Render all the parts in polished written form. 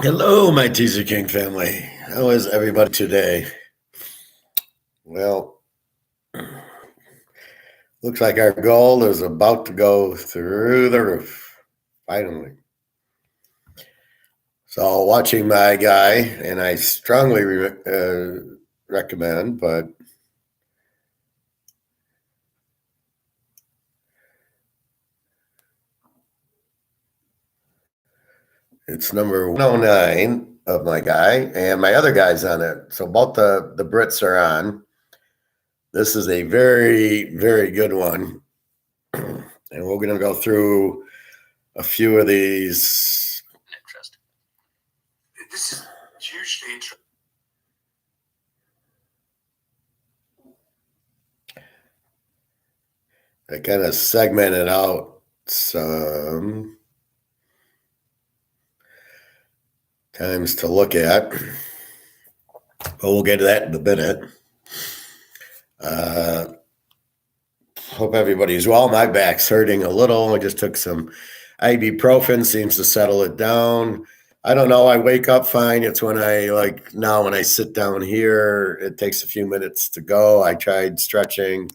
Hello, my Teaserking family. How is everybody today? Well, looks like our goal is about to go through the roof, finally. So, watching my guy, and I strongly recommend, but it's number 109 of my guy, and my other guy's on it. So, both the Brits are on. This is a very, very good one. And we're going to go through a few of these. Interesting. This is hugely interesting. I kind of segmented out some times to look at, but we'll get to that in a minute. Hope everybody's well. My back's hurting a little. I just took some ibuprofen, seems to settle it down. I don't know. I wake up fine. It's when when I sit down here, it takes a few minutes to go. I tried stretching.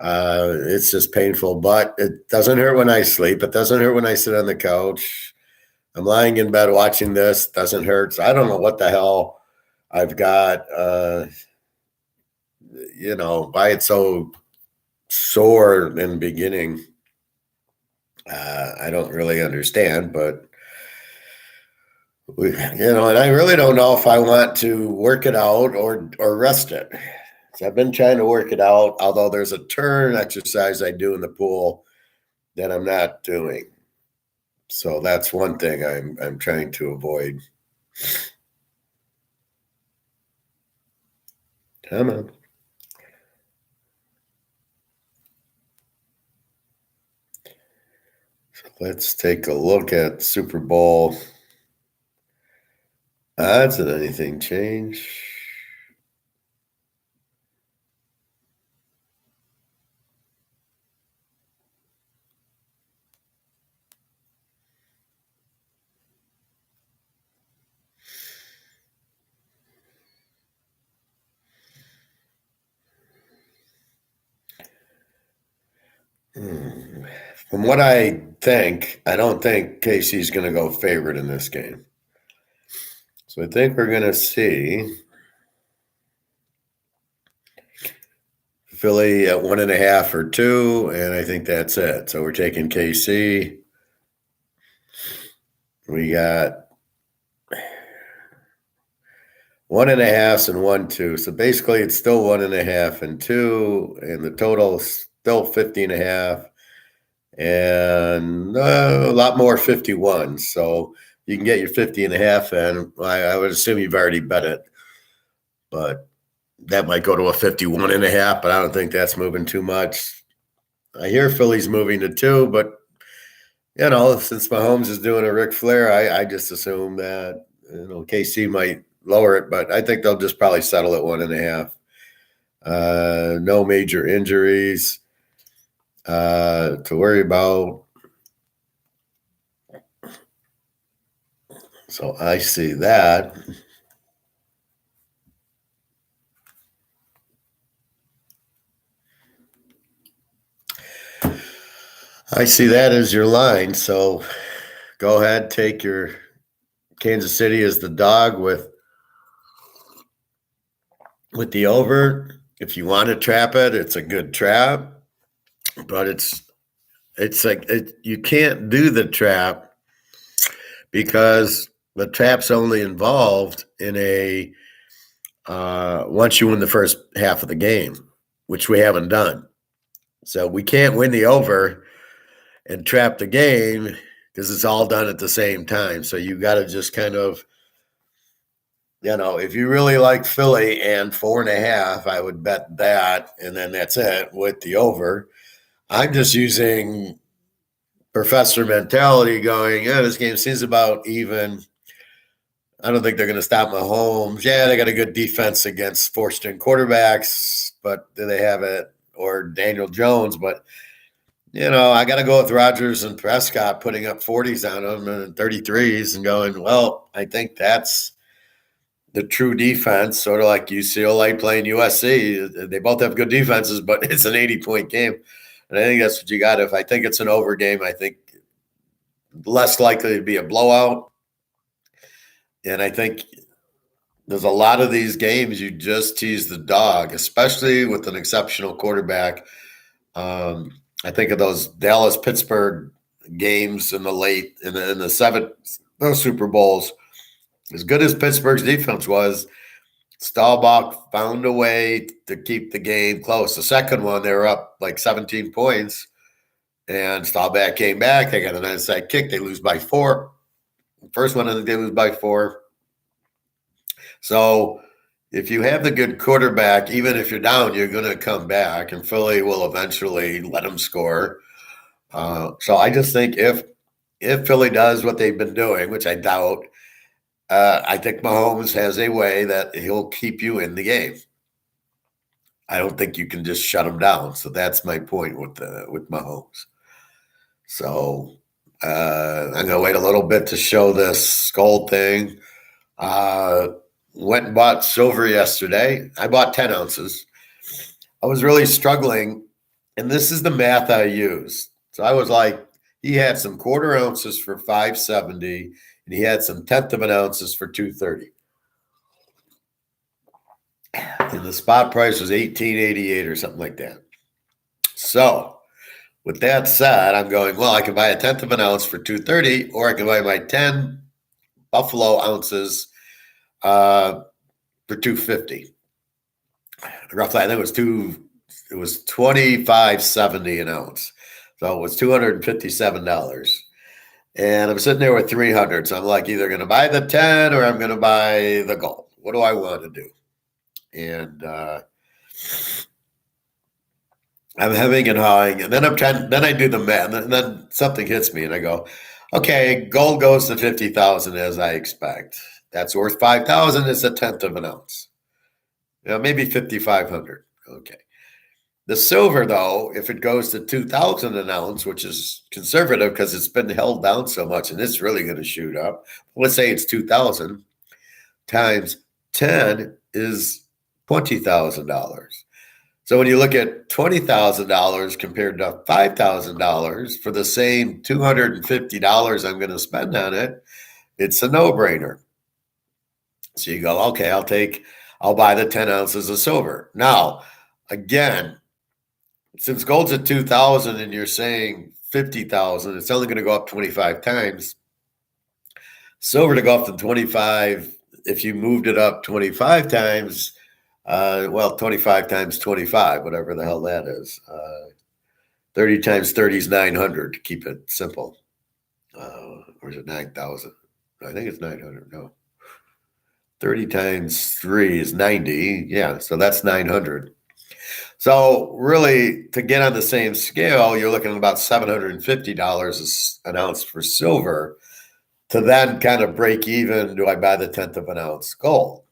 It's just painful, but it doesn't hurt when I sleep. It doesn't hurt when I sit on the couch. I'm lying in bed watching this. Doesn't hurt. So I don't know what the hell I've got. Why it's so sore in the beginning. I don't really understand, but and I really don't know if I want to work it out or rest it. So I've been trying to work it out, although there's a turn exercise I do in the pool that I'm not doing. So that's one thing I'm trying to avoid. Come on. So let's take a look at Super Bowl odds. Did anything change? From what I think, I don't think KC's going to go favorite in this game. So I think we're going to see Philly at 1.5 or 2, and I think that's it. So we're taking KC. We got 1.5 and 1, 2. So basically it's still 1.5 and 2, and the total is still 50.5. And a lot more 51. So you can get your 50.5 in. I would assume you've already bet it, but that might go to a 51.5, but I don't think that's moving too much. I hear Philly's moving to 2, but since Mahomes is doing a Ric Flair, I just assume that KC might lower it, but I think they'll just probably settle at 1.5. No major injuries to worry about. So I see that. I see that as your line. So go ahead, take your Kansas City as the dog with the over. If you want to trap it, it's a good trap. But it's like you can't do the trap because the trap's only involved in a once you win the first half of the game, which we haven't done. So we can't win the over and trap the game because it's all done at the same time. So you got to just kind of, if you really like Philly and 4.5, I would bet that, and then that's it with the over. I'm just using professor mentality going, this game seems about even. I don't think they're going to stop Mahomes. Yeah, they got a good defense against four-string quarterbacks, but do they have it? Or Daniel Jones, but I got to go with Rodgers and Prescott putting up 40s on them and 33s and going, well, I think that's the true defense, sort of like UCLA playing USC. They both have good defenses, but it's an 80-point game. And I think that's what you got. If I think it's an over game, I think less likely to be a blowout. And I think there's a lot of these games you just tease the dog, especially with an exceptional quarterback. I think of those Dallas Pittsburgh games in the seven those Super Bowls. As good as Pittsburgh's defense was, Staubach found a way to keep the game close. The second one, they were up like 17 points, and Staubach came back. They got an onside kick. They lose by 4. First one, I think they lose by 4. So if you have the good quarterback, even if you're down, you're going to come back, and Philly will eventually let them score. So I just think if Philly does what they've been doing, which I doubt, I think Mahomes has a way that he'll keep you in the game. I don't think you can just shut him down. So that's my point with Mahomes. So I'm going to wait a little bit to show this gold thing. Went and bought silver yesterday. I bought 10 ounces. I was really struggling, and this is the math I used. So I was like, he had some quarter ounces for $5.70, and he had some tenth of an ounces for $2.30. And the spot price was $18.88 or something like that. So with that said, I'm going, well, I can buy a tenth of an ounce for $2.30, or I can buy my 10 Buffalo ounces for $2.50. Roughly, I think it was $25.70 an ounce. So it was $257. And I'm sitting there with 300. So I'm like, either going to buy the 10 or I'm going to buy the gold. What do I want to do? And I'm hemming and hawing. And then then I do the math. And then something hits me and I go, okay, gold goes to 50,000 as I expect. That's worth 5,000. It's a tenth of an ounce. Maybe 5,500. Okay. The silver, though, if it goes to 2,000 an ounce, which is conservative because it's been held down so much and it's really going to shoot up. Let's say it's 2,000 times 10 is $20,000. So when you look at $20,000 compared to $5,000 for the same $250 I'm going to spend on it, it's a no-brainer. So you go, okay, I'll buy the 10 ounces of silver. Now, again, since gold's at 2,000 and you're saying 50,000, it's only going to go up 25 times. Silver to go up to 25, if you moved it up 25 times, 25 times 25, whatever the hell that is. 30 times 30 is 900 to keep it simple. Or is it 9,000? I think it's 900. No. 30 times 3 is 90. Yeah, so that's 900. So really, to get on the same scale, you're looking at about $750 an ounce for silver to then kind of break even. Do I buy the tenth of an ounce gold?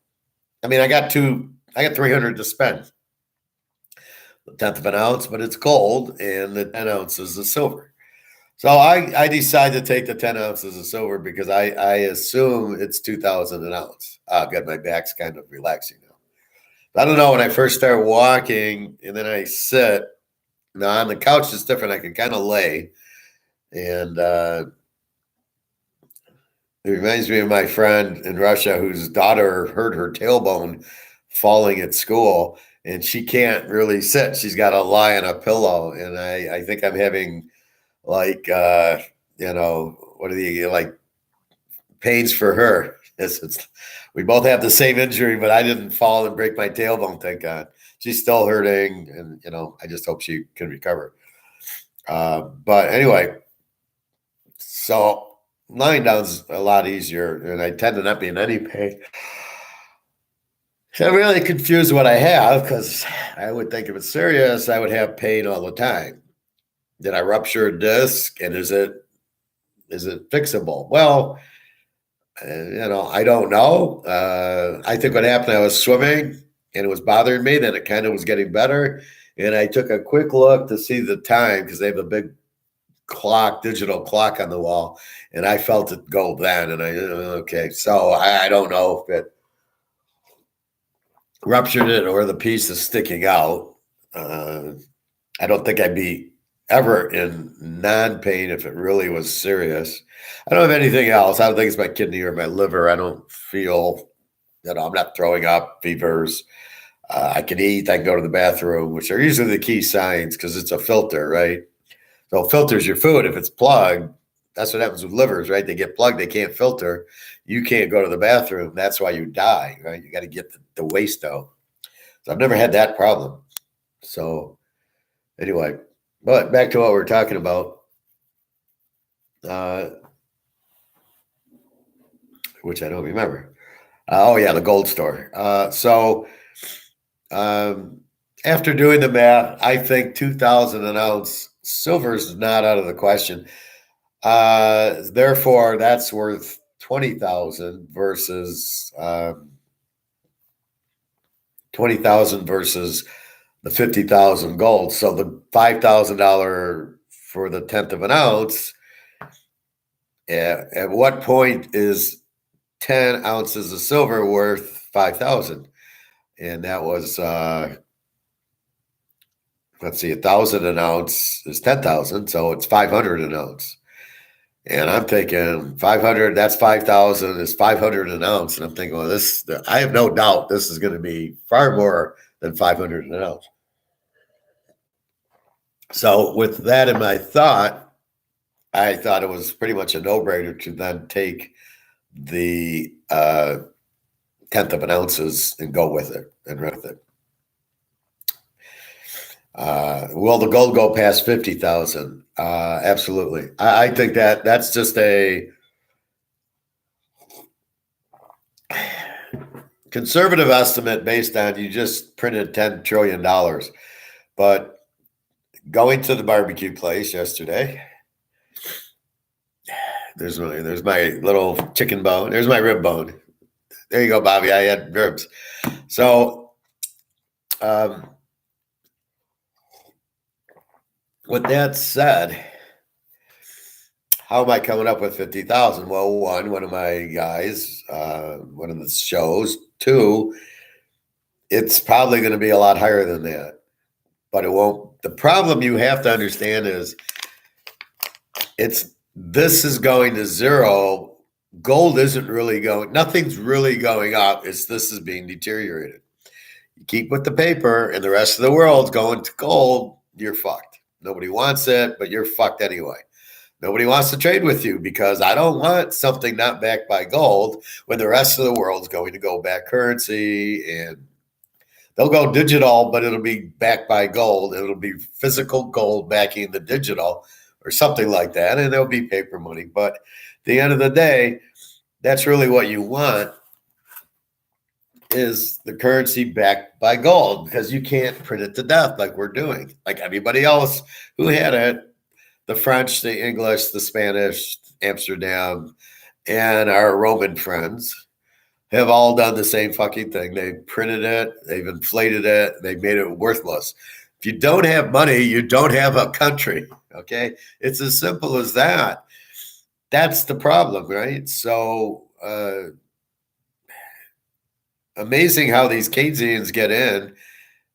I mean, I got 300 to spend. The tenth of an ounce, but it's gold, and the 10 ounces of silver. So I decided to take the 10 ounces of silver because I assume it's 2,000 an ounce. I've got my back's kind of relaxing now. I don't know, when I first start walking and then I sit, now on the couch it's different. I can kind of lay. And it reminds me of my friend in Russia whose daughter hurt her tailbone falling at school, and she can't really sit. She's got to lie on a pillow. And I think I'm having like, what are the, like, pains for her. We both have the same injury, but I didn't fall and break my tailbone, thank God. She's still hurting, and, I just hope she can recover. But anyway, so lying down's a lot easier, and I tend to not be in any pain. So I'm really confused what I have, because I would think if it's serious, I would have pain all the time. Did I rupture a disc, and is it fixable? Well, I don't know. I think what happened, I was swimming and it was bothering me. Then it kind of was getting better. And I took a quick look to see the time because they have a big clock, digital clock on the wall, and I felt it go then. And okay, so I don't know if it ruptured it or the piece is sticking out. I don't think I'd be ever in non-pain if it really was serious. I don't have anything else. I don't think it's my kidney or my liver. I don't feel, I'm not throwing up, fevers. I can eat. I can go to the bathroom, which are usually the key signs because it's a filter, right? So it filters your food. If it's plugged, that's what happens with livers, right? They get plugged. They can't filter. You can't go to the bathroom. That's why you die, right? You got to get the waste out. So I've never had that problem. So anyway, but back to what we're talking about, which I don't remember. Oh, yeah, the gold store. After doing the math, I think 2,000 an ounce silver is not out of the question. Therefore, that's worth 20,000 versus 20,000 versus the 50,000 gold. So the $5,000 for the 1/10 of an ounce. At what point is 10 ounces of silver worth 5,000? And that was let's see, 1,000 an ounce is 10,000, so it's 500 an ounce. And I'm thinking 500, that's 5,000 is 500 an ounce. And I'm thinking, well, I have no doubt this is going to be far more than 500 an ounce. So with that in my thought, I thought it was pretty much a no-brainer to then take the 1/10 of an ounces and go with it and run with it. Will the gold go past 50,000? Absolutely. I think that's just a conservative estimate based on you just printed $10 trillion. But going to the barbecue place yesterday, there's my little chicken bone. There's my rib bone. There you go, Bobby. I had ribs. So, with that said, how am I coming up with 50,000? Well, one of my guys, one of the shows. Two, it's probably going to be a lot higher than that, but it won't. The problem you have to understand is this is going to zero. Gold isn't really going, nothing's really going up. This is being deteriorated. You keep with the paper and the rest of the world's going to gold, you're fucked. Nobody wants it, but you're fucked anyway. Nobody wants to trade with you because I don't want something not backed by gold when the rest of the world's going to go back currency and they'll go digital, but it'll be backed by gold. It'll be physical gold backing the digital or something like that. And there'll be paper money. But at the end of the day, that's really what you want is the currency backed by gold because you can't print it to death like we're doing, like everybody else who had it. The French, the English, the Spanish, Amsterdam, and our Roman friends have all done the same fucking thing. They've printed it, they've inflated it, they've made it worthless. If you don't have money, you don't have a country, okay? It's as simple as that. That's the problem, right? So amazing how these Keynesians get in,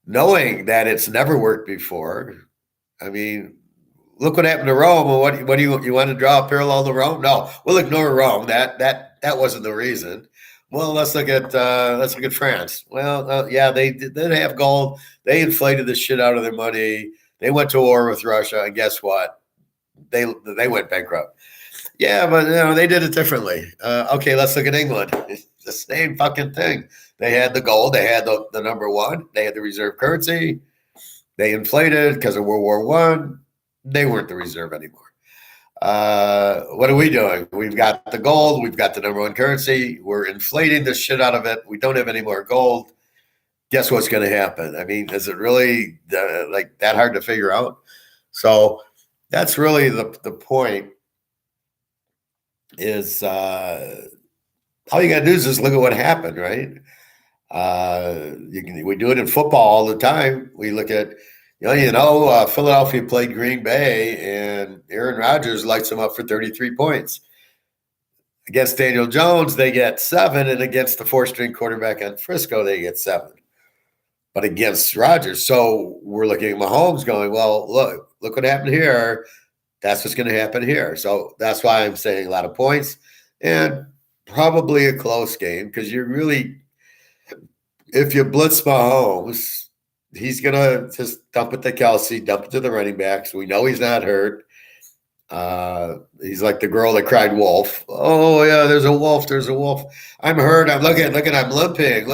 knowing that it's never worked before. I mean, look what happened to Rome. What do you want to draw a parallel to Rome? No, we'll ignore Rome. That wasn't the reason. Well, let's look at France. Well, yeah, they did have gold. They inflated the shit out of their money. They went to war with Russia, and guess what? They went bankrupt. Yeah, but they did it differently. Okay, let's look at England. It's the same fucking thing. They had the gold. They had the number one. They had the reserve currency. They inflated because of World War I. They weren't the reserve anymore. What are we doing? We've got the gold. We've got the number one currency. We're inflating the shit out of it. We don't have any more gold. Guess what's going to happen? I mean, is it really like that hard to figure out? So that's really the point is all you got to do is just look at what happened, right? We do it in football all the time. We look at, Philadelphia played Green Bay, and Aaron Rodgers lights them up for 33 points. Against Daniel Jones, they get 7, and against the 4th-string quarterback on Frisco, they get 7. But against Rodgers, so we're looking at Mahomes going, well, look what happened here. That's what's going to happen here. So that's why I'm saying a lot of points and probably a close game, because you're really, if you blitz Mahomes, he's going to just dump it to Kelsey, dump it to the running backs. We know he's not hurt. He's like the girl that cried wolf. Oh, yeah, there's a wolf. There's a wolf. I'm hurt. I'm looking, I'm limping.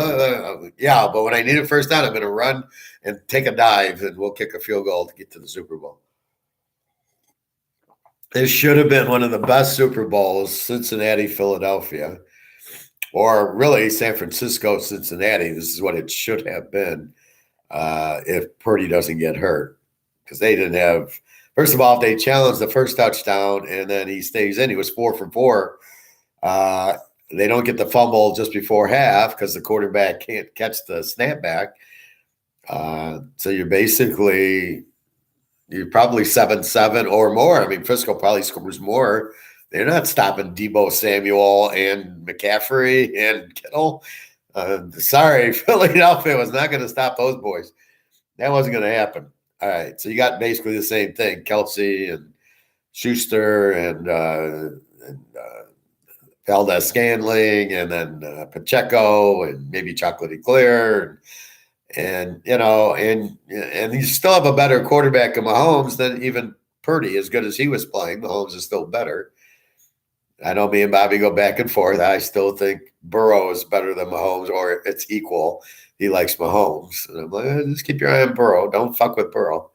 Yeah, but when I need a first down, I'm going to run and take a dive, and we'll kick a field goal to get to the Super Bowl. This should have been one of the best Super Bowls, Cincinnati, Philadelphia, or really San Francisco, Cincinnati. This is what it should have been if Purdy doesn't get hurt, because they didn't have – first of all, if they challenged the first touchdown and then he stays in, he was 4 for 4. They don't get the fumble just before half because the quarterback can't catch the snapback. So you're probably 7-7 or more. I mean, Frisco probably scores more. They're not stopping Deebo Samuel and McCaffrey and Kittle. Sorry, Philadelphia was not going to stop those boys. That wasn't going to happen. All right, so you got basically the same thing: Kelsey and Schuster and Valdez-Scantling, and then Pacheco and maybe Chocolatey Clear, and you still have a better quarterback in Mahomes than even Purdy. As good as he was playing, Mahomes is still better. I know me and Bobby go back and forth. I still think Burrow is better than Mahomes, or it's equal. He likes Mahomes. And I'm like, just keep your eye on Burrow. Don't fuck with Burrow.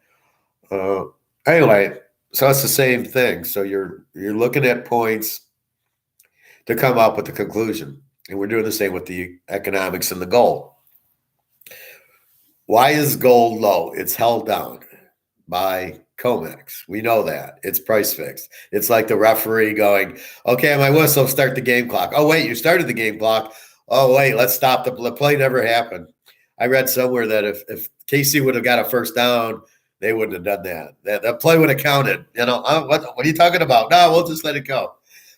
Anyway, so it's the same thing. So you're looking at points to come up with the conclusion. And we're doing the same with the economics and the gold. Why is gold low? It's held down by COMEX. We know that. It's price fixed. It's like the referee going, okay, my whistle, start the game clock. Oh, wait, you started the game clock. Oh, wait, let's stop. The play never happened. I read somewhere that if KC would have got a first down, they wouldn't have done that. That play would have counted. What are you talking about? No, we'll just let it go.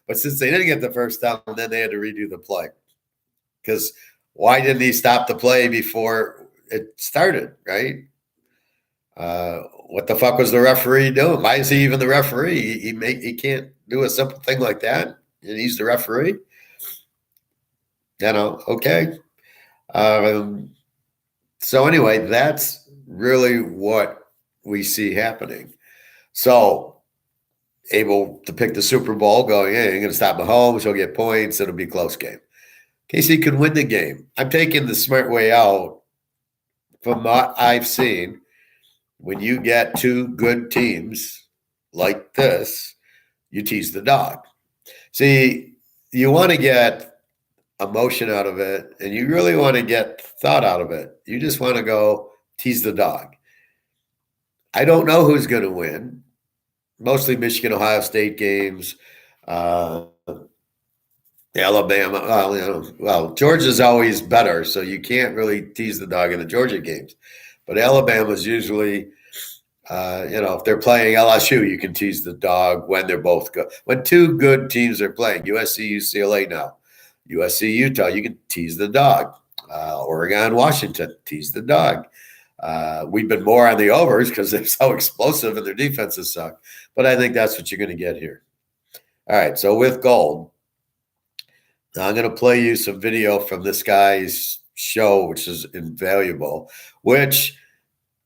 But since they didn't get the first down, then they had to redo the play. Because why didn't he stop the play before it started, right? What the fuck was the referee doing? Why is he even the referee? He can't do a simple thing like that, and he's the referee. Okay. So anyway, that's really what we see happening. So able to pick the Super Bowl, going, hey, you're going to stop Mahomes, he'll get points, it'll be a close game. KC could win the game. I'm taking the smart way out from what I've seen. When you get two good teams like this, you tease the dog. See, you want to get emotion out of it, and you really want to get thought out of it. You just want to go tease the dog. I don't know who's going to win. Mostly Michigan, Ohio State games, Alabama. Well, Georgia's always better, so you can't really tease the dog in the Georgia games. But Alabama's usually, if they're playing LSU, you can tease the dog when they're both good. When two good teams are playing, USC, UCLA now, USC, Utah, you can tease the dog. Oregon, Washington, tease the dog. We've been more on the overs because they're so explosive and their defenses suck. But I think that's what you're going to get here. All right, so with gold, now I'm going to play you some video from this guy's show, which is invaluable, which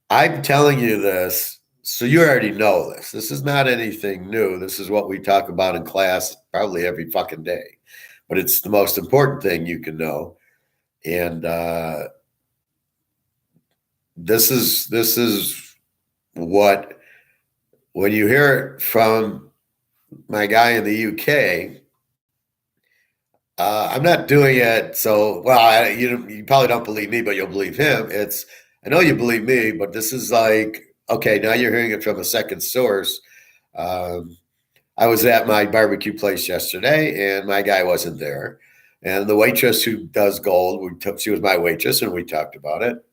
I'm telling you this, so you already know this. This is not anything new. This is what we talk about in class probably every fucking day. But it's the most important thing you can know. And this is what, when you hear it from my guy in the UK, I'm not doing it so well. You probably don't believe me, but you'll believe him. I know you believe me, but this is like, okay, now you're hearing it from a second source. I was at my barbecue place yesterday, and my guy wasn't there. And the waitress who does gold, she was my waitress, and we talked about it.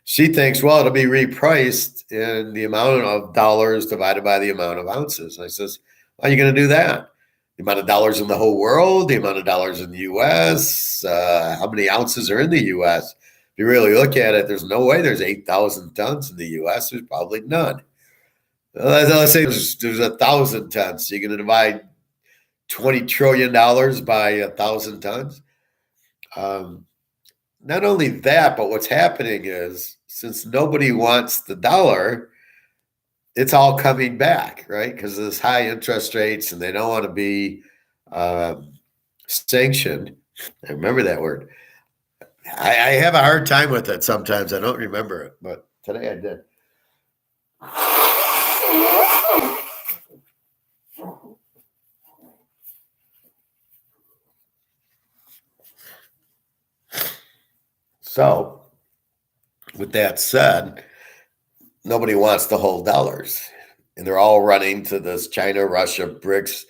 She thinks, well, it'll be repriced in the amount of dollars divided by the amount of ounces. And I says, how are you going to do that? The amount of dollars in the whole world, the amount of dollars in the U.S., how many ounces are in the U.S.? If you really look at it, there's no way there's 8,000 tons in the U.S. There's probably none. Let's say there's 1,000 tons. So you're going to divide $20 trillion by 1,000 tons. Not only that, but what's happening is since nobody wants the dollar, it's all coming back, right? Because of this high interest rates and they don't want to be sanctioned. I remember that word. I have a hard time with it sometimes. I don't remember it, but today I did. So, with that said, nobody wants to hold dollars. And they're all running to this China, Russia, BRICS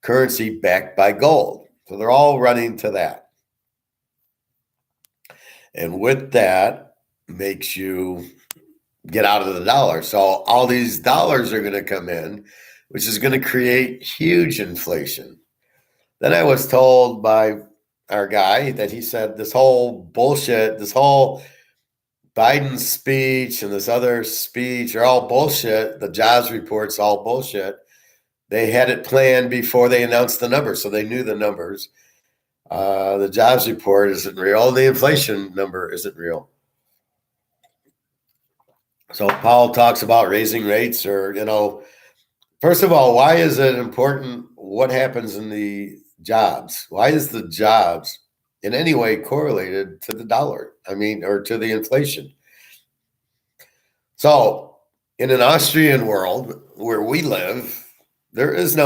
currency backed by gold. So they're all running to that. And with that, makes you get out of the dollar. So all these dollars are going to come in, which is going to create huge inflation. Then I was told by our guy that he said this whole bullshit, this whole Biden speech and this other speech are all bullshit. The jobs report's all bullshit. They had it planned before they announced the numbers, so they knew the numbers. The jobs report isn't real. The inflation number isn't real. So Powell talks about raising rates or, first of all, why is it important what happens in the jobs? Why is the jobs in any way correlated to the dollar? Or to the inflation. So in an Austrian world where we live, it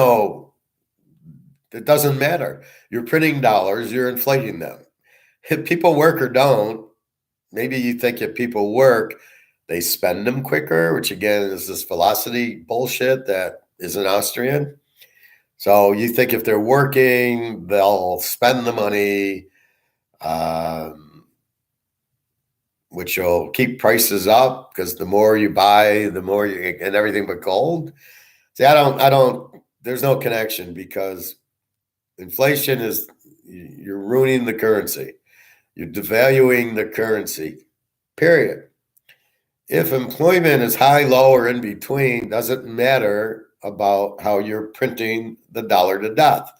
doesn't matter. You're printing dollars, you're inflating them. If people work or don't, maybe you think if people work, they spend them quicker, which again is this velocity bullshit that isn't Austrian. So you think if they're working, they'll spend the money, which will keep prices up because the more you buy, the more you and everything but gold. See, there's no connection because inflation is you're ruining the currency. You're devaluing the currency, period. If employment is high, low, or in between, doesn't matter about how you're printing the dollar to death.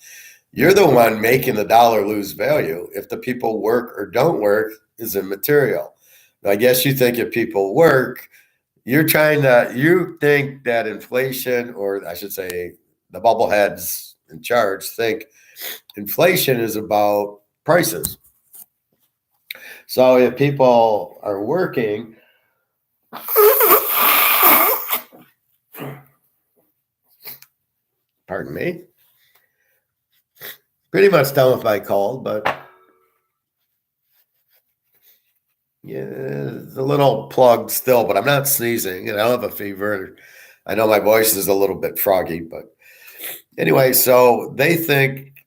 You're the one making the dollar lose value. If the people work or don't work is immaterial. I guess you think if people work, you think that inflation, or I should say the bubbleheads in charge think inflation is about prices. So if people are working, pardon me, pretty much done with my cold, but yeah, it's a little plugged still, but I'm not sneezing and I don't have a fever. I know my voice is a little bit froggy, but anyway, so they think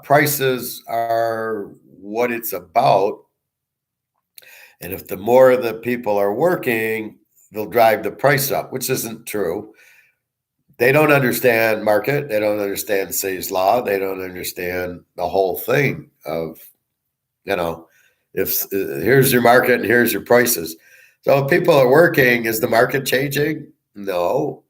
prices are what it's about. And if the more the people are working, they'll drive the price up, which isn't true. They don't understand market. They don't understand Say's law. They don't understand the whole thing of, if here's your market and here's your prices. So if people are working, is the market changing? No.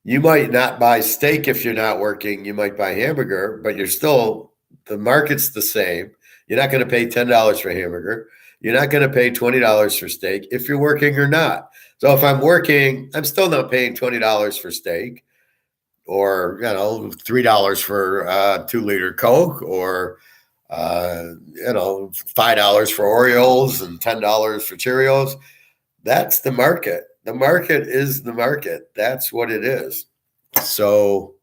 You might not buy steak if you're not working. You might buy hamburger, but the market's the same. You're not going to pay $10 for hamburger. You're not going to pay $20 for steak if you're working or not. So if I'm working, I'm still not paying $20 for steak or, $3 for a 2-liter Coke or, $5 for Oreos and $10 for Cheerios. That's the market. The market is the market. That's what it is. So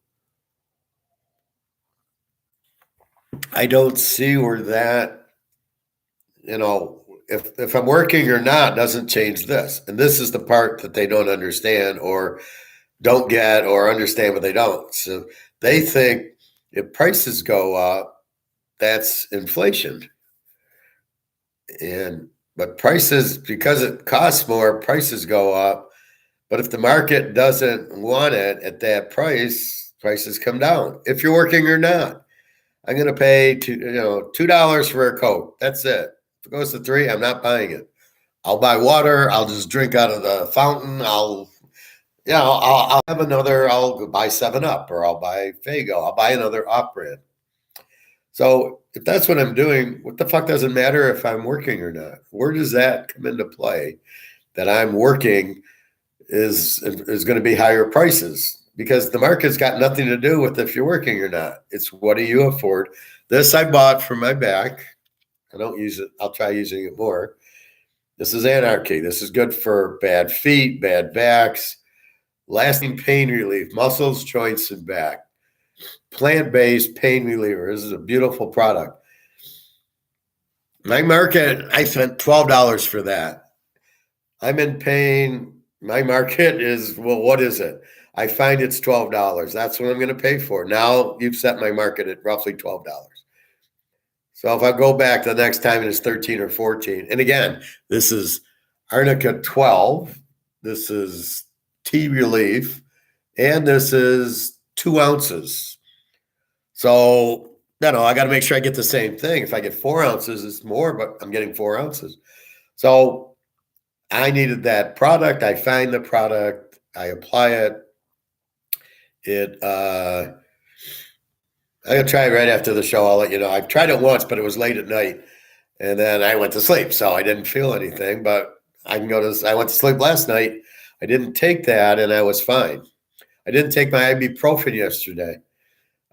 I don't see where that, if I'm working or not doesn't change this. And this is the part that they don't understand or don't get or understand, but they don't. So they think if prices go up, that's inflation. And But prices, because it costs more, prices go up. But if the market doesn't want it at that price, prices come down. If you're working or not, I'm going to pay $2 for a Coke. That's it. If it goes to $3, I'm not buying it. I'll buy water. I'll just drink out of the fountain. I'll have another. I'll go buy 7-Up, or I'll buy Fago. I'll buy another off-brand. So if that's what I'm doing, what the fuck does it matter if I'm working or not? Where does that come into play? That I'm working is going to be higher prices, because the market's got nothing to do with if you're working or not. It's what do you afford? This I bought for my back. I don't use it. I'll try using it more. This is Anarchy. This is good for bad feet, bad backs, lasting pain relief, muscles, joints, and back. Plant-based pain reliever. This is a beautiful product. My market, I spent $12 for that. I'm in pain. My market is, well, what is it? I find it's $12. That's what I'm going to pay for. Now you've set my market at roughly $12. So if I go back the next time, it's 13 or 14. And again, this is Arnica 12. This is tea relief. And this is 2 ounces. So, I got to make sure I get the same thing. If I get 4 ounces, it's more, but I'm getting 4 ounces. So I needed that product. I find the product. I apply it. I'm going to try it right after the show. I'll let you know. I've tried it once, but it was late at night. And then I went to sleep, so I didn't feel anything. But I went to sleep last night. I didn't take that, and I was fine. I didn't take my ibuprofen yesterday.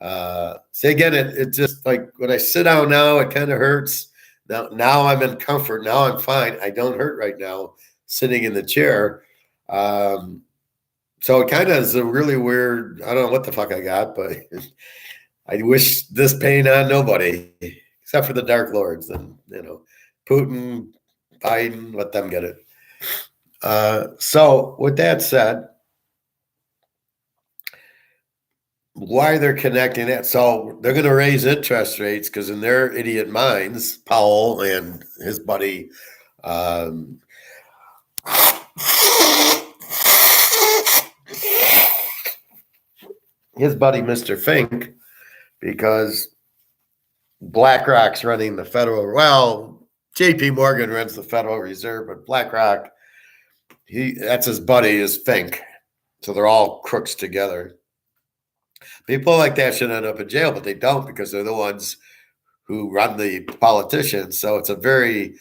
So again, it just, like, when I sit down now, it kind of hurts. Now I'm in comfort. Now I'm fine. I don't hurt right now sitting in the chair. So it kind of is a really weird, I don't know what the fuck I got, but I wish this pain on nobody except for the Dark Lords and, Putin, Biden, let them get it. So with that said, why they're connecting it. So they're going to raise interest rates because in their idiot minds, Powell and his buddy, Mr. Fink, because BlackRock's running the JP Morgan runs the Federal Reserve, but BlackRock, that's his buddy is Fink. So they're all crooks together. People like that should end up in jail, but they don't, because they're the ones who run the politicians. So it's a very,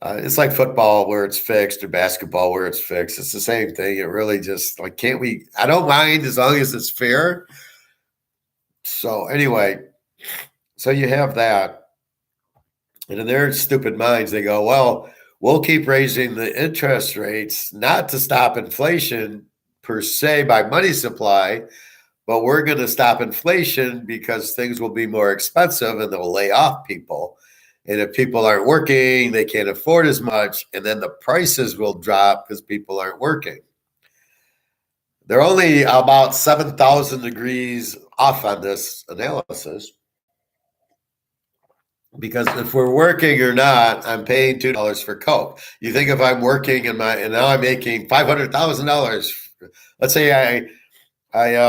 it's like football where it's fixed, or basketball where it's fixed. It's the same thing. It really just, like, I don't mind as long as it's fair. So anyway, so you have that. And in their stupid minds, they go, well, we'll keep raising the interest rates, not to stop inflation per se by money supply, but we're going to stop inflation because things will be more expensive and they'll lay off people. And if people aren't working, they can't afford as much. And then the prices will drop because people aren't working. They're only about 7,000 degrees off on this analysis. Because if we're working or not, I'm paying $2 for Coke. You think if I'm working and now I'm making $500,000. Let's say I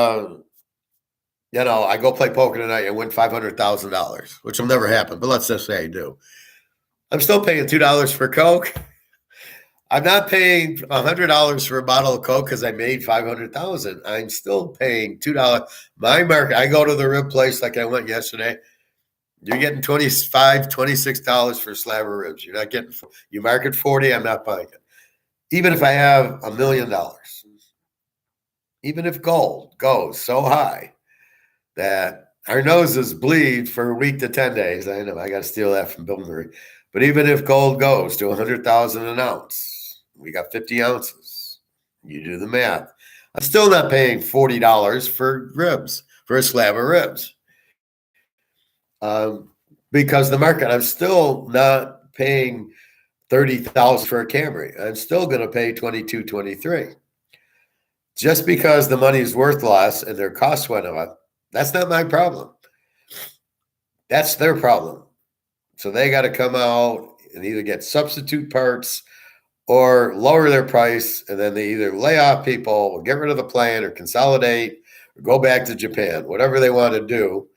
go play poker tonight and win $500,000, which will never happen. But let's just say I do. I'm still paying $2 for Coke. I'm not paying $100 for a bottle of Coke because I made $500,000. I'm still paying $2. My market. I go to the rib place like I went yesterday. You're getting $25, $26 for a slab of ribs. You're not getting. You market $40. I'm not buying it. Even if I have $1 million. Even if gold goes so high that our noses bleed for a week to 10 days. I know I got to steal that from Bill Murray. But even if gold goes to 100,000 an ounce, we got 50 ounces. You do the math. I'm still not paying $40 for ribs, for a slab of ribs. Because the market, I'm still not paying $30,000 for a Camry. I'm still going to pay $22,000, $23,000. Just because the money is worth less and their costs went up, that's not my problem. That's their problem. So they got to come out and either get substitute parts or lower their price, and then they either lay off people or get rid of the plant or consolidate or go back to Japan, whatever they want to do.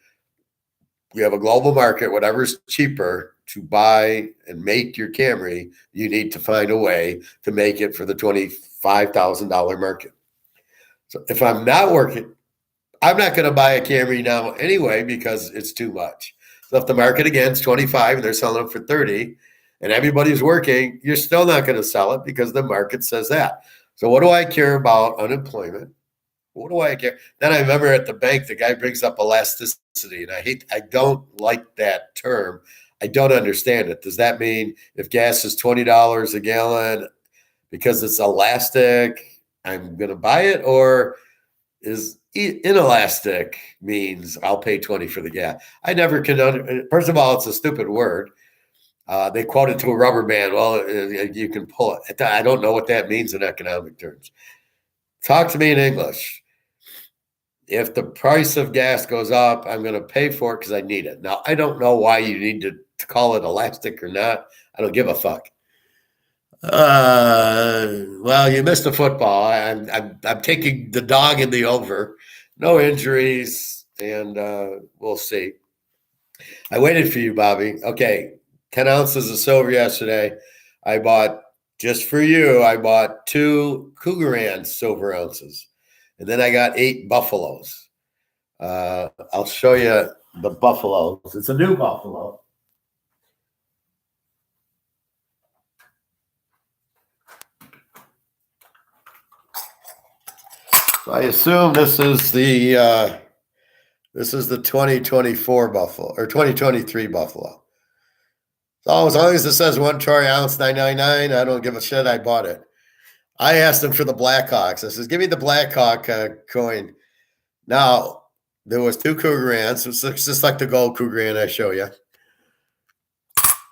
We have a global market, whatever's cheaper to buy and make your Camry, you need to find a way to make it for the $25,000 market. So if I'm not working, I'm not going to buy a Camry now anyway because it's too much. So if the market again is 25 and they're selling them for 30 and everybody's working, you're still not going to sell it because the market says that. So what do I care about unemployment? What do I care? Then I remember at the bank, the guy brings up elasticity, and I don't like that term. I don't understand it. Does that mean if gas is $20 a gallon because it's elastic, I'm going to buy it? Or is inelastic means I'll pay 20 for the gas? I never can. First of all, it's a stupid word. They quote it to a rubber band. Well, you can pull it. I don't know what that means in economic terms. Talk to me in English. If the price of gas goes up, I'm going to pay for it because I need it. Now, I don't know why you need to call it elastic or not. I don't give a fuck. Well, you missed the football. I'm taking the dog in the over. No injuries, and we'll see. I waited for you, Bobby. Okay, 10 ounces of silver yesterday. I bought, just for you, I bought 2 Cougaran silver ounces. And then I got 8 buffaloes. I'll show you the buffaloes. It's a new buffalo. So I assume this is the 2024 buffalo or 2023 buffalo. So as long as it says 1 troy ounce, $9.99, I don't give a shit. I bought it. I asked him for the Blackhawks. I says, give me the Blackhawk coin. Now, there was 2 Cougarans. It's just like the gold Cougaran I show you.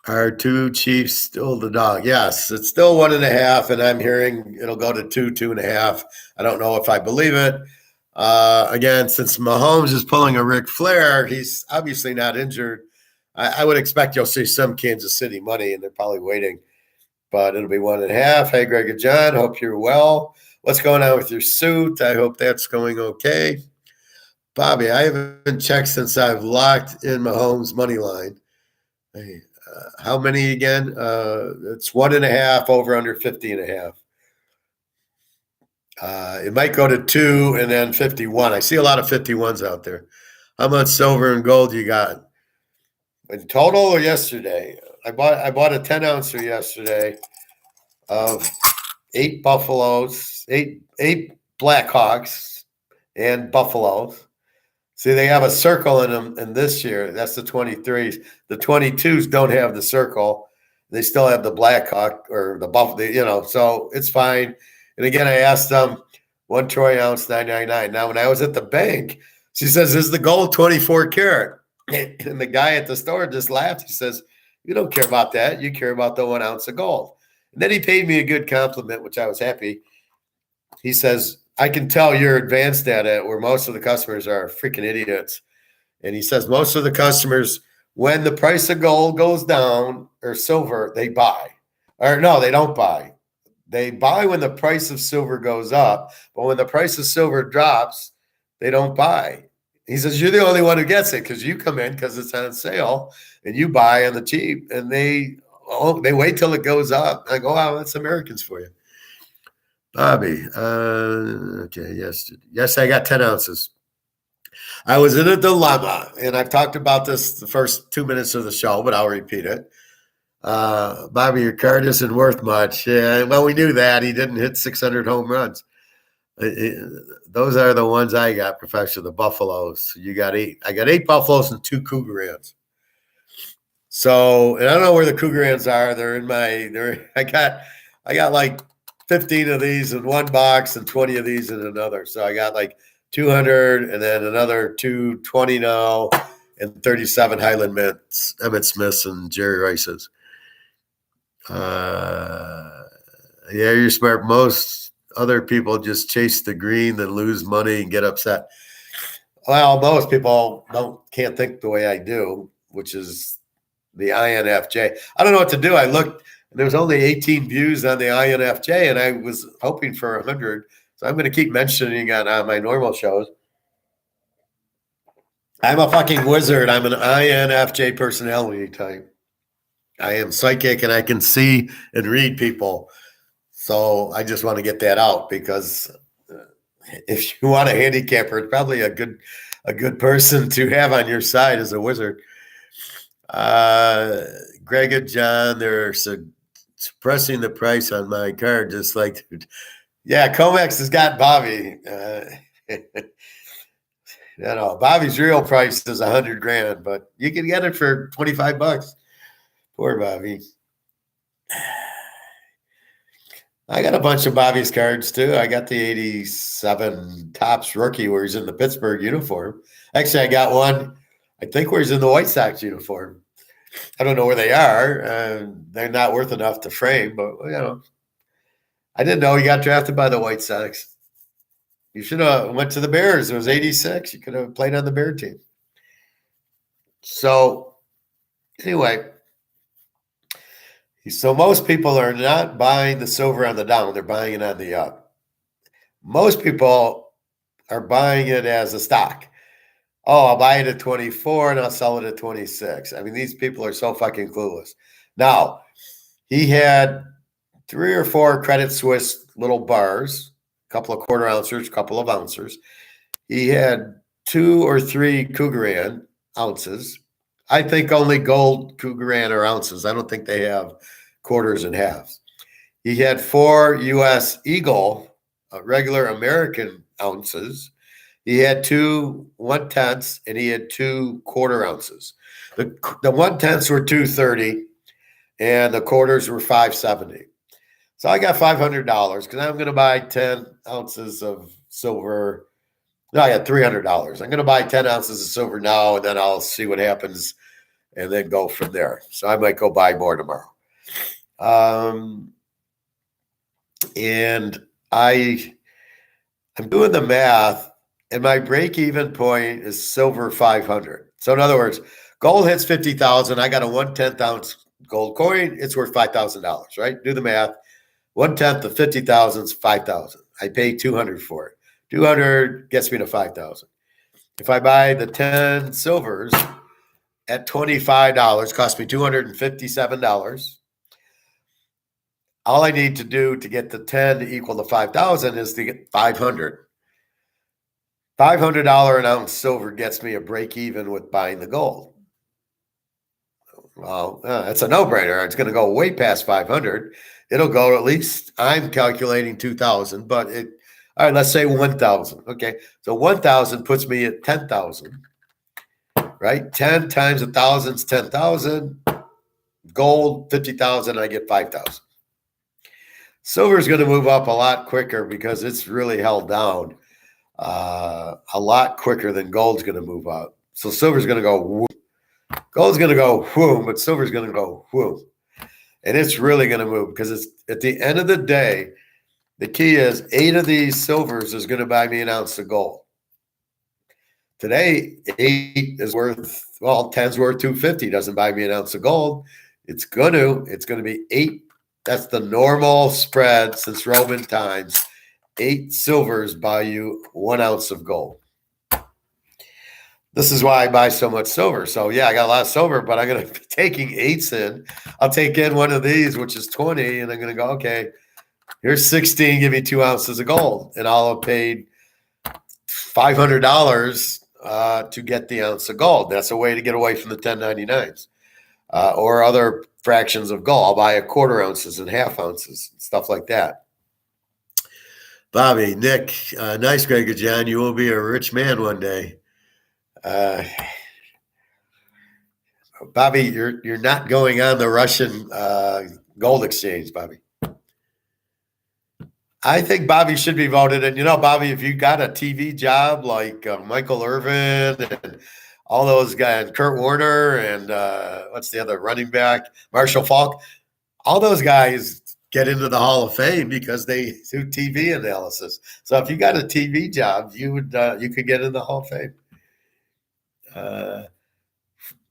Are 2 Chiefs still the dog? Yes, it's still 1.5, and I'm hearing it'll go to 2, 2.5. I don't know if I believe it. Again, since Mahomes is pulling a Ric Flair, he's obviously not injured. I would expect you'll see some Kansas City money, and they're probably waiting. But it'll be 1.5. Hey, Greg and John, hope you're well. What's going on with your suit? I hope that's going okay. Bobby, I haven't checked since I've locked in Mahomes' money line. Hey, how many again? It's 1.5 over under 50.5. It might go to 2 and then 51. I see a lot of 51s out there. How much silver and gold you got? In total or yesterday? I bought a 10 ouncer yesterday of 8 buffaloes, eight Blackhawks and buffaloes. See, they have a circle in them, and this year, that's the 23s. The 22s don't have the circle. They still have the Blackhawk or the buffalo, so it's fine. And again, I asked them 1 troy ounce, $9.99. Now, when I was at the bank, she says, is the gold 24 karat? And the guy at the store just laughed. He says, you don't care about that. You care about the 1 ounce of gold. And then he paid me a good compliment, which I was happy. He says, I can tell you're advanced at it, where most of the customers are freaking idiots. And he says most of the customers, when the price of gold goes down or silver, they buy. Or no, they don't buy. They buy when the price of silver goes up. But when the price of silver drops, they don't buy. He says, you're the only one who gets it because you come in because it's on sale and you buy on the cheap, and they wait till it goes up. I go, wow, that's Americans for you. Bobby, okay, yes, I got 10 ounces. I was in a dilemma, and I've talked about this the first 2 minutes of the show, but I'll repeat it. Bobby, your card isn't worth much. Yeah, well, we knew that. He didn't hit 600 home runs. Those are the ones I got, Professor, the Buffaloes. You got 8. I got 8 Buffaloes and 2 Cougarans. So, and I don't know where the Cougarans are. They're in my, I got like 15 of these in one box and 20 of these in another. So I got like 200 and then another 220 now and 37 Highland Mints, Emmett Smiths and Jerry Rice's. Yeah, you're smart. Most other people just chase the green, then lose money and get upset. Well, most people can't think the way I do, which is the INFJ. I don't know what to do. I looked, and there was only 18 views on the INFJ, and I was hoping for 100. So I'm going to keep mentioning on my normal shows. I'm a fucking wizard. I'm an INFJ personality type. I am psychic, and I can see and read people. So I just want to get that out because if you want a handicapper, it's probably a good person to have on your side as a wizard. Greg and John, they're suppressing the price on my card, just like, yeah, Comex has got Bobby. Bobby's real price is $100,000, but you can get it for $25. Poor Bobby. I got a bunch of Bobby's cards too. I got the 87 Topps rookie where he's in the Pittsburgh uniform. Actually, I got one, I think, where he's in the White Sox uniform. I don't know where they are. They're not worth enough to frame, but I didn't know he got drafted by the White Sox. You should have went to the Bears. It was 86. You could have played on the Bear team. So anyway, so most people are not buying the silver on the down. They're buying it on the up. Most people are buying it as a stock. Oh, I'll buy it at 24 and I'll sell it at 26. I mean, these people are so fucking clueless. Now, he had 3 or 4 Credit Suisse little bars, a couple of quarter ounces, a couple of ounces. He had 2 or 3 Cougaran ounces. I think only gold Cougaran are ounces. I don't think they have quarters and halves. He had 4 U.S. Eagle, regular American ounces. He had 2 1/10ths, and he had 2 quarter ounces. The 1/10ths were $2.30, and the quarters were $5.70. So I got $500 because I'm going to buy 10 ounces of silver. No, I got $300. I'm going to buy 10 ounces of silver now, and then I'll see what happens and then go from there. So I might go buy more tomorrow. And I'm doing the math, and my break-even point is silver 500. So in other words, gold hits 50,000. I got a 1/10 ounce gold coin. It's worth $5,000, right? Do the math. 1/10 of 50,000 is 5,000. I pay 200 for it. 200 gets me to 5,000. If I buy the 10 silvers at $25, cost me $257. All I need to do to get the 10 to equal to 5,000 is to get 500. $500 an ounce silver gets me a break even with buying the gold. Well, that's a no-brainer. It's going to go way past 500. It'll go at least, I'm calculating 2,000, but all right, let's say 1,000. Okay, so 1,000 puts me at 10,000, right? 10 times 1,000 is 10,000. Gold, 50,000, I get 5,000. Silver is going to move up a lot quicker because it's really held down a lot quicker than gold's going to move up. So silver's going to go whoop. Gold's going to go whoom, but silver's going to go whoom. And it's really going to move because it's at the end of the day, the key is 8 of these silvers is going to buy me an ounce of gold. Today, 8 is worth, 10's worth $250. Doesn't buy me an ounce of gold. It's going to be 8. That's the normal spread since Roman times. 8 silvers buy you 1 ounce of gold. This is why I buy so much silver. So yeah, I got a lot of silver, but I'm going to be taking 8s in. I'll take in one of these, which is 20, and I'm going to go, okay, here's 16, give me 2 ounces of gold. And I'll have paid $500 to get the ounce of gold. That's a way to get away from the 1099s or other fractions of gold. I'll buy a quarter ounces and half ounces, stuff like that. Bobby, Nick, nice, Greg and John. You will be a rich man one day. Bobby, you're not going on the Russian gold exchange, Bobby. I think Bobby should be voted. And, Bobby, if you got a TV job like Michael Irvin and all those guys, Kurt Warner and what's the other running back, Marshall Faulk, all those guys get into the Hall of Fame because they do TV analysis. So if you got a TV job, you could get in the Hall of Fame.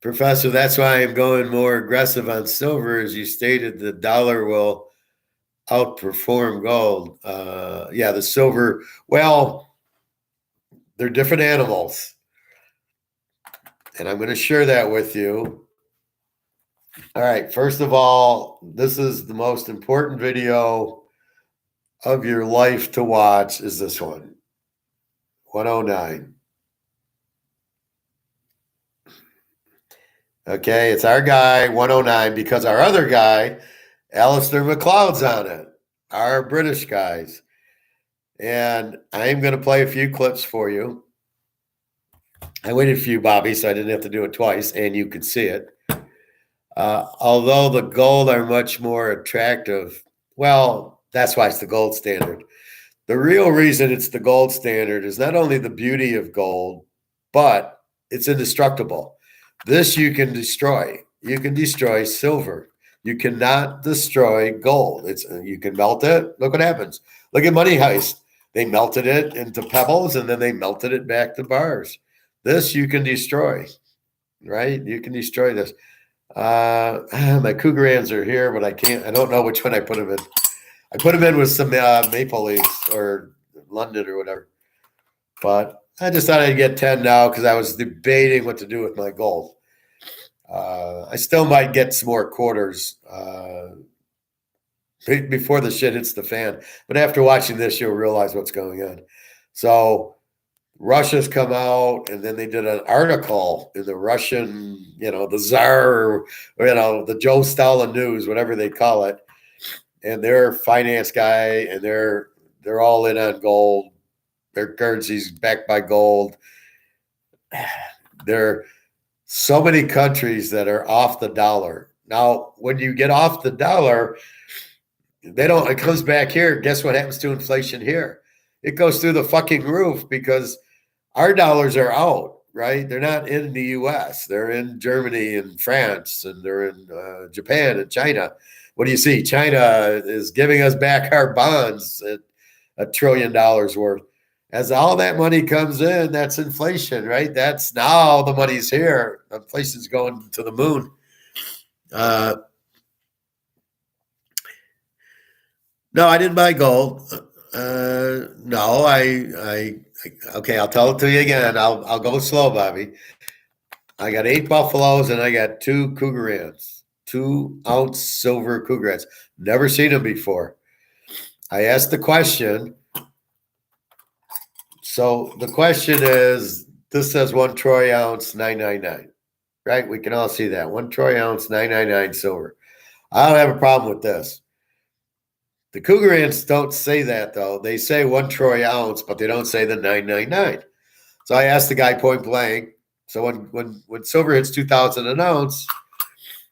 Professor, that's why I'm going more aggressive on silver. As you stated, the dollar will outperform gold. Yeah, the silver, well, they're different animals. And I'm going to share that with you. All right, first of all, this is the most important video of your life to watch is this one, 109. Okay, it's our guy, 109, because our other guy, Alistair McLeod's on it, our British guys. And I'm going to play a few clips for you. I waited for you, Bobby, so I didn't have to do it twice, and you could see it. Although the gold are much more attractive, well, that's why it's the gold standard. The real reason it's the gold standard is not only the beauty of gold, but it's indestructible. This you can destroy. You can destroy silver. You cannot destroy gold. You can melt it. Look what happens. Look at Money Heist. They melted it into pebbles and then they melted it back to bars. This you can destroy, right? You can destroy this. My Cougarans are here, but I don't know which one I put them in. I put them in with some Maple Leafs or London or whatever. But I just thought I'd get 10 now because I was debating what to do with my gold. I still might get some more quarters before the shit hits the fan. But after watching this, you'll realize what's going on. So Russia's come out, and then they did an article in the Russian, the Tsar, or, the Joe Stalin News, whatever they call it. And their finance guy, and they're all in on gold. Their currency's backed by gold. There are so many countries that are off the dollar. Now, when you get off the dollar, it comes back here. Guess what happens to inflation here? It goes through the fucking roof because our dollars are out, right? They're not in the US. They're in Germany and France, and they're in Japan and China. What do you see? China is giving us back our bonds at $1 trillion worth. As all that money comes in, that's inflation, right? That's now the money's here. Inflation's going to the moon. No, I didn't buy gold. No, okay, I'll tell it to you again. I'll go slow, Bobby. I got 8 buffaloes and I got 2 Cougarans, 2-ounce silver Cougarans. Never seen them before. I asked the question. So the question is, this says 1 troy ounce, 999, right? We can all see that. 1 troy ounce, 999 silver. I don't have a problem with this. The Cougarans don't say that, though. They say 1 troy ounce, but they don't say the 999. So I asked the guy point blank, so when silver hits 2,000 an ounce,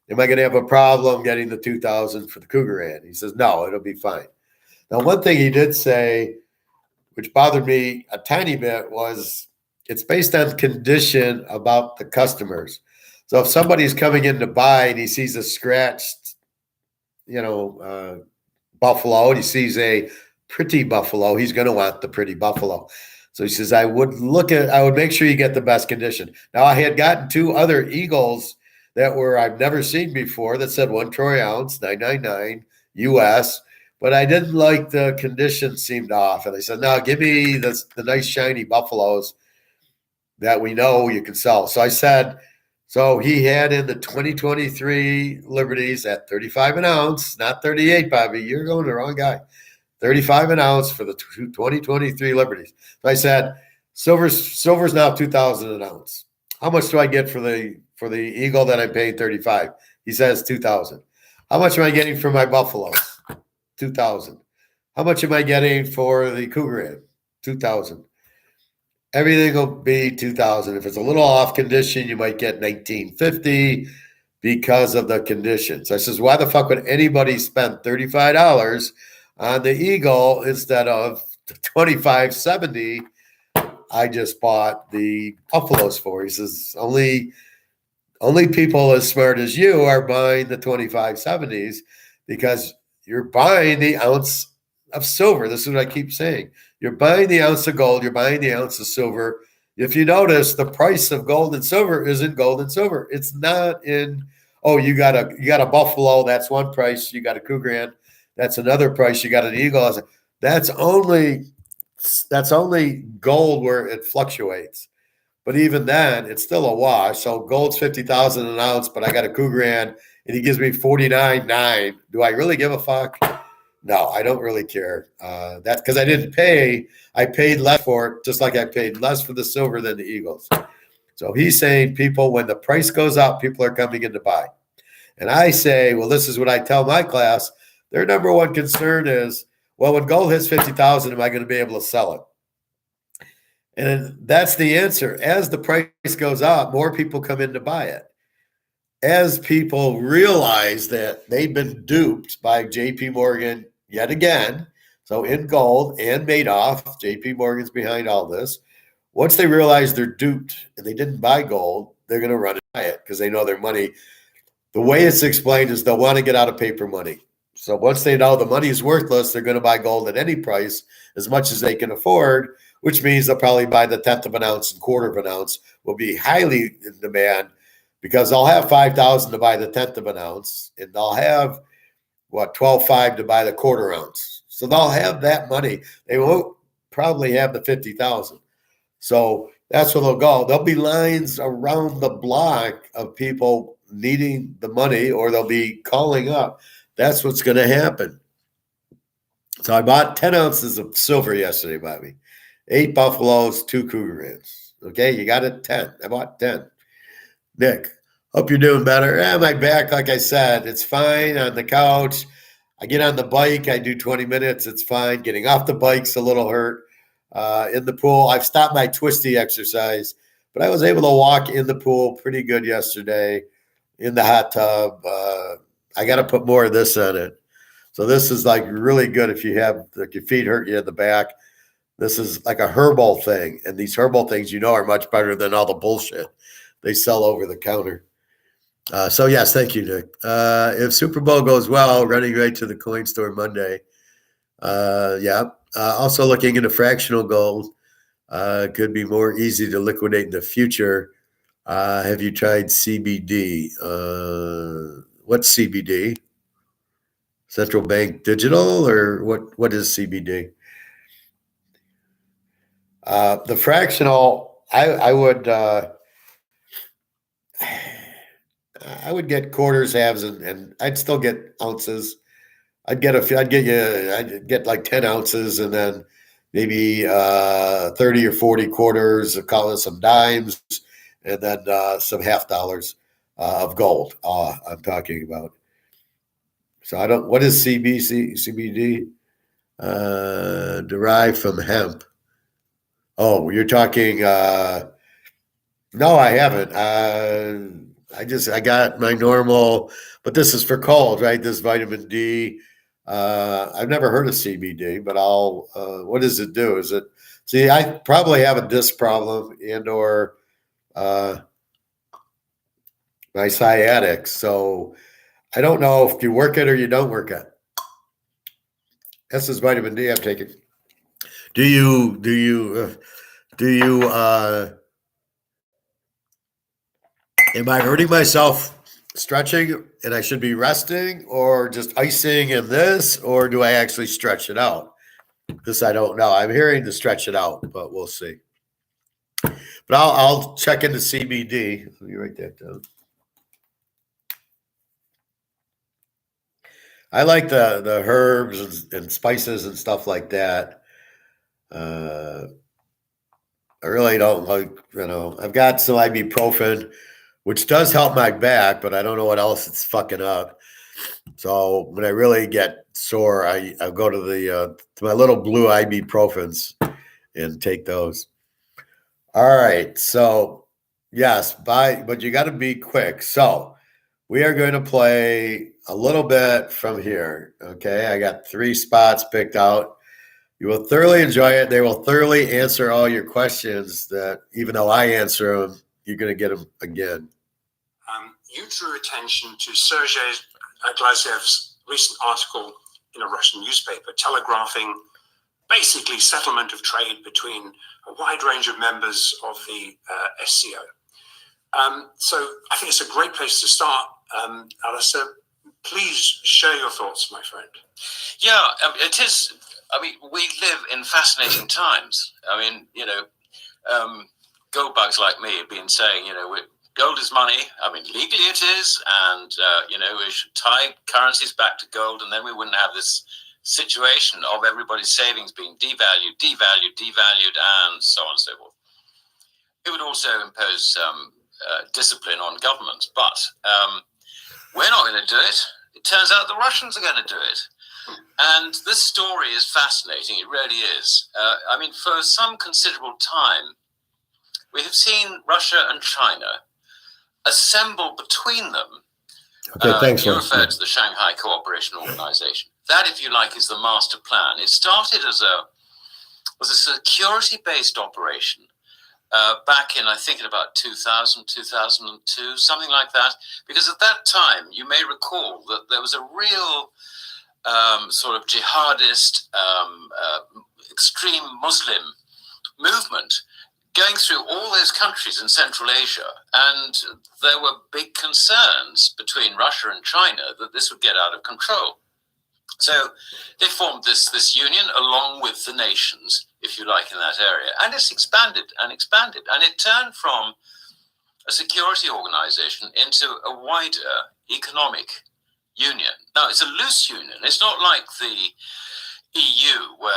am I going to have a problem getting the 2,000 for the Cougaran? He says, no, it'll be fine. Now, one thing he did say, which bothered me a tiny bit, was it's based on condition about the customers. So if somebody's coming in to buy and he sees a scratched, buffalo, and he sees a pretty buffalo, he's going to want the pretty buffalo. So he says, I would make sure you get the best condition. Now, I had gotten 2 other eagles that I've never seen before that said 1 troy ounce, 999 US. But I didn't like the condition seemed off. And I said, no, give me the nice shiny buffaloes that we know you can sell. So I said, so he had in the 2023 Liberties at 35 an ounce, not 38, Bobby. You're going to the wrong guy. 35 an ounce for the 2023 Liberties. So I said, silver's now 2,000 an ounce. How much do I get for the eagle that I'm paying 35? He says 2,000. How much am I getting for my buffaloes? 2,000. How much am I getting for the Cougaran? 2,000. Everything will be 2,000. If it's a little off condition, you might get 1,950 because of the conditions. I says, why the fuck would anybody spend $35 on the eagle instead of $25.70 I just bought the buffaloes for? He says, only people as smart as you are buying the 25.70s because you're buying the ounce of silver. This is what I keep saying. You're buying the ounce of gold. You're buying the ounce of silver If you notice, the price of gold and silver isn't gold and silver. It's not in. Oh, you got a buffalo. That's one price. You got a Krugerrand. That's another price. You got an eagle. That's only gold where it fluctuates. But even then, it's still a wash. So gold's 50,000 an ounce, but I got a Krugerrand and he gives me 49.9. Do I really give a fuck? No, I don't really care. That's because I didn't pay. I paid less for it, just like I paid less for the silver than the Eagles. So he's saying people, when the price goes up, people are coming in to buy. And I say, well, this is what I tell my class. Their number one concern is, well, when gold hits 50,000, am I going to be able to sell it? And that's the answer. As the price goes up, more people come in to buy it. As people realize that they've been duped by JP Morgan yet again, so in gold and Madoff, JP Morgan's behind all this. Once they realize they're duped and they didn't buy gold, they're going to run and buy it because they know their money. The way it's explained is they'll want to get out of paper money. So once they know the money is worthless, they're going to buy gold at any price, as much as they can afford, which means they'll probably buy the 10th of an ounce and quarter of an ounce will be highly in demand because they'll have 5,000 to buy the 10th of an ounce and they'll have 12.5 to buy the quarter ounce. So they'll have that money. They won't probably have the 50,000. So that's where they'll go. There'll be lines around the block of people needing the money, or they'll be calling up. That's what's going to happen. So I bought 10 ounces of silver yesterday, Bobby. 8 buffaloes, 2 Krugerrands. Okay, you got it, 10. I bought 10. Nick, hope you're doing better. My back, like I said, it's fine on the couch. I get on the bike. I do 20 minutes. It's fine. Getting off the bike's a little hurt. In the pool, I've stopped my twisty exercise, but I was able to walk in the pool pretty good yesterday in the hot tub. I got to put more of this on it. So this is like really good if you have like your feet hurt you in the back. This is like a herbal thing. And these herbal things, are much better than all the bullshit they sell over the counter. So yes, thank you, Nick. If Super Bowl goes well, running right to the coin store Monday. Yeah. Also looking into fractional gold. Could be more easy to liquidate in the future. Have you tried CBD? What's CBD? Central Bank Digital, or what is CBD? The fractional, I would get quarters, halves, and I'd still get ounces. I'd get like 10 ounces and then maybe 30 or 40 quarters, call it some dimes, and then some half dollars of gold. I'm talking about. So what is CBD? Derived from hemp. Oh, you're talking, no, I haven't. I got my normal, but this is for cold, right? This vitamin D. I've never heard of CBD, but what does it do? I probably have a disc problem or my sciatic. So I don't know if you work it or you don't work it. This is vitamin D I'm taking. Do you am I hurting myself stretching and I should be resting, or just icing in this, or do I actually stretch it out? This I don't know. I'm hearing to stretch it out, but we'll see. But I'll check into CBD. Let me write that down. I like the herbs and spices and stuff like that. I really don't like, I've got some ibuprofen, which does help my back, but I don't know what else it's fucking up. So when I really get sore, I go to to my little blue ibuprofens and take those. All right. So yes, but you got to be quick. So we are going to play a little bit from here. Okay. I got 3 spots picked out. You will thoroughly enjoy it. They will thoroughly answer all your questions that even though I answer them, you're going to get them again. You drew attention to Sergei Glazev's recent article in a Russian newspaper telegraphing basically settlement of trade between a wide range of members of the SCO. So I think it's a great place to start. Alistair, please share your thoughts, my friend. Yeah, it is. I mean, we live in fascinating times. I mean, gold bugs like me have been saying, gold is money. I mean, legally it is. And, we should tie currencies back to gold, and then we wouldn't have this situation of everybody's savings being devalued, and so on and so forth. It would also impose some discipline on governments. But we're not going to do it. It turns out the Russians are going to do it. And this story is fascinating. It really is. I mean, for some considerable time, we have seen Russia and China assemble between them. Okay, thanks. You referred to the Shanghai Cooperation Organization. That, if you like, is the master plan. It started as a security-based operation back in, I think, in about 2000, 2002, something like that. Because at that time, you may recall that there was a real sort of jihadist, extreme Muslim movement going through all those countries in Central Asia. And there were big concerns between Russia and China that this would get out of control. So they formed this union along with the nations, if you like, in that area. And it's expanded and expanded. And it turned from a security organization into a wider economic union. Now, it's a loose union. It's not like the EU where,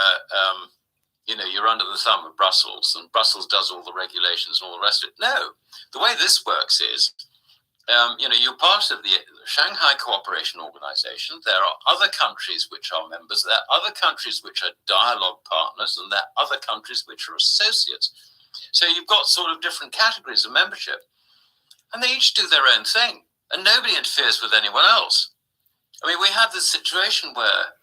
you're under the thumb of Brussels and Brussels does all the regulations and all the rest of it. No, the way this works is, you're part of the Shanghai Cooperation Organization. There are other countries which are members. There are other countries which are dialogue partners, and there are other countries which are associates. So you've got sort of different categories of membership, and they each do their own thing, and nobody interferes with anyone else. I mean, we have this situation where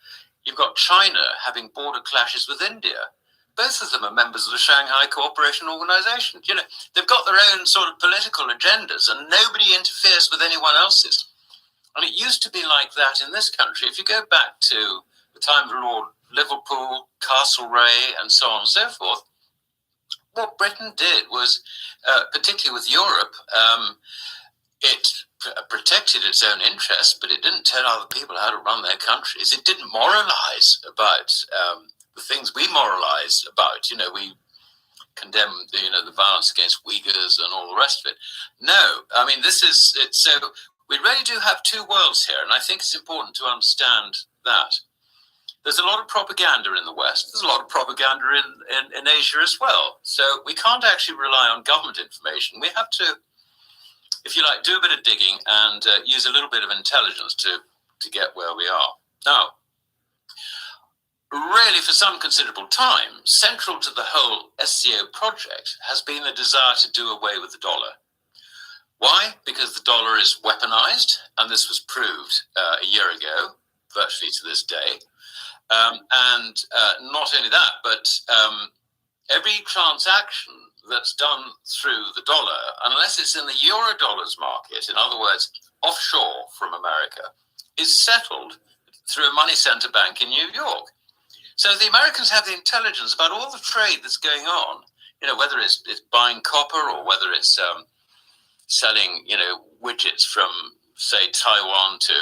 you've got China having border clashes with India. Both of them are members of the Shanghai Cooperation Organization. They've got their own sort of political agendas, and nobody interferes with anyone else's. And it used to be like that in this country. If you go back to the time of Lord Liverpool, Castlereagh, and so on and so forth, what Britain did was, particularly with Europe, it protected its own interests, but it didn't tell other people how to run their countries. It didn't moralize about the things we moralize about. We condemn the violence against Uyghurs and all the rest of it. No, I mean, this is it. So we really do have two worlds here, and I think it's important to understand that. There's a lot of propaganda in the West. There's a lot of propaganda in Asia as well. So we can't actually rely on government information. We have to, if you like, do a bit of digging and use a little bit of intelligence to get where we are. Now, really, for some considerable time, central to the whole SCO project has been the desire to do away with the dollar. Why? Because the dollar is weaponized, and this was proved a year ago, virtually to this day. And not only that, but every transaction that's done through the dollar, unless it's in the euro-dollars market, in other words, offshore from America, is settled through a money center bank in New York. So the Americans have the intelligence about all the trade that's going on, whether it's buying copper or whether it's selling, widgets from, say, Taiwan to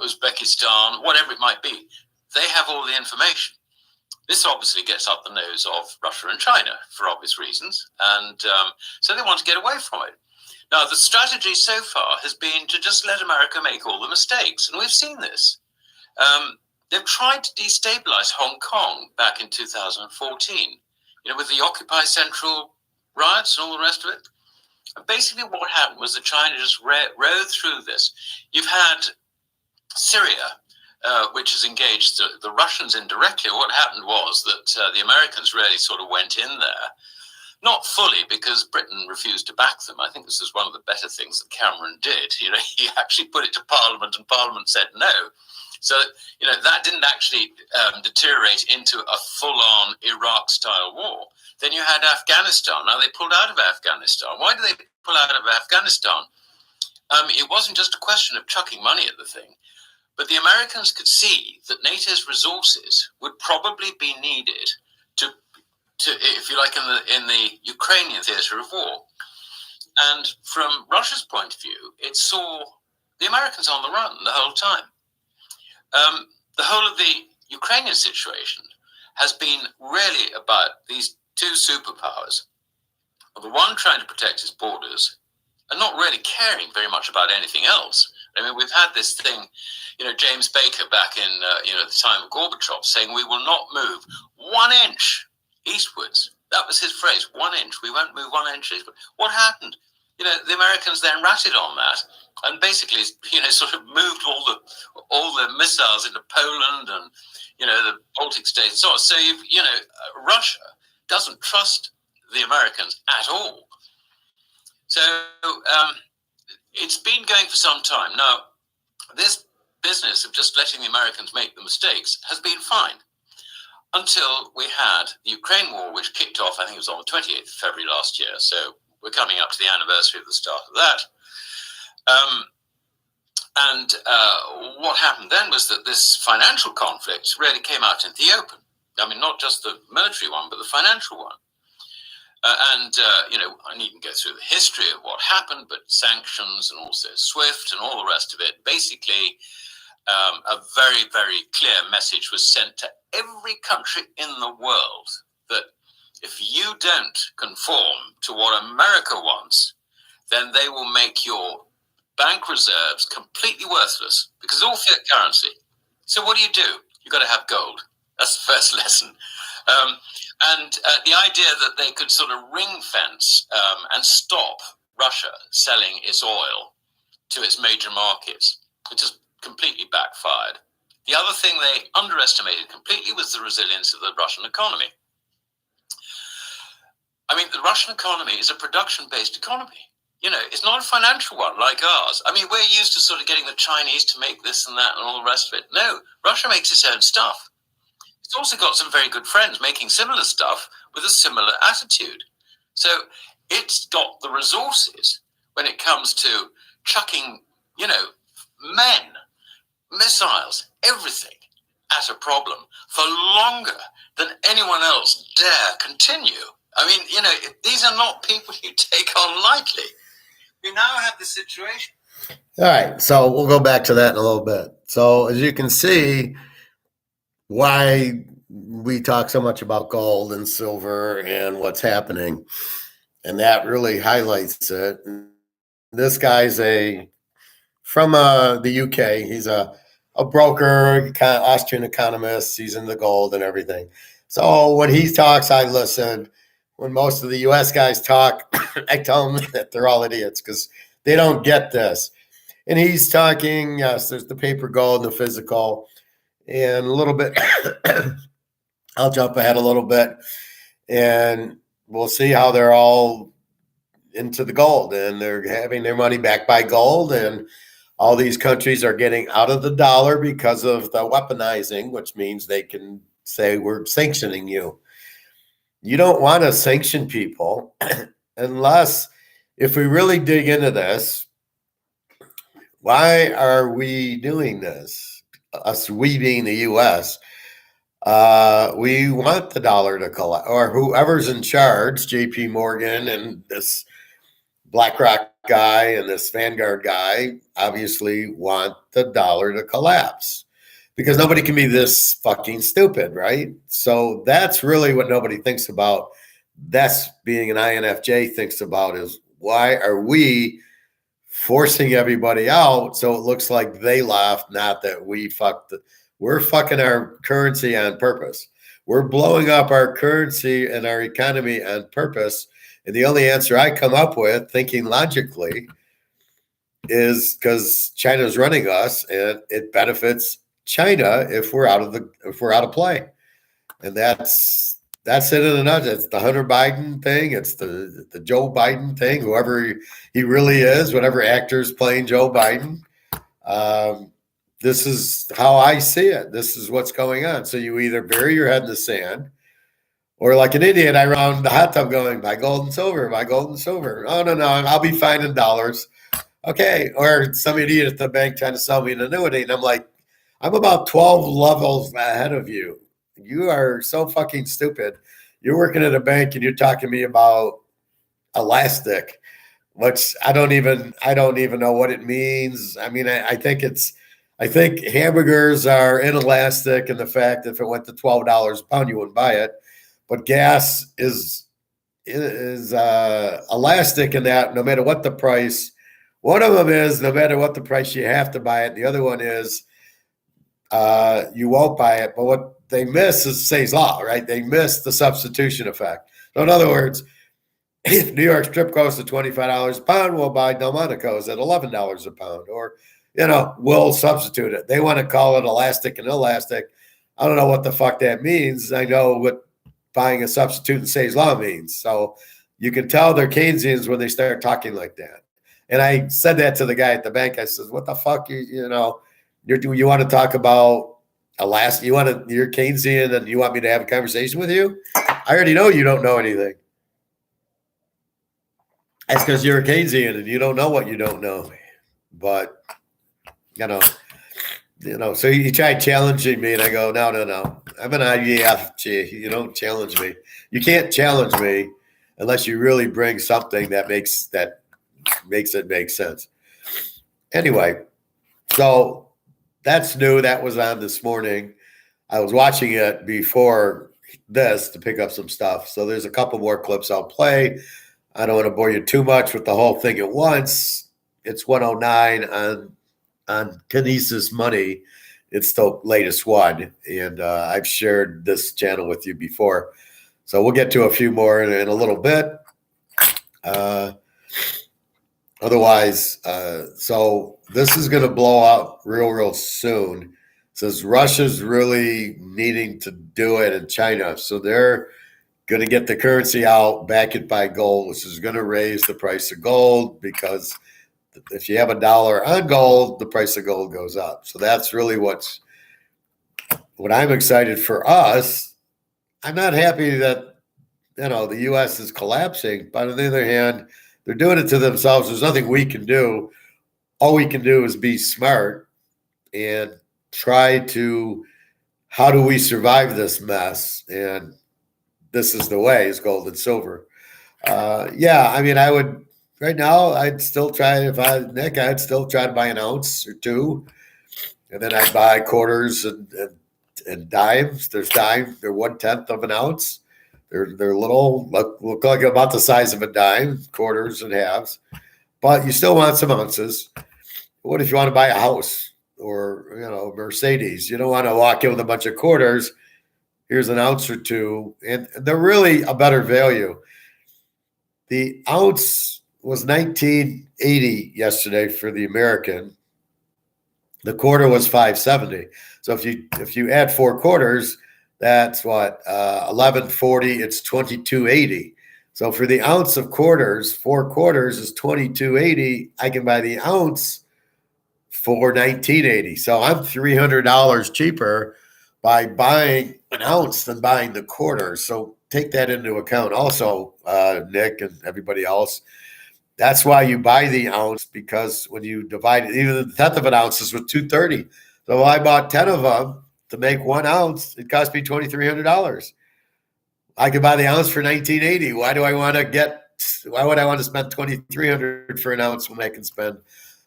Uzbekistan, whatever it might be. They have all the information. This obviously gets up the nose of Russia and China for obvious reasons, and so they want to get away from it. Now, the strategy so far has been to just let America make all the mistakes, and we've seen this. They've tried to destabilize Hong Kong back in 2014, with the Occupy Central riots and all the rest of it. And basically what happened was that China just rode through this. You've had Syria, which has engaged the Russians indirectly. What happened was that the Americans really sort of went in there, not fully because Britain refused to back them. I think this is one of the better things that Cameron did. He actually put it to Parliament, and Parliament said no. So, that didn't actually deteriorate into a full-on Iraq-style war. Then you had Afghanistan. Now, they pulled out of Afghanistan. Why did they pull out of Afghanistan? It wasn't just a question of chucking money at the thing. But the Americans could see that NATO's resources would probably be needed to if you like, in the Ukrainian theatre of war. And from Russia's point of view, it saw the Americans on the run the whole time. The whole of the Ukrainian situation has been really about these two superpowers, the one trying to protect its borders and not really caring very much about anything else. I mean, we've had this thing, James Baker back in, the time of Gorbachev saying we will not move 1 inch eastwards. That was his phrase, 1 inch. We won't move 1 inch eastwards. What happened? The Americans then ratted on that and basically, sort of moved all the missiles into Poland and, the Baltic states and so on. So, Russia doesn't trust the Americans at all. So it's been going for some time. Now, this business of just letting the Americans make the mistakes has been fine until we had the Ukraine war, which kicked off, I think it was on the 28th of February last year. So we're coming up to the anniversary of the start of that. What happened then was that this financial conflict really came out into the open. I mean, not just the military one, but the financial one. I needn't go through the history of what happened, but sanctions and also SWIFT and all the rest of it. Basically, a very, very clear message was sent to every country in the world that if you don't conform to what America wants, then they will make your bank reserves completely worthless because it's all fiat currency. So what do? You've got to have gold. That's the first lesson. The idea that they could sort of ring fence and stop Russia selling its oil to its major markets, it just completely backfired. The other thing they underestimated completely was the resilience of the Russian economy. I mean, the Russian economy is a production-based economy. It's not a financial one like ours. I mean, we're used to sort of getting the Chinese to make this and that and all the rest of it. No, Russia makes its own stuff. It's also got some very good friends making similar stuff with a similar attitude. So it's got the resources when it comes to chucking, men, missiles, everything at a problem for longer than anyone else dare continue. I mean, these are not people you take on lightly. We now have the situation. All right, so we'll go back to that in a little bit. So as you can see, why we talk so much about gold and silver and what's happening, and that really highlights it. This guy's from the UK. He's a broker, Austrian economist. He's in the gold and everything. So when he talks, I listen. When most of the U.S. guys talk, I tell them that they're all idiots because they don't get this. And he's talking, yes, there's the paper gold and the physical. And a little bit, I'll jump ahead a little bit, and we'll see how they're all into the gold. And they're having their money backed by gold. And all these countries are getting out of the dollar because of the weaponizing, which means they can say, we're sanctioning you. You don't want to sanction people unless, if we really dig into this, why are we doing this? Us, we being the U.S., we want the dollar to collapse, or whoever's in charge, J.P. Morgan and this BlackRock guy and this Vanguard guy, obviously want the dollar to collapse. Because nobody can be this fucking stupid, right? So that's really what nobody thinks about. That's being an INFJ thinks about is why are we forcing everybody out so it looks like they laughed, not that we fucked. We're fucking our currency on purpose. We're blowing up our currency and our economy on purpose. And the only answer I come up with, thinking logically, is because China's running us and it benefits China if we're out of play. And that's it in a nutshell. It's the Hunter Biden thing. It's the Joe Biden thing. Whoever he really is, whatever actor's playing Joe Biden. This is how I see it. This is what's going on. So you either bury your head in the sand, or like an idiot, I round the hot tub going, buy gold and silver, buy gold and silver. Oh, no, I'll be fine in dollars. Okay. Or some idiot at the bank trying to sell me an annuity. And I'm like, I'm about 12 levels ahead of you. You are so fucking stupid. You're working at a bank and you're talking to me about elastic, which I don't even know what it means. I mean, I think hamburgers are inelastic in the fact if it went to $12 a pound, you wouldn't buy it. But gas is elastic in that no matter what the price, one of them is no matter what the price you have to buy it. The other one is you won't buy it. But what they miss is Say's law, right? They miss the substitution effect. So in other words, if New York strip goes to $25 a pound, we'll buy Delmonico's at $11 a pound, or we'll substitute it. They want to call it elastic and elastic. I don't know what the fuck that means. I know what buying a substitute in Say's law means. So you can tell they're Keynesians when they start talking like that. And I said that to the guy at the bank. I said, "What the fuck? You want to talk about elastic? You're Keynesian and you want me to have a conversation with you? I already know you don't know anything. That's because you're a Keynesian and you don't know what you don't know." But so he tried challenging me, and I go, no. I'm an IEFG. You don't challenge me. You can't challenge me unless you really bring something that makes it make sense. Anyway, so that's new. That was on this morning. I was watching it before this to pick up some stuff. So there's a couple more clips I'll play. I don't want to bore you too much with the whole thing at once. It's 109 on Kinesis Money. It's the latest one, and I've shared this channel with you before. So we'll get to a few more in a little bit. Otherwise, so this is going to blow out real soon. It says Russia's really needing to do it in China. So they're going to get the currency out, back it by gold, which is going to raise the price of gold, because if you have $1 on gold, the price of gold goes up. So that's really what I'm excited for us. I'm not happy that, the U.S. is collapsing, but on the other hand, they're doing it to themselves. There's nothing we can do. All we can do is be smart and try to, how do we survive this mess? And this is the way, is gold and silver. I mean, I would, right now, I'd still try, I'd still try to buy an ounce or two. And then I'd buy quarters and dimes. There's dimes, they're 1/10 of an ounce. They're little, look like about the size of a dime, quarters and halves. But you still want some ounces. What if you want to buy a house or, Mercedes? You don't want to walk in with a bunch of quarters. Here's an ounce or two. And they're really a better value. The ounce was $19.80 yesterday for the American. The quarter was $5.70. So if you add 4 quarters, that's what, $11.40. It's $22.80. So for the ounce of quarters, 4 quarters is $22.80. I can buy the ounce for $19.80. So I'm $300 cheaper by buying an ounce than buying the quarter. So take that into account. Also, Nick and everybody else, that's why you buy the ounce, because when you divide it, even the 1/10 of an ounce is with $2.30. So I bought 10 of them to make 1 ounce. It cost me $2,300. I could buy the ounce for $19.80. Why would I want to spend $2,300 for an ounce when I can spend?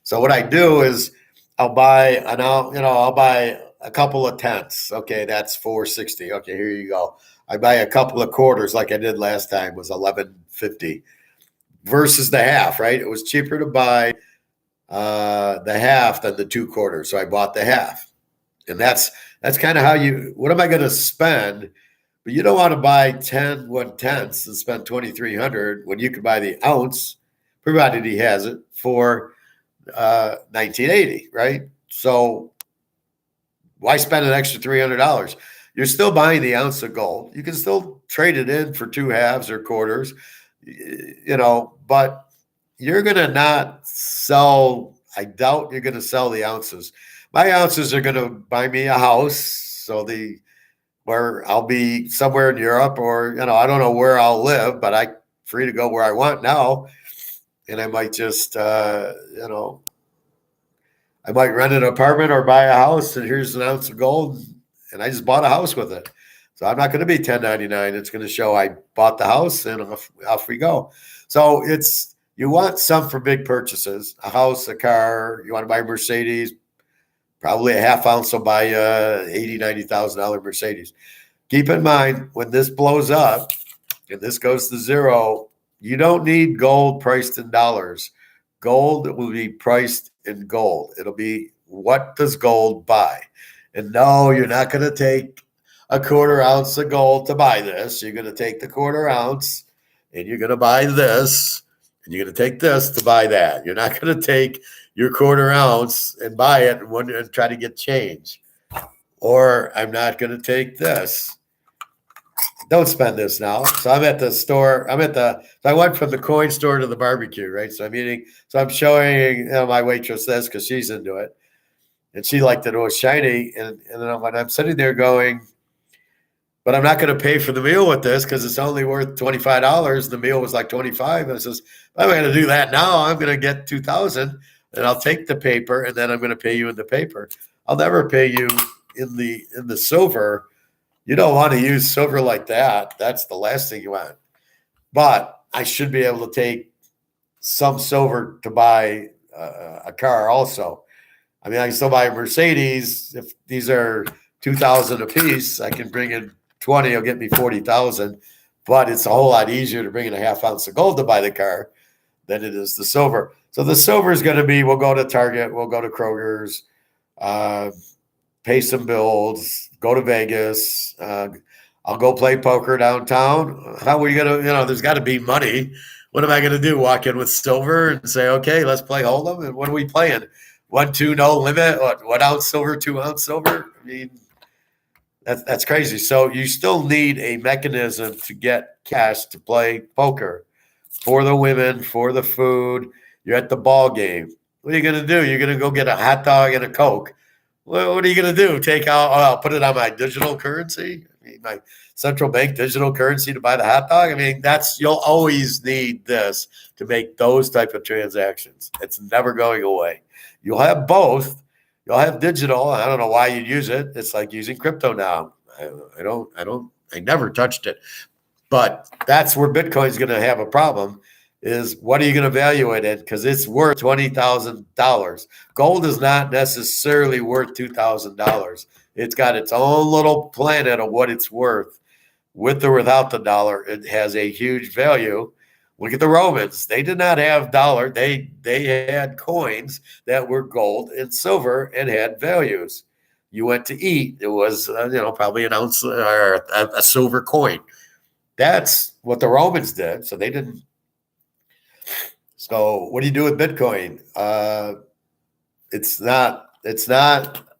So what I do is I'll buy I'll buy a couple of tenths. Okay, that's $4.60. Okay, here you go. I buy a couple of quarters like I did last time, was $11.50 versus the half, right? It was cheaper to buy the half than the 2 quarters. So I bought the half. And that's kind of how what am I going to spend? But you don't want to buy 10 1/10 and spend $2,300 when you can buy the ounce, provided he has it, for $19.80, right? So why spend an extra $300? You're still buying the ounce of gold. You can still trade it in for 2 halves or quarters, but you're going to not sell. I doubt you're going to sell the ounces. My ounces are going to buy me a house. Where I'll be somewhere in Europe, or, I don't know where I'll live, but I'm free to go where I want now. And I might just, I I might rent an apartment or buy a house, and here's an ounce of gold, and I just bought a house with it. So I'm not going to be 1099. It's going to show I bought the house, and off we go. So you want some for big purchases, a house, a car. You want to buy a Mercedes, probably a half ounce will buy $80,000, $90,000 Mercedes. Keep in mind, when this blows up and this goes to zero, you don't need gold priced in dollars. Gold will be priced in gold. It'll be, what does gold buy? And no, you're not going to take a quarter ounce of gold to buy this. You're going to take the quarter ounce and you're going to buy this, and you're going to take this to buy that. You're not going to take your quarter ounce and buy it and try to get change. Or I'm not going to take this. Don't spend this now. So I'm at the store. So I went from the coin store to the barbecue, right? So I'm showing my waitress this because she's into it. And she liked it. It was shiny. And then when I'm sitting there going, but I'm not going to pay for the meal with this because it's only worth $25. The meal was like $25. And I says, I'm going to do that now. I'm going to get $2,000 and I'll take the paper and then I'm going to pay you in the paper. I'll never pay you in the silver. You don't want to use silver like that. That's the last thing you want. But I should be able to take some silver to buy a car also. I mean, I can still buy a Mercedes. If these are $2,000 a piece, I can bring in 20, it'll get me 40,000, but it's a whole lot easier to bring in a half ounce of gold to buy the car than it is the silver. So the silver is going to be, we'll go to Target, we'll go to Kroger's, pay some bills, go to Vegas. I'll go play poker downtown. How are you going to, there's got to be money. What am I going to do? Walk in with silver and say, okay, let's play Hold'em. And what are we playing? 1, 2, no limit. What, 1 ounce silver, 2 ounce silver? I mean, that's crazy. So you still need a mechanism to get cash to play poker for the women, for the food. You're at the ball game. What are you going to do? You're going to go get a hot dog and a Coke. Well, what are you going to do? Take out, I'll put it on my digital currency, my central bank digital currency to buy the hot dog. I mean, you'll always need this to make those type of transactions. It's never going away. You'll have both. You'll have digital. I don't know why you'd use it. It's like using crypto now. I never touched it. But that's where Bitcoin's going to have a problem, is what are you going to value it at? Because it's worth $20,000. Gold is not necessarily worth $2,000. It's got its own little planet of what it's worth. With or without the dollar, it has a huge value. Look at the Romans. They did not have dollar. They had coins that were gold and silver and had values. You went to eat. It was, probably an ounce or a silver coin. That's what the Romans did. So they didn't. So what do you do with Bitcoin? It's not,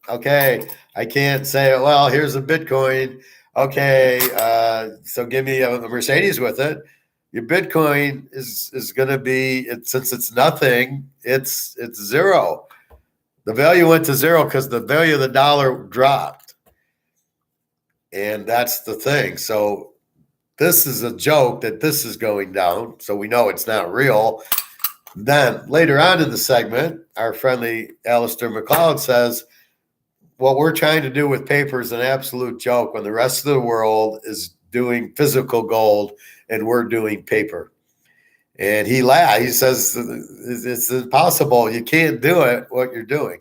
okay, I can't say, well, here's a Bitcoin. Okay, so give me a Mercedes with it. Your Bitcoin is going to be, since it's nothing, it's zero. The value went to zero because the value of the dollar dropped. And that's the thing. So this is a joke that this is going down. So we know it's not real. Then later on in the segment, our friendly Alistair McLeod says, what we're trying to do with paper is an absolute joke when the rest of the world is doing physical gold and we're doing paper. And he laughed. He says, it's impossible. You can't do it, what you're doing.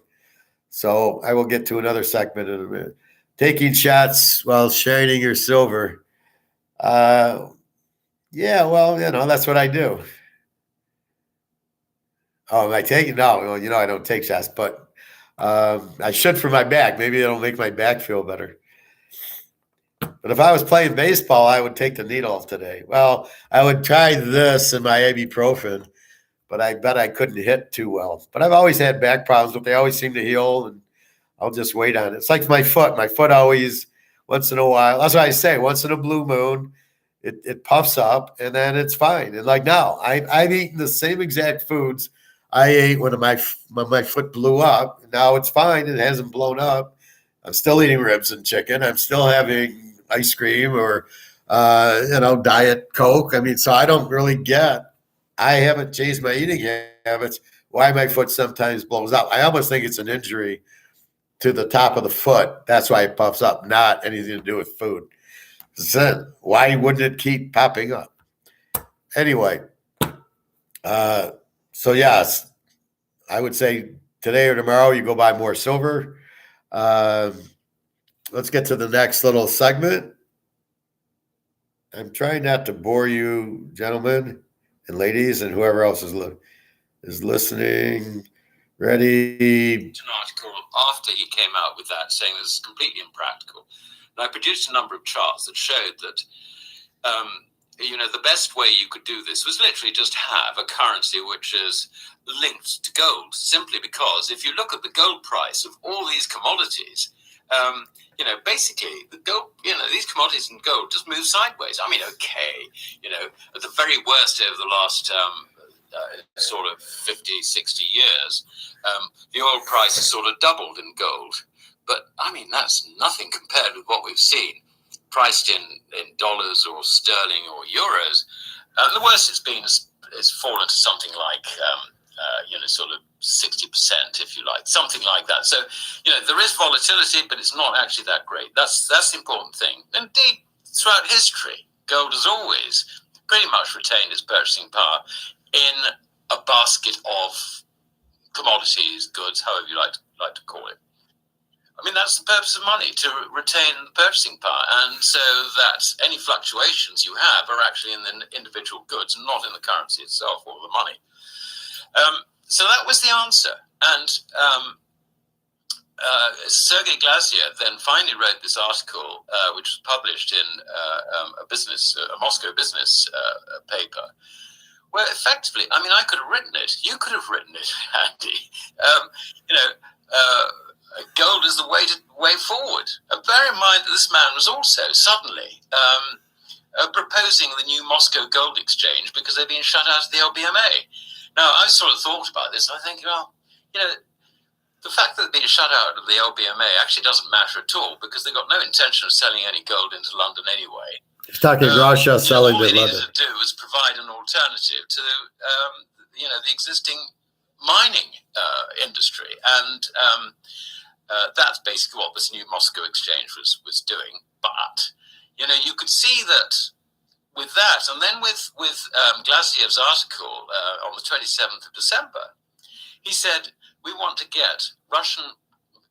So I will get to another segment in a minute. Taking shots while shining your silver. Yeah, well, that's what I do. Oh, am I taking? No, well, I don't take shots, but I should for my back. Maybe it'll make my back feel better. But if I was playing baseball, I would take the needle off today. Well, I would try this and my ibuprofen, but I bet I couldn't hit too well. But I've always had back problems, but they always seem to heal, and I'll just wait on it. It's like my foot. My foot always, once in a while, that's what I say, once in a blue moon, it puffs up, and then it's fine. And like now, I've eaten the same exact foods I ate when my foot blew up. Now it's fine. It hasn't blown up. I'm still eating ribs and chicken. I'm still having ice cream or, Diet Coke. I mean, so I don't really I haven't changed my eating habits, why my foot sometimes blows out. I almost think it's an injury to the top of the foot. That's why it puffs up, not anything to do with food. So why wouldn't it keep popping up? Anyway, so yes, I would say today or tomorrow you go buy more silver. Let's get to the next little segment. I'm trying not to bore you, gentlemen and ladies, and whoever else is listening. Ready? An article after he came out with that saying this is completely impractical. And I produced a number of charts that showed that, the best way you could do this was literally just have a currency which is linked to gold, simply because if you look at the gold price of all these commodities, basically the gold, these commodities and gold just move sideways. I mean, at the very worst over the last sort of 50, 60 years, the oil price has sort of doubled in gold. But, I mean, that's nothing compared with what we've seen, priced in dollars or sterling or euros. The worst it's been is fallen to something like, sort of 60%, if you like, something like that. So, there is volatility, but it's not actually that great. That's the important thing. Indeed, throughout history, gold has always pretty much retained its purchasing power in a basket of commodities, goods, however you like to call it. I mean, that's the purpose of money, to retain the purchasing power, and so that any fluctuations you have are actually in the individual goods, not in the currency itself or the money. So that was the answer. And Sergei Glazier then finally wrote this article, which was published in a Moscow business paper, where effectively, I mean, I could have written it. You could have written it, Andy. Gold is the way forward. Bear in mind that this man was also suddenly proposing the new Moscow Gold Exchange because they've been shut out of the LBMA. Now, I sort of thought about this, and I think, the fact that they've been shut out of the LBMA actually doesn't matter at all, because they've got no intention of selling any gold into London anyway. He's talking Russia selling to London. All they needed to do was provide an alternative to, the existing mining industry, and that's basically what this new Moscow exchange was doing. But you could see that with that, and then with Glazier's article on the 27th of December, he said we want to get Russian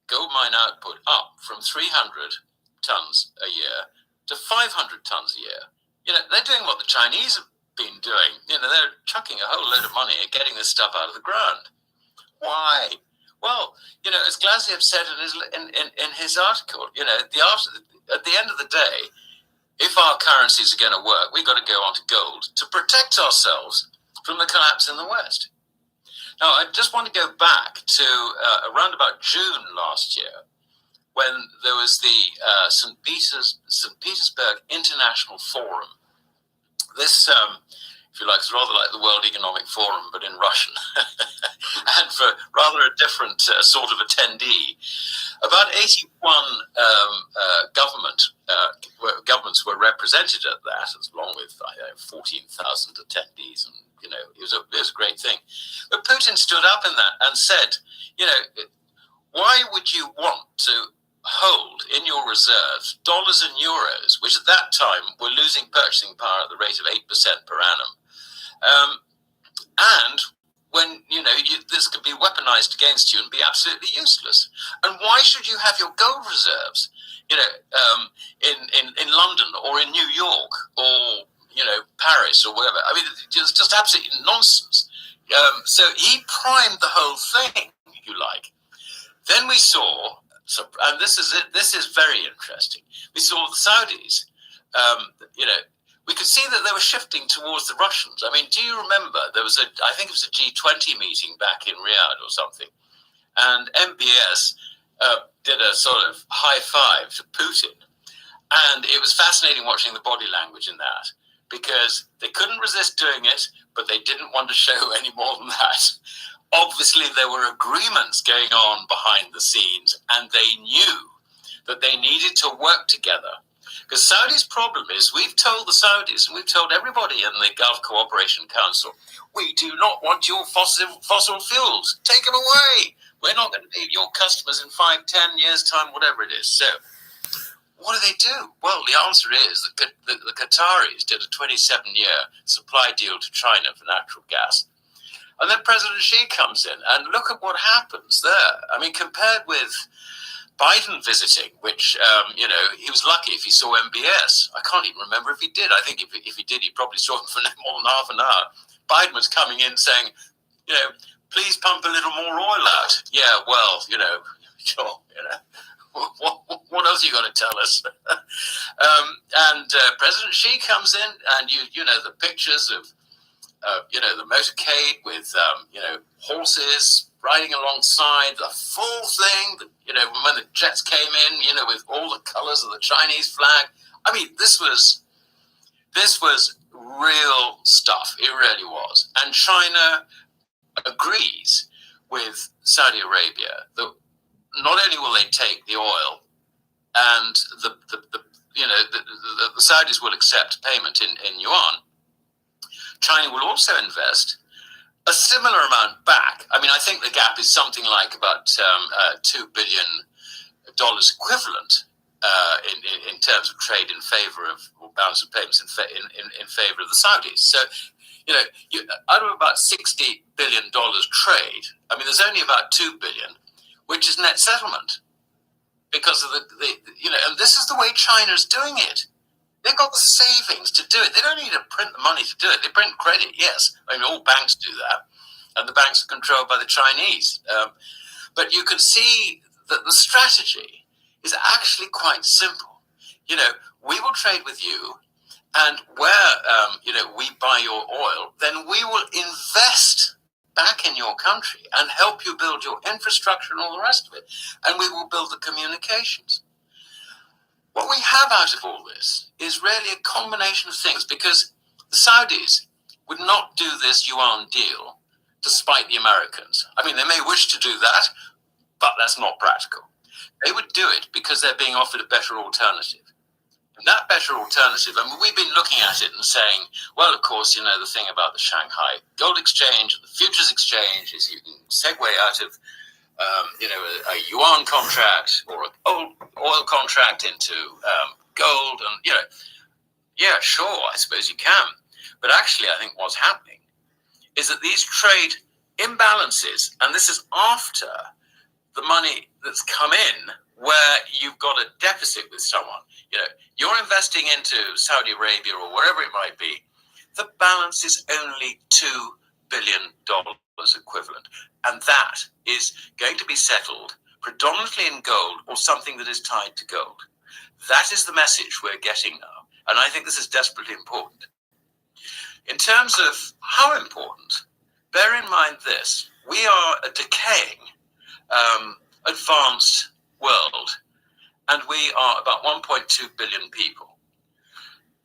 gold mine output up from 300 tons a year to 500 tons a year. They're doing what the Chinese have been doing. They're chucking a whole load of money at getting this stuff out of the ground. Why? Well, as Glazier said in his article, at the end of the day, if our currencies are going to work, we've got to go onto gold to protect ourselves from the collapse in the West. Now, I just want to go back to around about June last year, when there was the St. Petersburg International Forum. This, if you like, is rather like the World Economic Forum, but in Russian, and for rather a different sort of attendee. About 81 governments were represented at that, along with 14,000 attendees, and it was a great thing. But Putin stood up in that and said, why would you want to hold in your reserves dollars and euros, which at that time were losing purchasing power at the rate of 8% per annum, and when this could be weaponized against you and be absolutely useless? And why should you have your gold reserves, in London or in New York or Paris or wherever? I mean, it's just absolutely nonsense. So he primed the whole thing, if you like. Then we saw, and this is it. This is very interesting. We saw the Saudis. We could see that they were shifting towards the Russians. I mean, do you remember there was I think it was a G20 meeting back in Riyadh or something, and MBS did a sort of high five to Putin, and it was fascinating watching the body language in that, because they couldn't resist doing it, but they didn't want to show any more than that. Obviously, there were agreements going on behind the scenes, and they knew that they needed to work together. Because Saudi's problem is we've told the Saudis and we've told everybody in the Gulf Cooperation Council, we do not want your fossil fuels. Take them away. We're not going to be your customers in 5, 10 years' time, whatever it is. So what do? Well, the answer is that the Qataris did a 27-year supply deal to China for natural gas. And then President Xi comes in, and look at what happens there. I mean, compared with Biden visiting, which, he was lucky if he saw MBS. I can't even remember if he did. I think if he did, he probably saw him for no more than half an hour. Biden was coming in saying, please pump a little more oil out. Yeah, well, sure, what else you got to tell us? And President Xi comes in, and you know the pictures of the motorcade with horses riding alongside the full thing. When the jets came in, with all the colors of the Chinese flag. I mean, this was real stuff. It really was. And China agrees with Saudi Arabia that not only will they take the oil, and the Saudis will accept payment in yuan, China will also invest a similar amount back. I mean, I think the gap is something like about $2 billion equivalent in terms of trade in favor of, or balance of payments in favor of the Saudis. So, out of about $60 billion trade, I mean, there's only about $2 billion, which is net settlement, because of and this is the way China's doing it. They've got the savings to do it. They don't need to print the money to do it. They print credit, yes. I mean, all banks do that, and the banks are controlled by the Chinese. But you can see that the strategy is actually quite simple. We will trade with you, and where we buy your oil, then we will invest back in your country and help you build your infrastructure and all the rest of it, and we will build the communications. What we have out of all this is really a combination of things, because the Saudis would not do this yuan deal to spite the Americans. I mean, they may wish to do that, but that's not practical. They would do it because they're being offered a better alternative. And that better alternative, I mean, we've been looking at it and saying, well, of course, the thing about the Shanghai Gold Exchange and the Futures Exchange is you can segue out of a yuan contract or an oil contract into gold, and yeah, sure, I suppose you can. But actually, I think what's happening is that these trade imbalances, and this is after the money that's come in, where you've got a deficit with someone, you're investing into Saudi Arabia or wherever it might be, the balance is only $2 billion equivalent. And that is going to be settled predominantly in gold or something that is tied to gold. That is the message we're getting now. And I think this is desperately important. In terms of how important, bear in mind this: we are a decaying, advanced world, and we are about 1.2 billion people.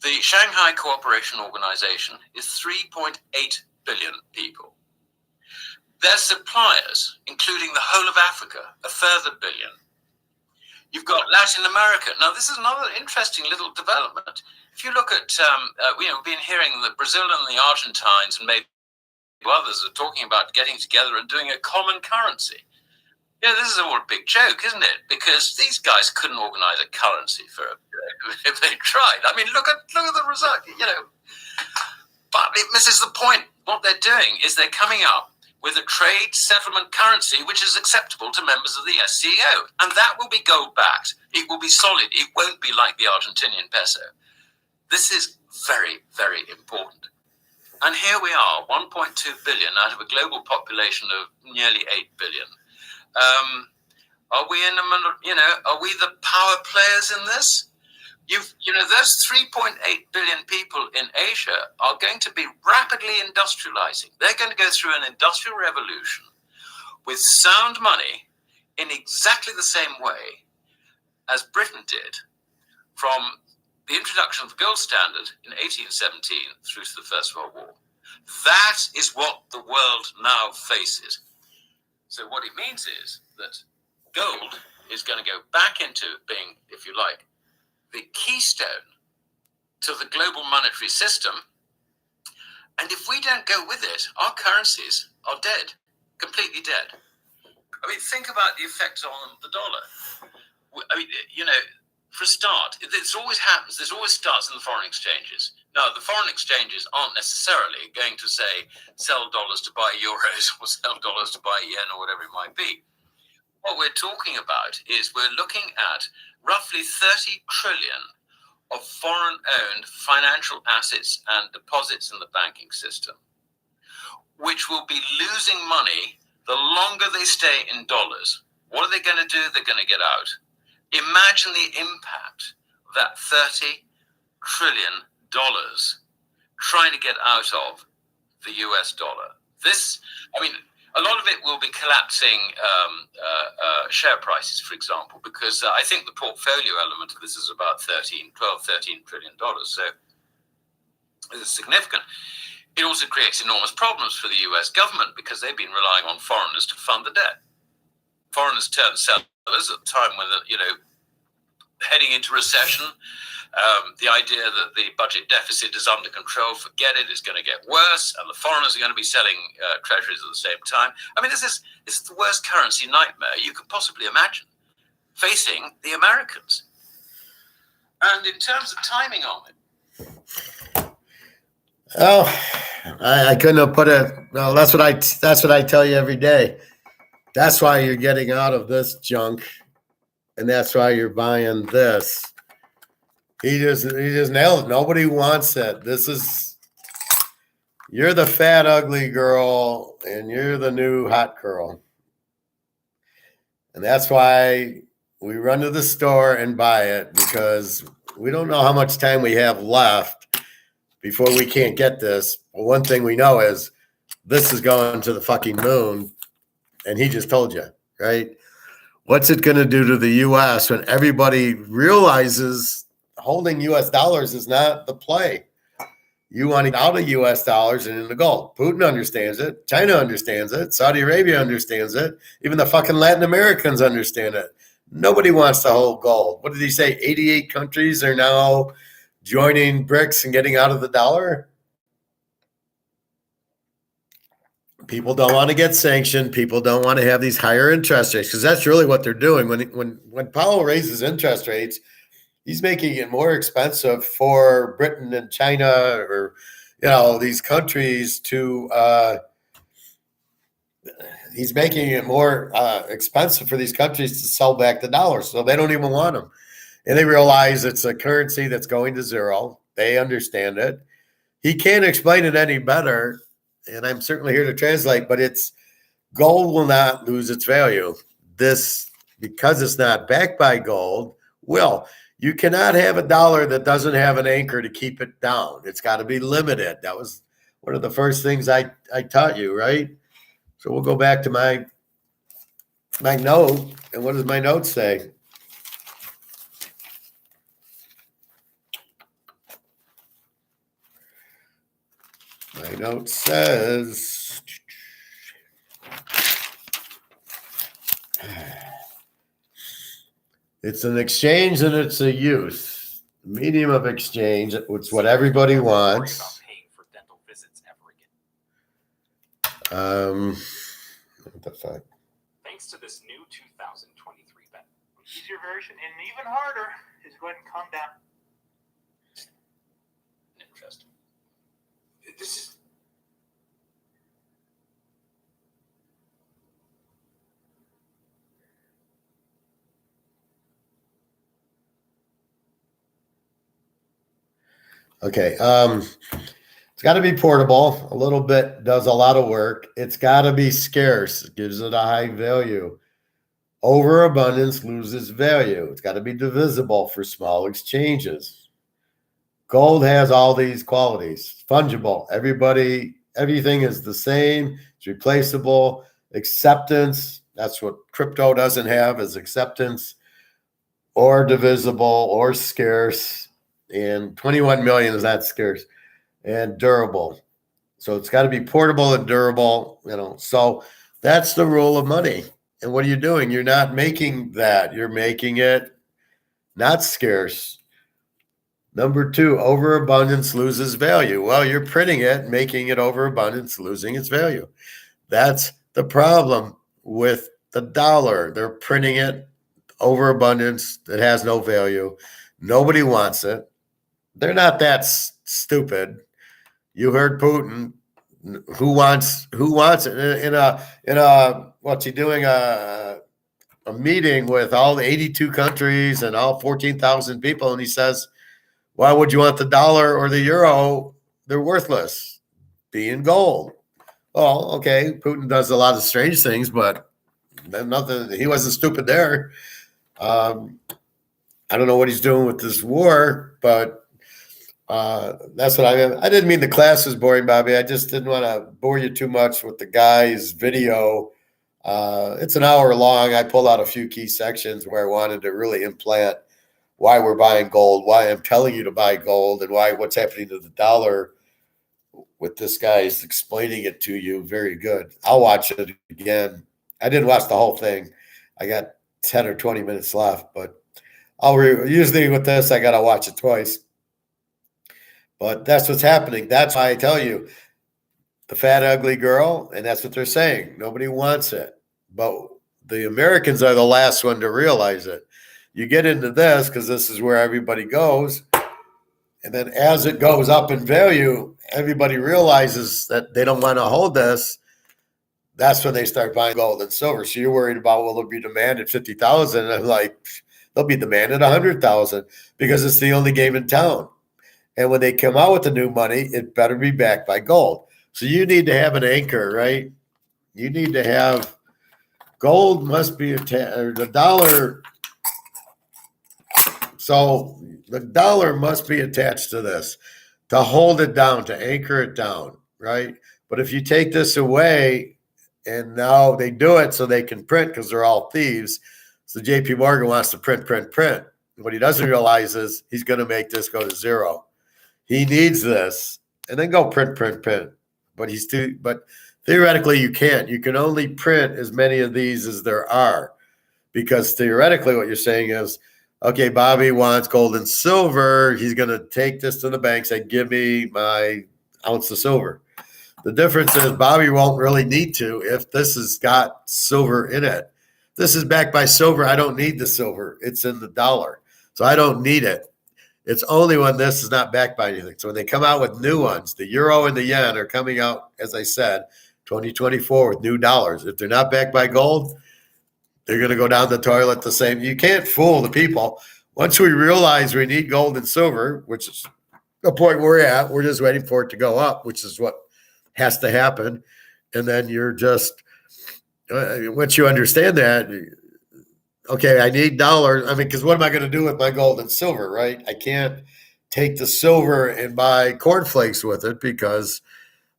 The Shanghai Cooperation Organization is 3.8 billion people. Their suppliers, including the whole of Africa, a further billion. You've got Latin America. Now, this is another interesting little development. If you look at, we've been hearing that Brazil and the Argentines and maybe others are talking about getting together and doing a common currency. This is all a big joke, isn't it? Because these guys couldn't organize a currency if they tried. I mean, look at the result, But it misses the point. What they're doing is they're coming up with a trade settlement currency which is acceptable to members of the SCO. And that will be gold-backed. It will be solid. It won't be like the Argentinian peso. This is very, very important. And here we are, 1.2 billion out of a global population of nearly 8 billion. Are we are we the power players in this? Those 3.8 billion people in Asia are going to be rapidly industrializing. They're going to go through an industrial revolution with sound money in exactly the same way as Britain did from the introduction of the gold standard in 1817 through to the First World War. That is what the world now faces. So what it means is that gold is going to go back into being, if you like, the keystone to the global monetary system. And if we don't go with it, our currencies are dead, completely dead. I mean, think about the effect on the dollar. I mean, you know, for a start, this always happens. This always starts in the foreign exchanges. Now, the foreign exchanges aren't necessarily going to say, sell dollars to buy euros or sell dollars to buy yen or whatever it might be. What we're talking about is we're looking at roughly 30 trillion of foreign-owned financial assets and deposits in the banking system, which will be losing money the longer they stay in dollars. What are they going to do? They're going to get out. Imagine the impact of that $30 trillion trying to get out of the US dollar. This, I mean, a lot of it will be collapsing share prices, for example, because I think the portfolio element of this is about $13 trillion. So it's significant. It also creates enormous problems for the US government because they've been relying on foreigners to fund the debt. Foreigners turn sellers at the time when, heading into recession. The idea that the budget deficit is under control, forget it, it's going to get worse, and the foreigners are going to be selling treasuries at the same time. I mean, this is the worst currency nightmare you could possibly imagine facing the Americans. And in terms of timing on it, oh, I couldn't have put it. No, that's what I tell you every day. That's why you're getting out of this junk, and that's why you're buying this. He just nailed it. Nobody wants it. You're the fat, ugly girl, and you're the new hot girl. And that's why we run to the store and buy it, because we don't know how much time we have left before we can't get this. Well, one thing we know is this is going to the fucking moon, and he just told you, right? What's it going to do to the U.S. when everybody realizes holding U.S. dollars is not the play? You want to get out of U.S. dollars and into gold. Putin understands it. China understands it. Saudi Arabia understands it. Even the fucking Latin Americans understand it. Nobody wants to hold gold. What did he say? 88 countries are now joining BRICS and getting out of the dollar. People don't want to get sanctioned. People don't want to have these higher interest rates, because that's really what they're doing. When Powell raises interest rates, he's making it more expensive for Britain and China, or these countries to. He's making it more expensive for these countries to sell back the dollars, so they don't even want them, and they realize it's a currency that's going to zero. They understand it. He can't explain it any better, and I'm certainly here to translate. But gold will not lose its value. This, because it's not backed by gold, will. You cannot have a dollar that doesn't have an anchor to keep it down. It's got to be limited. That was one of the first things I taught you, right? So we'll go back to my note. And what does my note say? My note says, it's an exchange and it's a use. Medium of exchange, it's what everybody wants. What the fuck? Thanks to this new 2023 bet. Easier version and even harder is going to come down. interesting. This is Okay. It's got to be portable. A little bit does a lot of work. It's got to be scarce. It gives it a high value. Overabundance loses value. It's got to be divisible for small exchanges. Gold has all these qualities. Fungible. Everything is the same. It's replaceable. Acceptance. That's what crypto doesn't have, is acceptance. Or divisible or scarce. And 21 million is not scarce. And durable. So it's got to be portable and durable, So that's the rule of money. And what are you doing? You're not making that. You're making it not scarce. Number two, overabundance loses value. Well, you're printing it, making it overabundance, losing its value. That's the problem with the dollar. They're printing it overabundance. It has no value. Nobody wants it. They're not that stupid. You heard Putin. Who wants it in a what's he doing a meeting with all the 82 countries and all 14,000 people, and he says, why would you want the dollar or the euro? They're worthless. Be in gold. Well, okay, Putin does a lot of strange things, but nothing. He wasn't stupid there. I don't know what he's doing with this war, but that's what I didn't mean the class was boring, Bobby. I just didn't want to bore you too much with the guy's video. It's an hour long. I pulled out a few key sections where I wanted to really implant why we're buying gold, why I'm telling you to buy gold, and what's happening to the dollar with this guy is explaining it to you very good. I'll watch it again. I didn't watch the whole thing. I got 10 or 20 minutes left, but usually with this, I got to watch it twice. But that's what's happening. That's why I tell you, the fat, ugly girl, and that's what they're saying. Nobody wants it. But the Americans are the last one to realize it. You get into this because this is where everybody goes. And then as it goes up in value, everybody realizes that they don't want to hold this. That's when they start buying gold and silver. So you're worried about, will there be demand at 50,000? And I'm like, they'll be demanded 100,000 because it's the only game in town. And when they come out with the new money, it better be backed by gold. So you need to have an anchor, right? You need to have gold must be the dollar. So the dollar must be attached to this to hold it down, to anchor it down, right? But if you take this away, and now they do it so they can print because they're all thieves. So JP Morgan wants to print. What he doesn't realize is he's going to make this go to zero. He needs this and then go print. But theoretically you can't. You can only print as many of these as there are, because theoretically what you're saying is, okay, Bobby wants gold and silver. He's going to take this to the bank, say, give me my ounce of silver. The difference is Bobby won't really need to if this has got silver in it. This is backed by silver. I don't need the silver. It's in the dollar. So I don't need it. It's only when this is not backed by anything. So when they come out with new ones, the euro and the yen are coming out, as I said, 2024 with new dollars. If they're not backed by gold, they're going to go down the toilet the same. You can't fool the people. Once we realize we need gold and silver, which is the point we're at, we're just waiting for it to go up, which is what has to happen. And then you're just, once you understand that, okay, I need dollars. I mean, because what am I going to do with my gold and silver, right? I can't take the silver and buy cornflakes with it because,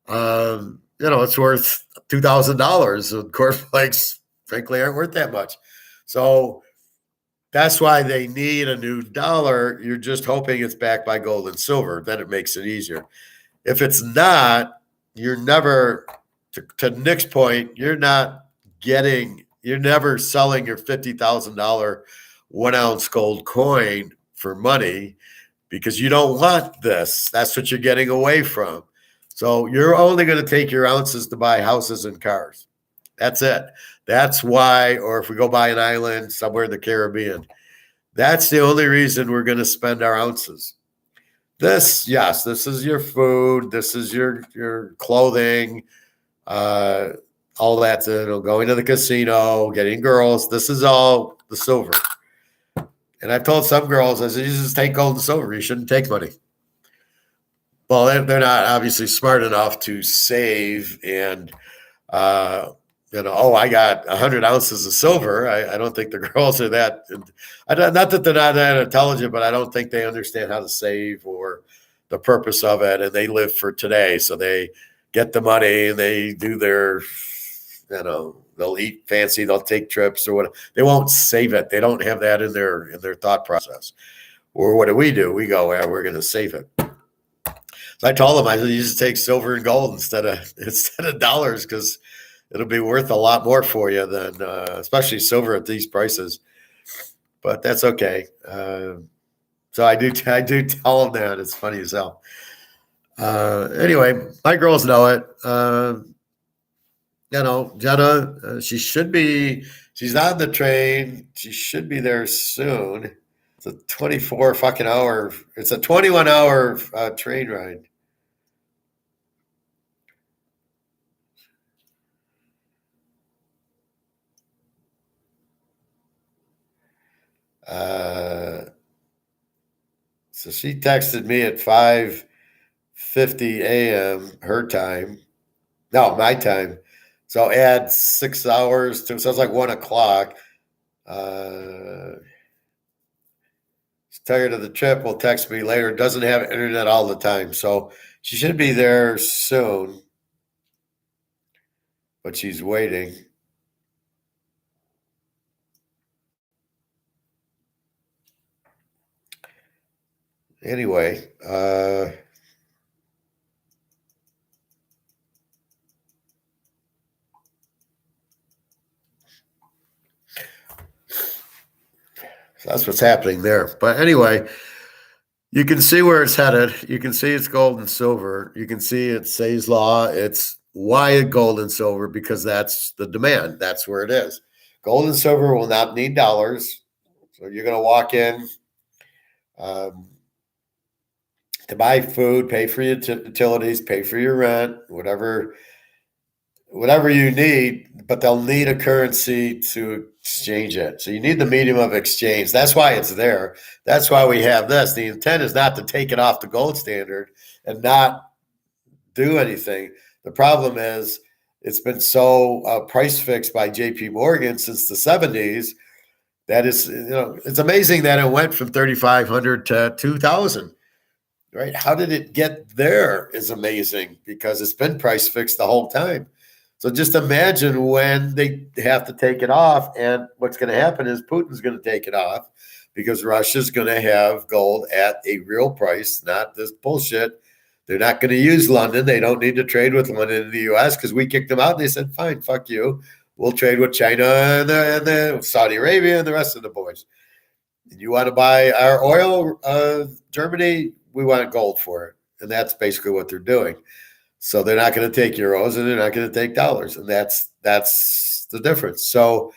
it's worth $2,000. And cornflakes, frankly, aren't worth that much. So that's why they need a new dollar. You're just hoping it's backed by gold and silver. Then it makes it easier. If it's not, you're never, to Nick's point, you're never selling your $50,000 1 ounce gold coin for money because you don't want this. That's what you're getting away from. So you're only going to take your ounces to buy houses and cars. That's it. That's why, or if we go buy an island somewhere in the Caribbean, that's the only reason we're going to spend our ounces. This is your food. This is your clothing, all that, going to the casino, getting girls. This is all the silver. And I've told some girls, I said, you just take gold and silver. You shouldn't take money. Well, they're not obviously smart enough to save and, I got 100 ounces of silver. I don't think the girls are that, not that they're not that intelligent, but I don't think they understand how to save or the purpose of it. And they live for today. So they get the money and they do their, they'll eat fancy, they'll take trips or whatever. They won't save it. They don't have that in their thought process. Or what do? We go, we're going to save it. So I told them, I said, you just take silver and gold instead of dollars, because it'll be worth a lot more for you than, especially silver at these prices. But that's okay. So I do tell them that. It's funny as hell. Anyway, my girls know it. Jenna, she's on the train. She should be there soon. It's a 24 fucking hour. It's a 21-hour train ride. So she texted me at 5:50 a.m. her time. No, my time. So add 6 hours to, so it's like 1 o'clock. She's tired of the trip. Will text me later. Doesn't have internet all the time. So she should be there soon. But she's waiting. Anyway, so that's what's happening there. But anyway, you can see where it's headed. You can see it's gold and silver. You can see it Say's law. It's why gold and silver, because that's the demand. That's where it is. Gold and silver will not need dollars. So you're going to walk in to buy food, pay for your utilities, pay for your rent, whatever you need, but they'll need a currency to exchange it. So you need the medium of exchange. That's why it's there. That's why we have this. The intent is not to take it off the gold standard and not do anything. The problem is it's been so price fixed by JP Morgan since the 70s. That is, it's amazing that it went from 3,500 to 2,000. Right? How did it get there is amazing because it's been price fixed the whole time. So just imagine when they have to take it off, and what's going to happen is Putin's going to take it off because Russia's going to have gold at a real price, not this bullshit. They're not going to use London. They don't need to trade with London in the U.S. because we kicked them out. And they said, fine, fuck you. We'll trade with China and the Saudi Arabia and the rest of the boys. You want to buy our oil, Germany? We want gold for it. And that's basically what they're doing. So they're not going to take euros and they're not going to take dollars. And that's the difference. So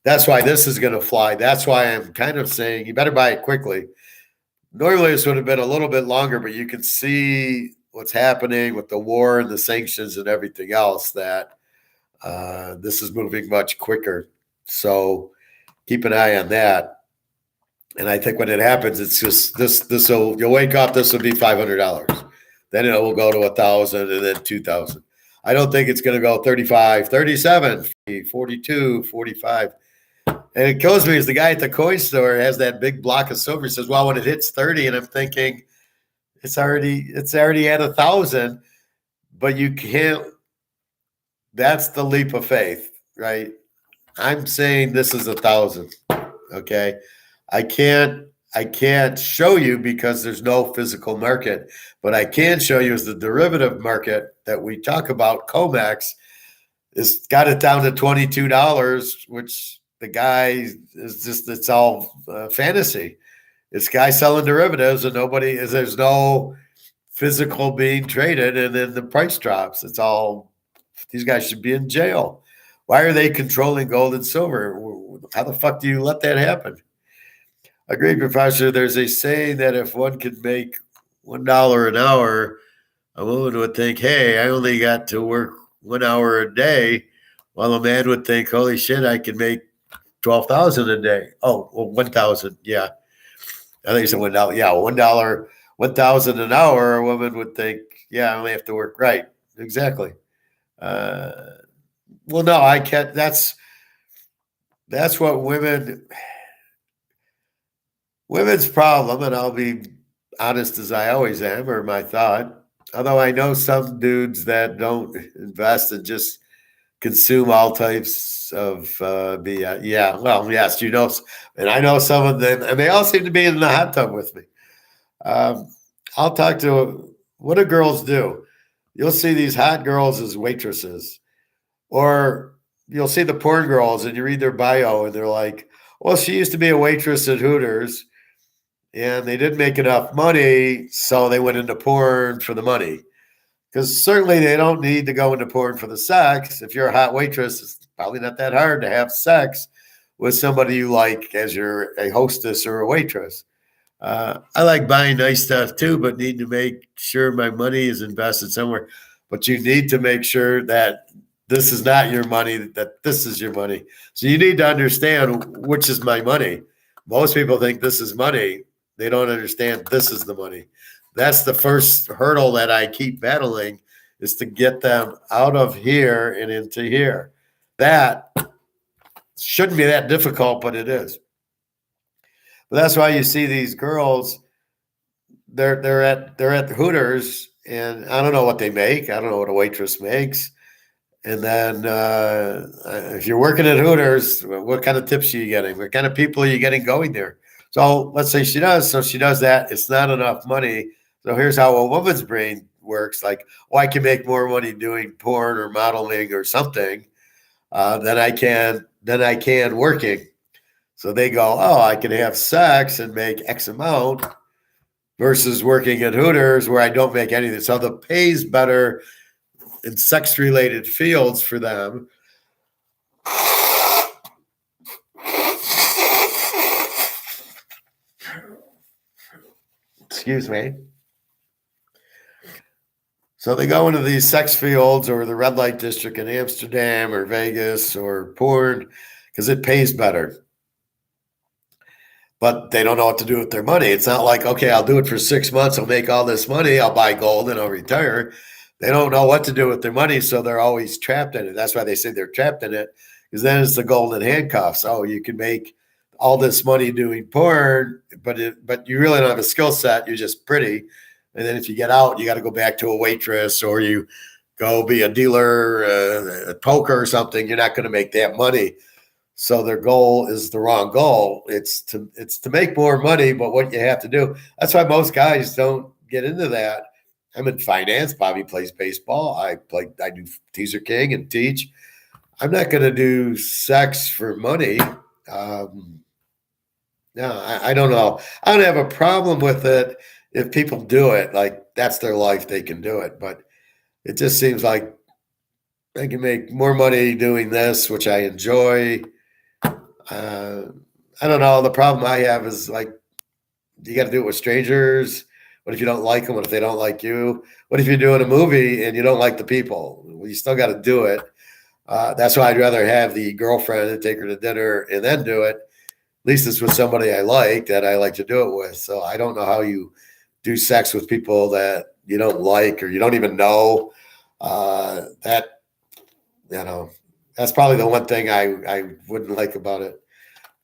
that's why this is going to fly. That's why I'm kind of saying you better buy it quickly. Normally this would have been a little bit longer, but you can see what's happening with the war and the sanctions and everything else that this is moving much quicker. So keep an eye on that. And I think when it happens, it's just this will, you'll wake up, this will be $500. Then it will go to 1,000 and then 2,000. I don't think it's going to go 35, 37, 42, 45. And it kills me is the guy at the coin store has that big block of silver. He says, well, when it hits 30, and I'm thinking it's already at 1,000, but you can't, that's the leap of faith, right? I'm saying this is 1,000. Okay. I can't show you because there's no physical market, but I can show you is the derivative market that we talk about. COMEX has got it down to $22, which the guy is just, it's all fantasy. It's guy selling derivatives and there's no physical being traded. And then the price drops. It's all, these guys should be in jail. Why are they controlling gold and silver? How the fuck do you let that happen? Agreed, Professor. There's a saying that if one could make $1 an hour, a woman would think, hey, I only got to work 1 hour a day, while a man would think, holy shit, I can make 12,000 a day. Oh, well, 1,000. Yeah. I think you said $1. Yeah, $1, 1,000 an hour, a woman would think, yeah, I only have to work right. Exactly. Well, no, I can't. That's what women's problem, and I'll be honest as I always am, or my thought, although I know some dudes that don't invest and just consume all types of BS. Yeah, well, yes, and I know some of them, and they all seem to be in the hot tub with me. I'll talk to, what do girls do? You'll see these hot girls as waitresses, or you'll see the porn girls and you read their bio and they're like, well, she used to be a waitress at Hooters. and they didn't make enough money, so they went into porn for the money. Because certainly they don't need to go into porn for the sex. If you're a hot waitress, it's probably not that hard to have sex with somebody you like as a hostess or a waitress. I like buying nice stuff too, but need to make sure my money is invested somewhere. But you need to make sure that this is not your money, that this is your money. So you need to understand which is my money. Most people think this is money. They don't understand this is the money. That's the first hurdle that I keep battling, is to get them out of here and into here. That shouldn't be that difficult, but it is. But that's why you see these girls. They're at the Hooters, and I don't know what they make. I don't know what a waitress makes. And then if you're working at Hooters, what kind of tips are you getting? What kind of people are you getting going there? So let's say she does. So she does that. It's not enough money. So here's how a woman's brain works. Like, I can make more money doing porn or modeling or something than I can working. So they go, I can have sex and make X amount versus working at Hooters where I don't make anything. So the pay's better in sex-related fields for them. Excuse me. So they go into these sex fields or the red light district in Amsterdam or Vegas or porn because it pays better. But they don't know what to do with their money. It's not like, okay, I'll do it for 6 months. I'll make all this money. I'll buy gold and I'll retire. They don't know what to do with their money, so they're always trapped in it. That's why they say they're trapped in it, because then it's the golden handcuffs. Oh, you can make all this money doing porn, but you really don't have a skill set. You're just pretty. And then if you get out, you got to go back to a waitress, or you go be a dealer at poker or something. You're not going to make that money. So their goal is the wrong goal. It's to make more money, but what you have to do. That's why most guys don't get into that. I'm in finance. Bobby plays baseball. I do Teaserking and teach. I'm not going to do sex for money. No, I don't know. I don't have a problem with it if people do it. Like, that's their life. They can do it. But it just seems like I can make more money doing this, which I enjoy. I don't know. The problem I have is, like, you got to do it with strangers. What if you don't like them? What if they don't like you? What if you're doing a movie and you don't like the people? Well, you still got to do it. That's why I'd rather have the girlfriend and take her to dinner and then do it. At least it's with somebody I like, that I like to do it with. So I don't know how you do sex with people that you don't like or you don't even know. That's probably the one thing I wouldn't like about it.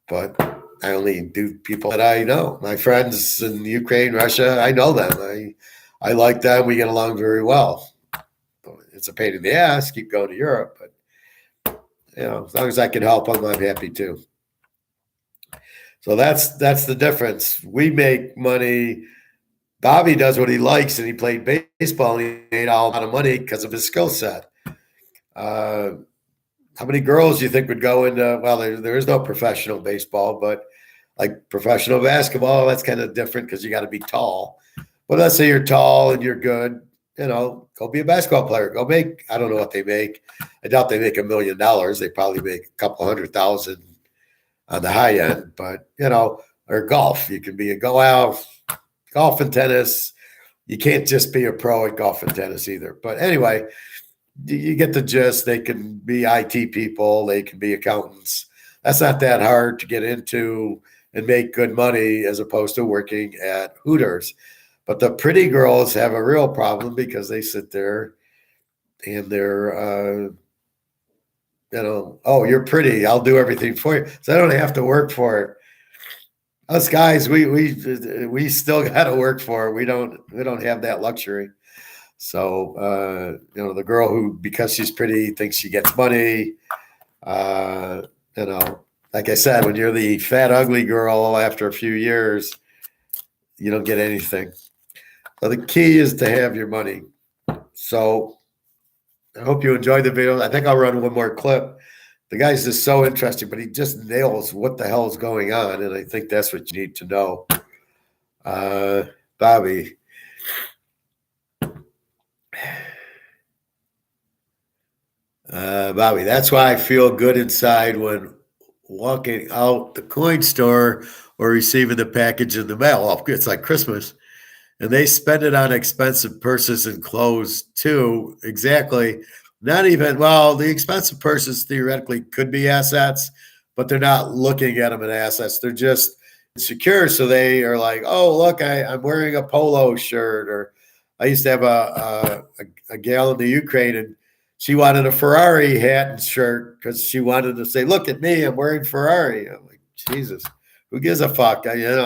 But I only do people that I know. My friends in Ukraine, Russia, I know them. I like them. We get along very well. It's a pain in the ass. Keep going to Europe, but as long as I can help them, I'm happy too. So that's the difference. We make money. Bobby does what he likes, and he played baseball, and he made a lot of money because of his skill set. How many girls do you think would go into? Well, there is no professional baseball, but like professional basketball, that's kind of different because you got to be tall. But let's say you're tall and you're good, go be a basketball player. Go make, I don't know what they make. I doubt they make $1 million. They probably make a couple $100,000 on the high end. But, or golf. You can be golf and tennis. You can't just be a pro at golf and tennis either. But anyway, you get the gist. They can be IT people. They can be accountants. That's not that hard to get into and make good money as opposed to working at Hooters. But the pretty girls have a real problem because they sit there and they're, oh, you're pretty. I'll do everything for you. So I don't have to work for it. Us guys, we still got to work for it. We don't have that luxury. So, the girl who, because she's pretty, thinks she gets money, like I said, when you're the fat, ugly girl, after a few years, you don't get anything. So the key is to have your money. So I hope you enjoyed the video. I think I'll run one more clip. The guy's just so interesting, but he just nails what the hell is going on. And I think that's what you need to know. Bobby. Bobby, that's why I feel good inside when walking out the coin store or receiving the package in the mail. Well, it's like Christmas. And they spend it on expensive purses and clothes too. Exactly. Not even, well, the expensive purses theoretically could be assets, but they're not looking at them as assets. They're just insecure. So they are like, oh, look, I'm wearing a polo shirt. Or I used to have a gal in the Ukraine, and she wanted a Ferrari hat and shirt because she wanted to say, look at me, I'm wearing Ferrari. I'm like, Jesus, who gives a fuck? As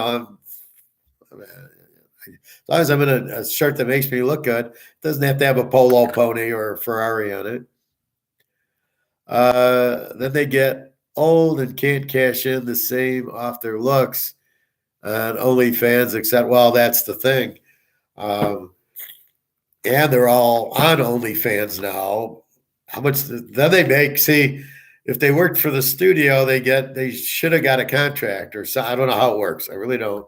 long as I'm in a shirt that makes me look good, it doesn't have to have a polo pony or a Ferrari on it. Then they get old and can't cash in the same off their looks on OnlyFans, except, well, that's the thing. And they're all on OnlyFans now. How much then they make? See, if they worked for the studio, they should have got a contract or so. I don't know how it works. I really don't.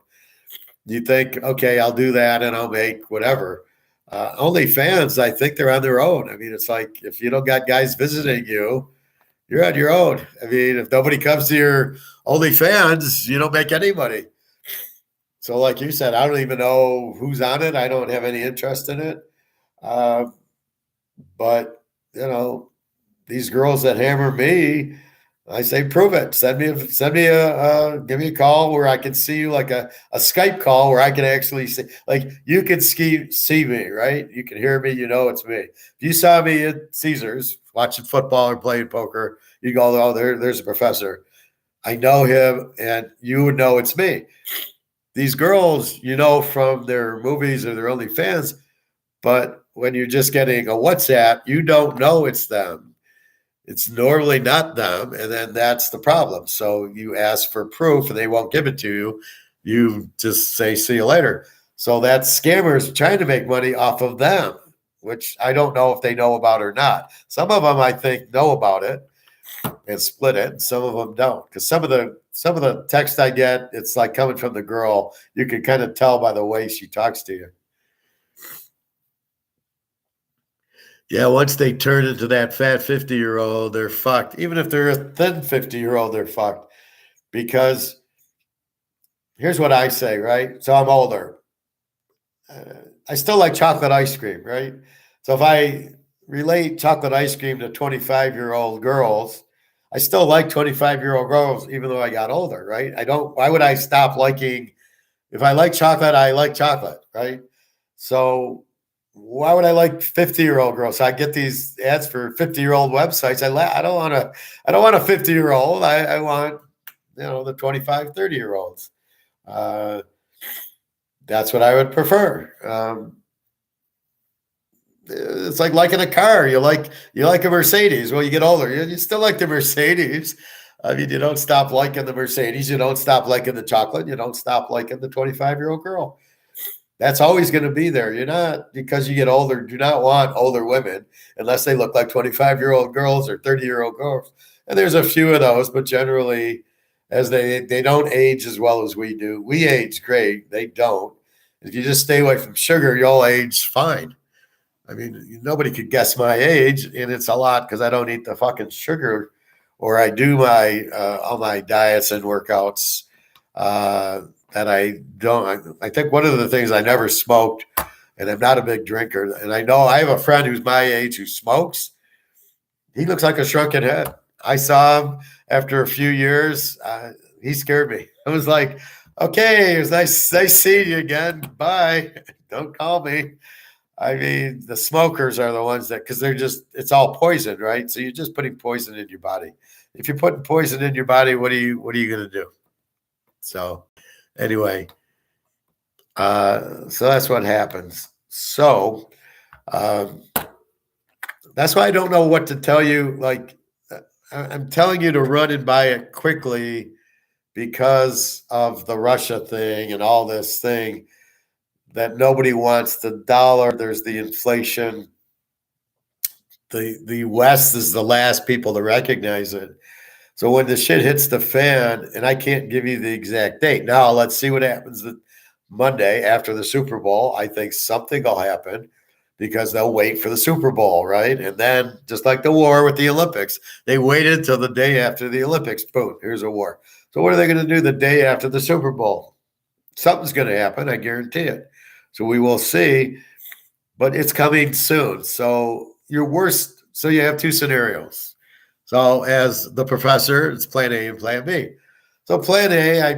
You think, okay, I'll do that and I'll make whatever. OnlyFans, I think they're on their own. I mean, it's like if you don't got guys visiting you, you're on your own. I mean, if nobody comes to your OnlyFans, you don't make any money. So, like you said, I don't even know who's on it. I don't have any interest in it. But these girls that hammer me, I say, prove it. Give me a call where I can see you, like a Skype call where I can actually see, like you can see me, right? You can hear me, it's me. If you saw me at Caesars watching football or playing poker, you go, oh, there's a professor. I know him, and you would know it's me. These girls, from their movies or their OnlyFans, but when you're just getting a WhatsApp, you don't know it's them. It's normally not them, and then that's the problem. So you ask for proof, and they won't give it to you. You just say, see you later. So that scammers trying to make money off of them, which I don't know if they know about or not. Some of them, I think, know about it and split it, and some of them don't. Because some of the text I get, it's like coming from the girl. You can kind of tell by the way she talks to you. Yeah, once they turn into that fat 50-year-old, they're fucked. Even if they're a thin 50-year-old, they're fucked. Because here's what I say, right? So I'm older. I still like chocolate ice cream, right? So if I relate chocolate ice cream to 25-year-old girls, I still like 25-year-old girls, even though I got older, right? Why would I stop liking? If I like chocolate, I like chocolate, right? So why would I like 50-year-old girls? So I get these ads for 50-year-old websites. I don't want a 50-year-old. I want, the 25, 30-year-olds. That's what I would prefer. It's like liking a car. You like a Mercedes. Well, you get older, you still like the Mercedes. I mean, you don't stop liking the Mercedes. You don't stop liking the chocolate. You don't stop liking the 25-year-old girl. That's always going to be there. You're not, because you get older, do not want older women unless they look like 25-year-old girls or 30-year-old girls. And there's a few of those, but generally, as they don't age as well as we do. We age great. They don't. If you just stay away from sugar, you'll age fine. I mean, nobody could guess my age, and it's a lot because I don't eat the fucking sugar, or I do my all my diets and workouts. And I don't. I think one of the things, I never smoked, and I'm not a big drinker. And I know I have a friend who's my age who smokes. He looks like a shrunken head. I saw him after a few years. He scared me. I was like, okay, it was nice seeing you again. Bye. Don't call me. I mean, the smokers are the ones that, because it's all poison, right? So you're just putting poison in your body. If you're putting poison in your body, what are you going to do? So anyway, so that's what happens. So that's why I don't know what to tell you. Like, I'm telling you to run and buy it quickly because of the Russia thing and all this thing that nobody wants the dollar. There's the inflation. The West is the last people to recognize it. So when the shit hits the fan, and I can't give you the exact date. Now let's see what happens Monday after the Super Bowl. I think something will happen because they'll wait for the Super Bowl, right? And then, just like the war with the Olympics, they waited until the day after the Olympics. Boom, here's a war. So what are they going to do the day after the Super Bowl? Something's going to happen, I guarantee it. So we will see, but it's coming soon. So you have two scenarios. So as the professor, it's plan A and plan B. So plan A, I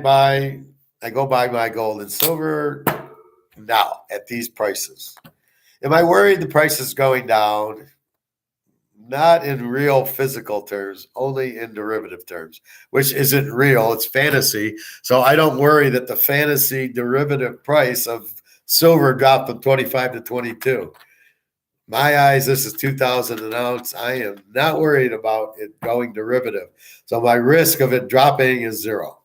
go buy my gold and silver now at these prices. Am I worried the price is going down? Not in real physical terms, only in derivative terms, which isn't real. It's fantasy. So I don't worry that the fantasy derivative price of silver dropped from 25 to 22. My eyes, this is 2,000 an ounce. I am not worried about it going derivative. So my risk of it dropping is zero.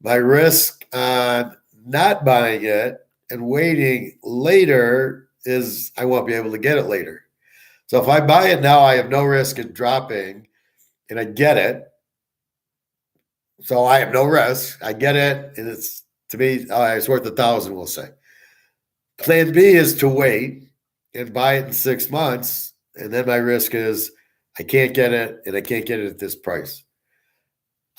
My risk on not buying it and waiting later is I won't be able to get it later. So if I buy it now, I have no risk in dropping and I get it. So I have no risk. I get it. And it's, to me, it's worth 1,000, we'll say. Plan B is to wait and buy it in 6 months. And then my risk is I can't get it and I can't get it at this price.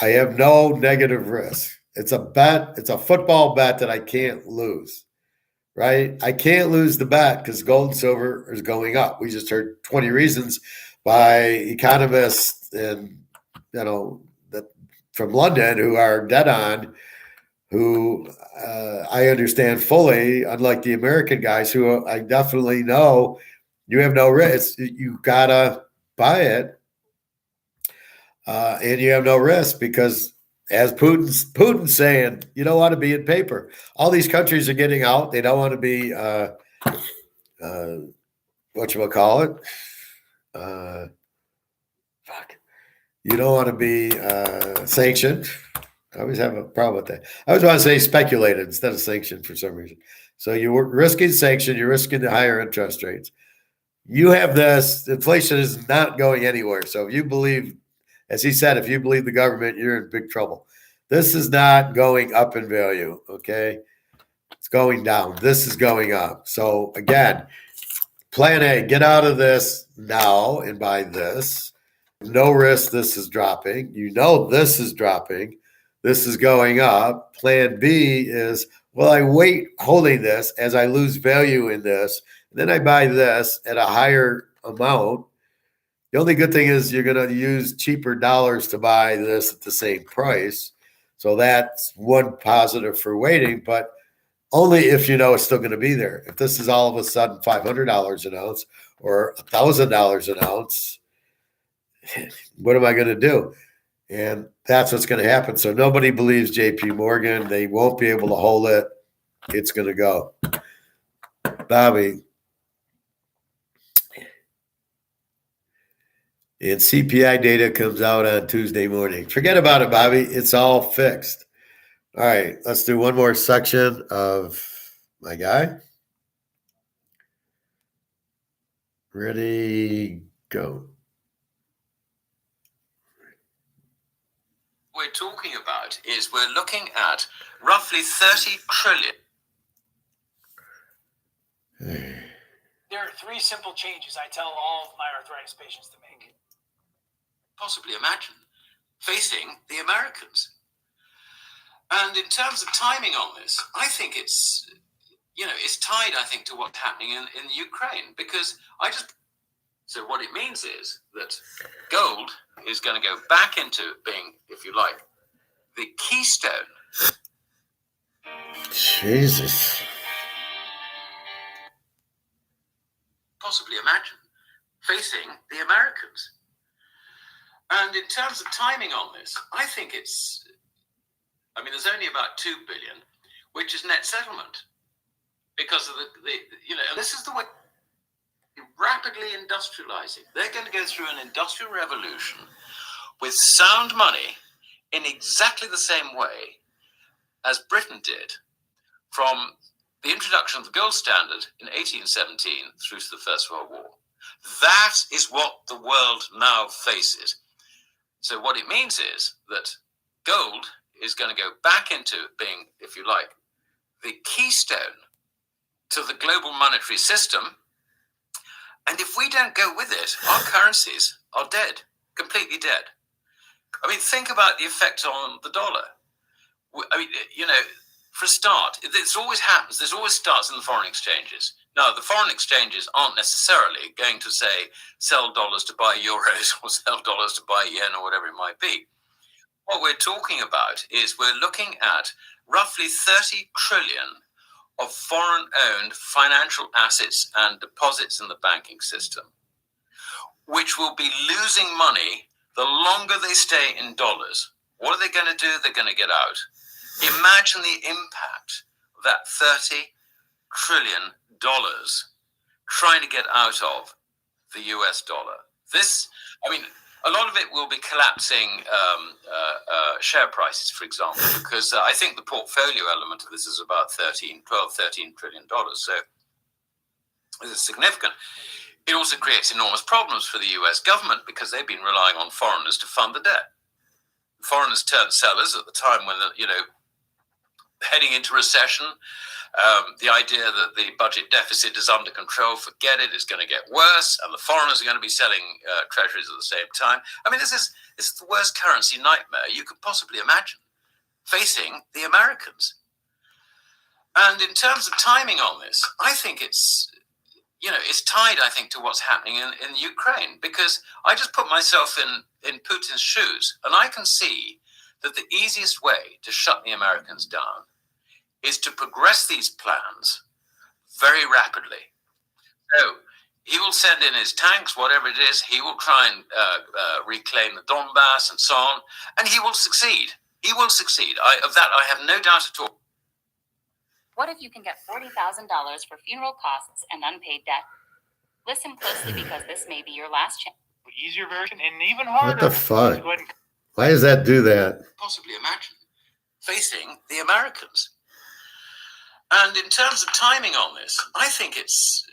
I have no negative risk. It's a bet. It's a football bet that I can't lose, right? I can't lose the bet because gold and silver is going up. We just heard 20 reasons by economists and, that from London who are dead on, who I understand fully, unlike the American guys who I definitely know you have no risk. You got to buy it and you have no risk because as Putin's saying, you don't want to be in paper. All these countries are getting out. They don't want to be, whatchamacallit? You don't want to be sanctioned. I always have a problem with that. I always want to say speculated instead of sanctioned for some reason. So you're risking sanction. You're risking the higher interest rates. You have this. Inflation is not going anywhere. So if you believe, as he said, if you believe the government, you're in big trouble. This is not going up in value, okay? It's going down. This is going up. So again, plan A, get out of this now and buy this. No risk this is dropping. This is dropping. This is going up. Plan B is, well, I wait holding this as I lose value in this. Then I buy this at a higher amount. The only good thing is you're going to use cheaper dollars to buy this at the same price. So that's one positive for waiting, but only if you know it's still going to be there. If this is all of a sudden $500 an ounce or $1,000 an ounce, what am I going to do? And that's what's going to happen. So nobody believes JP Morgan. They won't be able to hold it. It's going to go. Bobby. And CPI data comes out on Tuesday morning. Forget about it, Bobby. It's all fixed. All right, let's do one more section of my guy. Ready, go. We're talking about is we're looking at roughly 30 trillion. There are 3 simple changes I tell all of my arthritis patients to make. Possibly imagine facing the Americans. And in terms of timing on this, I think it's tied, I think, to what's happening in Ukraine, because so what it means is that gold is going to go back into being, if you like, the keystone. Jesus. Possibly imagine facing the Americans. And in terms of timing on this, I think there's only about 2 billion, which is net settlement, because of and this is the way rapidly industrializing. They're going to go through an industrial revolution with sound money in exactly the same way as Britain did from the introduction of the gold standard in 1817 through to the First World War. That is what the world now faces. So what it means is that gold is going to go back into being, if you like, the keystone to the global monetary system. And if we don't go with it, our currencies are dead, completely dead. I mean, think about the effect on the dollar. I mean, you know, for a start, this always happens. This always starts in the foreign exchanges. Now, the foreign exchanges aren't necessarily going to say, sell dollars to buy euros or sell dollars to buy yen or whatever it might be. What we're talking about is we're looking at roughly 30 trillion of foreign-owned financial assets and deposits in the banking system, which will be losing money the longer they stay in dollars. What are they going to do? They're going to get out. Imagine the impact of that $30 trillion trying to get out of the US dollar. This, I mean, a lot of it will be collapsing share prices, for example, because I think the portfolio element of this is about $13 trillion. So this is significant. It also creates enormous problems for the US government because they've been relying on foreigners to fund the debt. Foreigners turned sellers at the time when, heading into recession. The idea that the budget deficit is under control, forget it, it's going to get worse, and the foreigners are going to be selling treasuries at the same time. I mean, this is the worst currency nightmare you could possibly imagine facing the Americans. And in terms of timing on this, I think it's tied, I think, to what's happening in Ukraine, because I just put myself in Putin's shoes, and I can see that the easiest way to shut the Americans down is to progress these plans very rapidly. So he will send in his tanks, whatever it is, he will try and reclaim the Donbass and so on, and he will succeed. He will succeed. Of that, I have no doubt at all. What if you can get $40,000 for funeral costs and unpaid debt? Listen closely because this may be your last chance. The easier version and even harder. What the fuck? Go ahead and Why does that do that? Possibly imagine facing the Americans. And in terms of timing on this, I think it's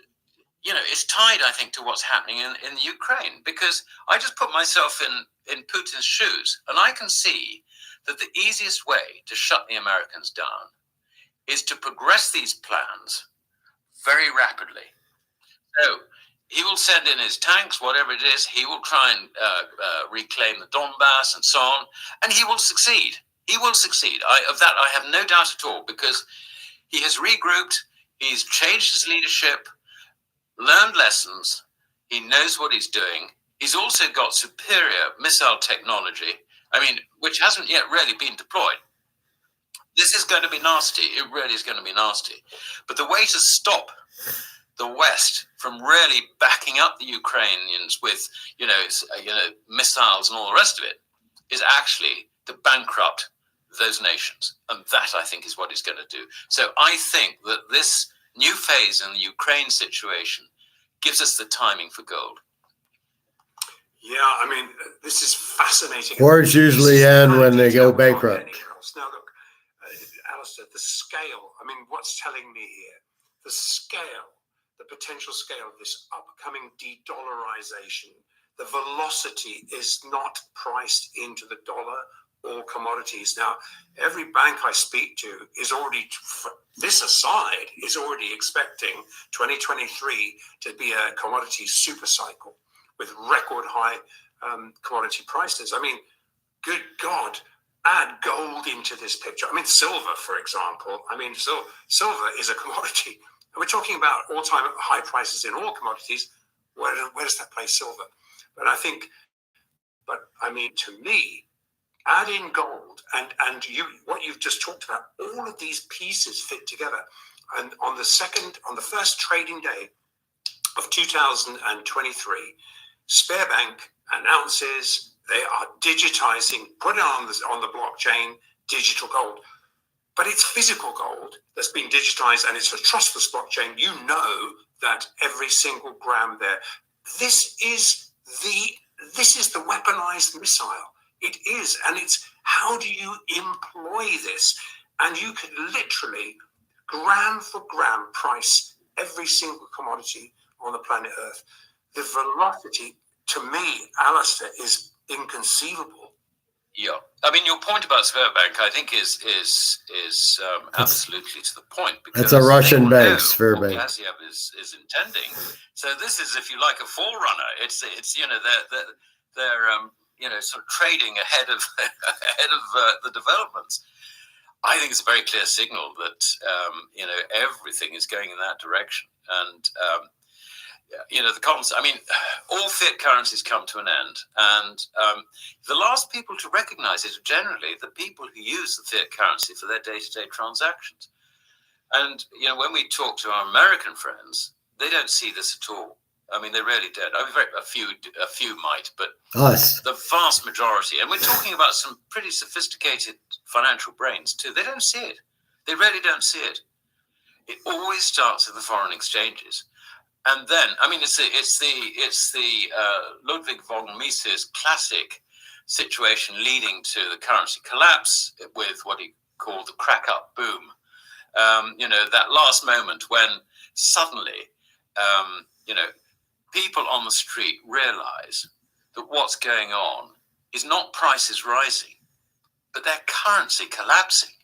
tied, I think, to what's happening in Ukraine, because I just put myself in Putin's shoes, and I can see that the easiest way to shut the Americans down is to progress these plans very rapidly. So he will send in his tanks, whatever it is, he will try and reclaim the Donbass and so on, and he will succeed. He will succeed. Of that, I have no doubt at all, because he has regrouped, he's changed his leadership, learned lessons, he knows what he's doing. He's also got superior missile technology, which hasn't yet really been deployed. This is going to be nasty. It really is going to be nasty. But the way to stop the West from really backing up the Ukrainians with, missiles and all the rest of it is actually to bankrupt those nations. And that, I think, is what he's going to do. So I think that this new phase in the Ukraine situation gives us the timing for gold. Yeah, this is fascinating. Wars usually end when they go bankrupt. Now, look, Alistair, the scale, what's telling me here, the scale, the potential scale of this upcoming de-dollarization, the velocity is not priced into the dollar or commodities. Now, every bank I speak to is already, this aside, is already expecting 2023 to be a commodity super cycle with record high commodity prices. Good God, add gold into this picture. Silver, for example. Silver is a commodity. And we're talking about all-time high prices in all commodities. Where does that place silver? To me, add in gold and what you've just talked about, all of these pieces fit together. And on the first trading day of 2023, Sparebank announces they are digitizing, put it on the blockchain, digital gold. But it's physical gold that's been digitized, and it's a trustless blockchain. You know that every single gram there. This is the weaponized missile. It is, and it's how do you employ this? And you could literally gram for gram price every single commodity on the planet Earth. The velocity, to me, Alistair, is inconceivable. Yeah, I mean, your point about Sberbank, I think, is absolutely to the point. That's a Russian bank, Sberbank. Sberbank. Gaziev is intending. So this is, if you like, a forerunner. It's they're sort of trading ahead of the developments. I think it's a very clear signal that everything is going in that direction, and all fiat currencies come to an end, and the last people to recognize it are generally the people who use the fiat currency for their day-to-day transactions. And when we talk to our American friends, they don't see this at all. I mean, they really don't. I mean, a few might, but Us. the vast majority, and we're talking about some pretty sophisticated financial brains too. They don't see it. They really don't see it. It always starts with the foreign exchanges. And then, I mean, it's the Ludwig von Mises classic situation leading to the currency collapse with what he called the crack-up boom. That last moment when suddenly, people on the street realize that what's going on is not prices rising, but their currency collapsing.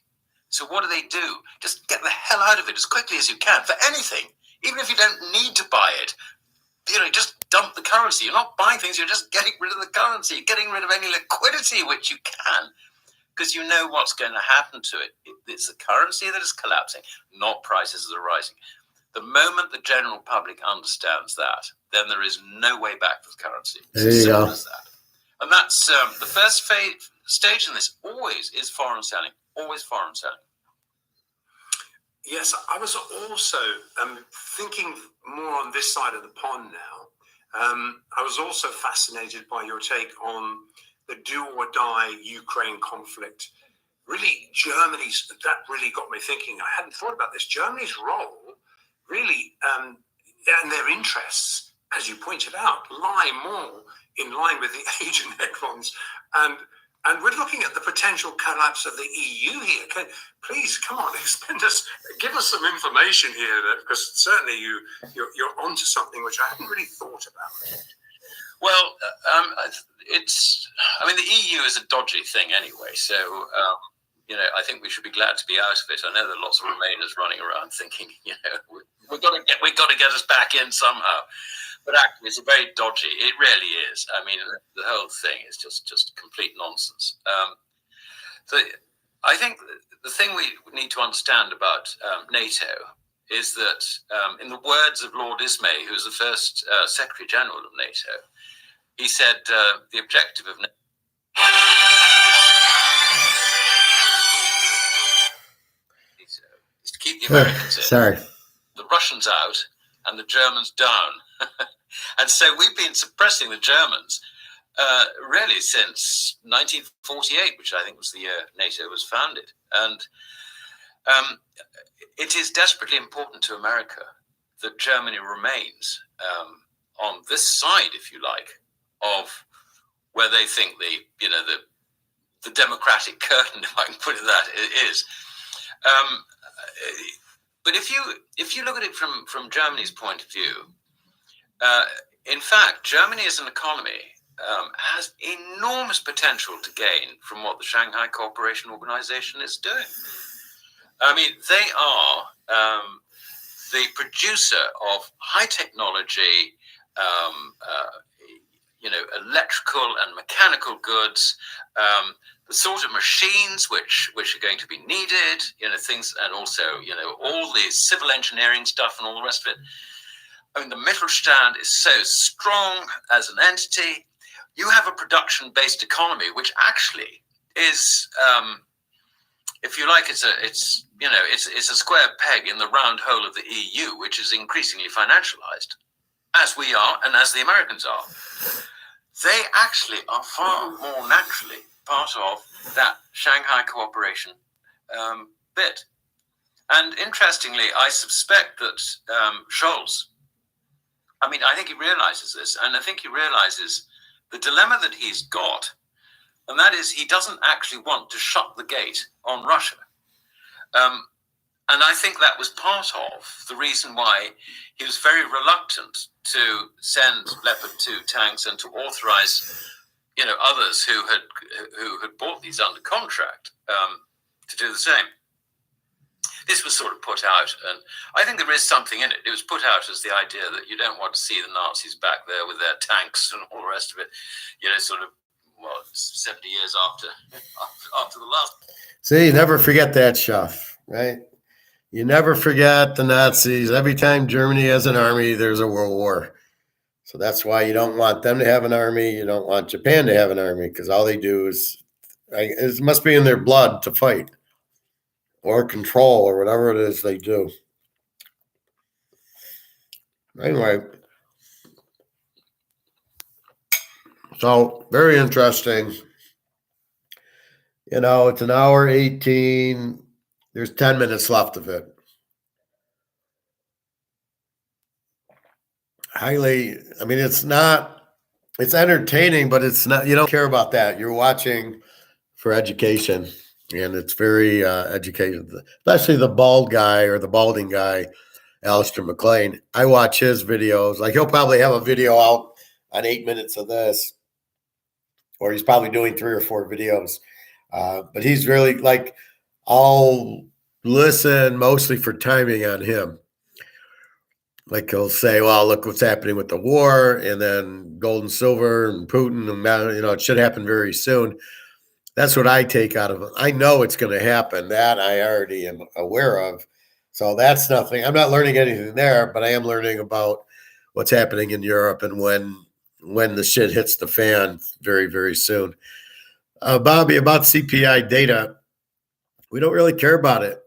So what do? Just get the hell out of it as quickly as you can for anything. Even if you don't need to buy it, just dump the currency. You're not buying things, you're just getting rid of the currency. You're getting rid of any liquidity which you can, because you know what's going to happen to it. It's the currency that is collapsing, not prices that are rising. The moment the general public understands that, then there is no way back for the currency. There you go. As that. And that's the first stage in this always is foreign selling. Always foreign selling. Yes, I was also thinking more on this side of the pond now. I was also fascinated by your take on the do or die Ukraine conflict. Really, that really got me thinking. I hadn't thought about this. Germany's role really, and their interests, as you pointed out, lie more in line with the Asian headlines. And we're looking at the potential collapse of the EU here. Please, come on, give us some information here, because certainly you're onto something which I hadn't really thought about. Well, the EU is a dodgy thing anyway, so I think we should be glad to be out of it. I know there are lots of Remainers running around thinking, we've got to get us back in somehow. But actually, it's very dodgy. It really is. I mean, the whole thing is just complete nonsense. So I think the thing we need to understand about NATO is that, in the words of Lord Ismay, who was the first Secretary General of NATO, he said the objective of NATO is to keep the Americans in, the Russians out, and the Germans down. And so we've been suppressing the Germans really since 1948, which I think was the year NATO was founded. And it is desperately important to America that Germany remains on this side, if you like, of where they think the democratic curtain, if I can put it that, is. But if you look at it from Germany's point of view, in fact, Germany as an economy has enormous potential to gain from what the Shanghai Cooperation Organization is doing. I mean, they are the producer of high technology, electrical and mechanical goods, the sort of machines which are going to be needed, things, and also, all the civil engineering stuff and all the rest of it. I mean, the Mittelstand is so strong as an entity. You have a production-based economy, which actually is, if you like, it's a square peg in the round hole of the EU, which is increasingly financialized, as we are and as the Americans are. They actually are far more naturally part of that Shanghai Cooperation bit. And interestingly, I suspect that Scholz, I think he realizes this, and I think he realizes the dilemma that he's got, and that is he doesn't actually want to shut the gate on Russia. And I think that was part of the reason why he was very reluctant to send Leopard 2 tanks and to authorize others who had bought these under contract to do the same. This was sort of put out, and I think there is something in it. It was put out as the idea that you don't want to see the Nazis back there with their tanks and all the rest of it, 70 years after the last. See, you never forget that stuff, right? You never forget the Nazis. Every time Germany has an army, there's a world war. So that's why you don't want them to have an army. You don't want Japan to have an army, because all they do is, it must be in their blood to fight or control or whatever it is they do. Anyway, so very interesting. It's an hour 18. There's 10 minutes left of it. It's entertaining, but it's not, you don't care about that. You're watching for education, and it's very educated, especially the bald guy or the balding guy, Alistair McLean. I watch his videos. Like, he'll probably have a video out on 8 minutes of this, or he's probably doing 3 or 4 videos. But he's really like, I'll listen mostly for timing on him. Like, he'll say, well, look what's happening with the war, and then gold and silver and Putin, and it should happen very soon. That's what I take out of it. I know it's going to happen. That I already am aware of. So that's nothing. I'm not learning anything there, but I am learning about what's happening in Europe and when the shit hits the fan very, very soon. Bobby, about CPI data, we don't really care about it.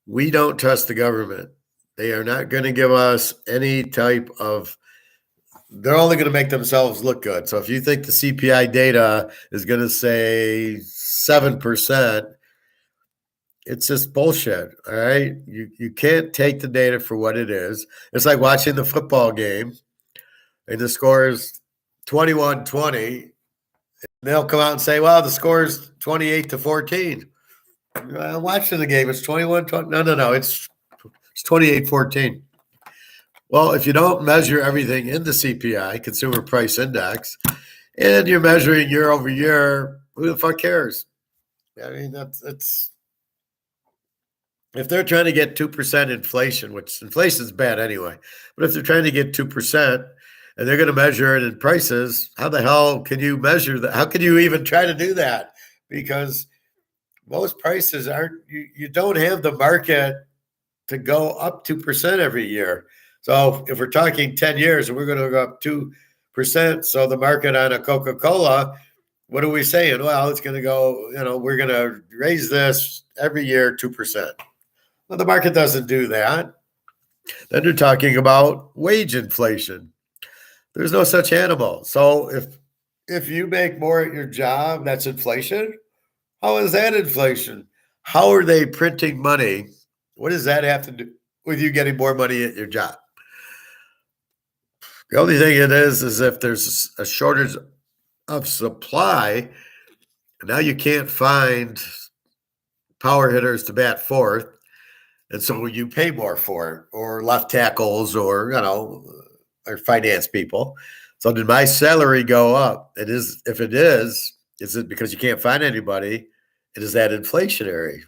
We don't trust the government. They are not going to give us any type of, they're only going to make themselves look good. So if you think the CPI data is going to say 7%, it's just bullshit. All right. You can't take the data for what it is. It's like watching the football game and the score is 21-20. They'll come out and say, well, the score is 28-14. I'm watching the game. It's 21-20. No. It's 28-14. Well, if you don't measure everything in the CPI, Consumer Price Index, and you're measuring year over year, who the fuck cares? I mean, it's if they're trying to get 2% inflation, which inflation is bad anyway, but if they're trying to get 2% and they're going to measure it in prices, how the hell can you measure that? How can you even try to do that? Because most prices aren't, you don't have the market to go up 2% every year. So if we're talking 10 years and we're going to go up 2%, so the market on a Coca-Cola, what are we saying? Well, it's going to go, we're going to raise this every year 2%. Well, the market doesn't do that. Then they're talking about wage inflation. There's no such animal. So if you make more at your job, that's inflation. How is that inflation? How are they printing money? What does that have to do with you getting more money at your job? The only thing it is if there's a shortage of supply, now you can't find power hitters to bat fourth, and so you pay more for it, or left tackles, or or finance people. So did my salary go up? It is. If it is it because you can't find anybody? It is that inflationary.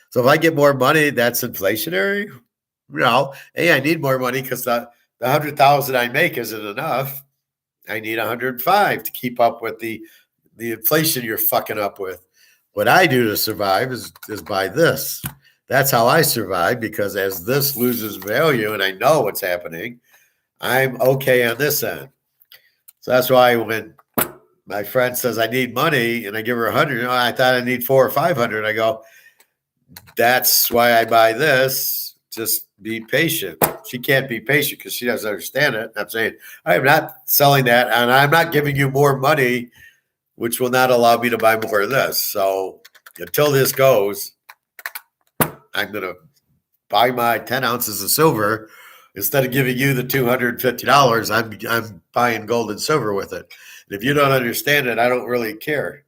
So if I get more money, that's inflationary. Hey, I need more money because the 100,000 I make isn't enough. I need 105 to keep up with the inflation you're fucking up with. What I do to survive is buy this. That's how I survive, because as this loses value and I know what's happening, I'm okay on this end. So that's why when my friend says I need money and I give her 100, I thought I need 400 or 500. I go, that's why I buy this. Just be patient. She can't be patient because she doesn't understand it. I'm saying, I am not selling that, and I'm not giving you more money, which will not allow me to buy more of this. So until this goes, I'm going to buy my 10 ounces of silver. Instead of giving you the $250, I'm buying gold and silver with it. And if you don't understand it, I don't really care.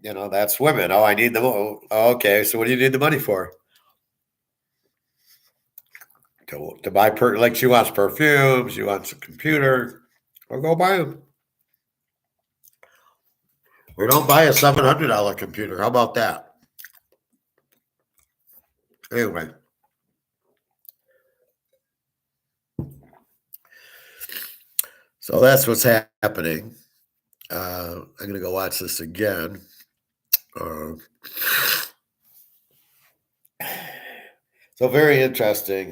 That's women. Oh, I need the money. Oh, okay. So what do you need the money for? To buy, like she wants perfume. She wants a computer. Well, go buy them. Or don't buy a $700 computer. How about that? Anyway. So that's what's happening. I'm going to go watch this again. So very interesting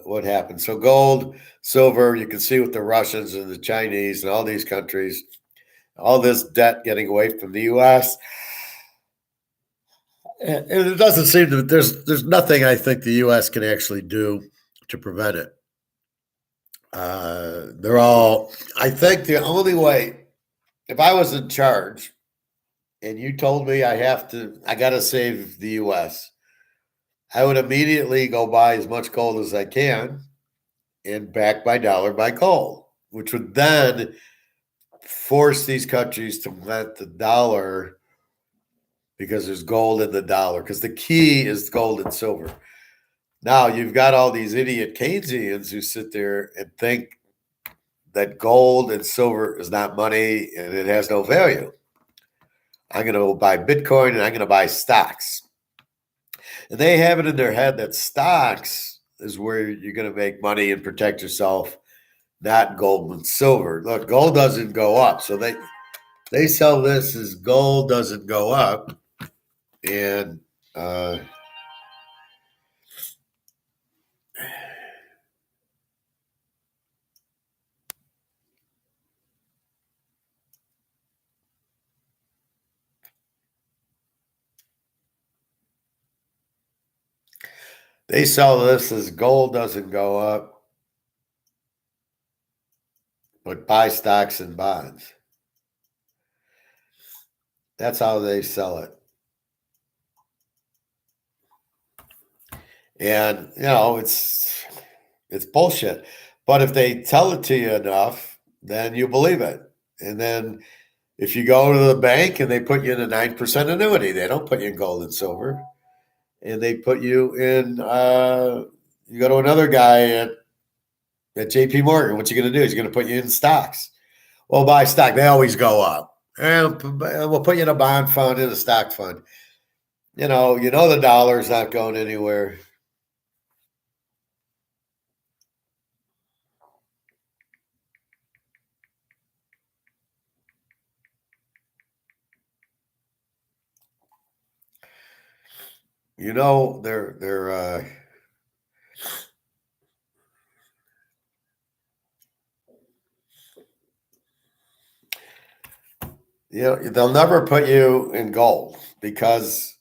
what happened. So gold, silver, you can see with the Russians and the Chinese and all these countries, all this debt getting away from the U.S. And it doesn't seem to, there's nothing I think the U.S. can actually do to prevent it. I think the only way, if I was in charge and you told me I got to save the U.S., I would immediately go buy as much gold as I can and back my dollar by gold, which would then force these countries to let the dollar, because there's gold in the dollar, because the key is gold and silver. Now you've got all these idiot Keynesians who sit there and think that gold and silver is not money and it has no value. I'm going to buy Bitcoin and I'm going to buy stocks. And they have it in their head that stocks is where you're going to make money and protect yourself, not gold and silver. Look, gold doesn't go up. So they sell this as gold doesn't go up. And they sell this as gold doesn't go up, but buy stocks and bonds. That's how they sell it. And, it's bullshit. But if they tell it to you enough, then you believe it. And then if you go to the bank and they put you in a 9% annuity, they don't put you in gold and silver. And they put you in, you go to another guy at JP Morgan. What you going to do? He's going to put you in stocks. Well, buy stock. They always go up. And we'll put you in a bond fund, in a stock fund. You know the dollar's not going anywhere. They'll never put you in gold because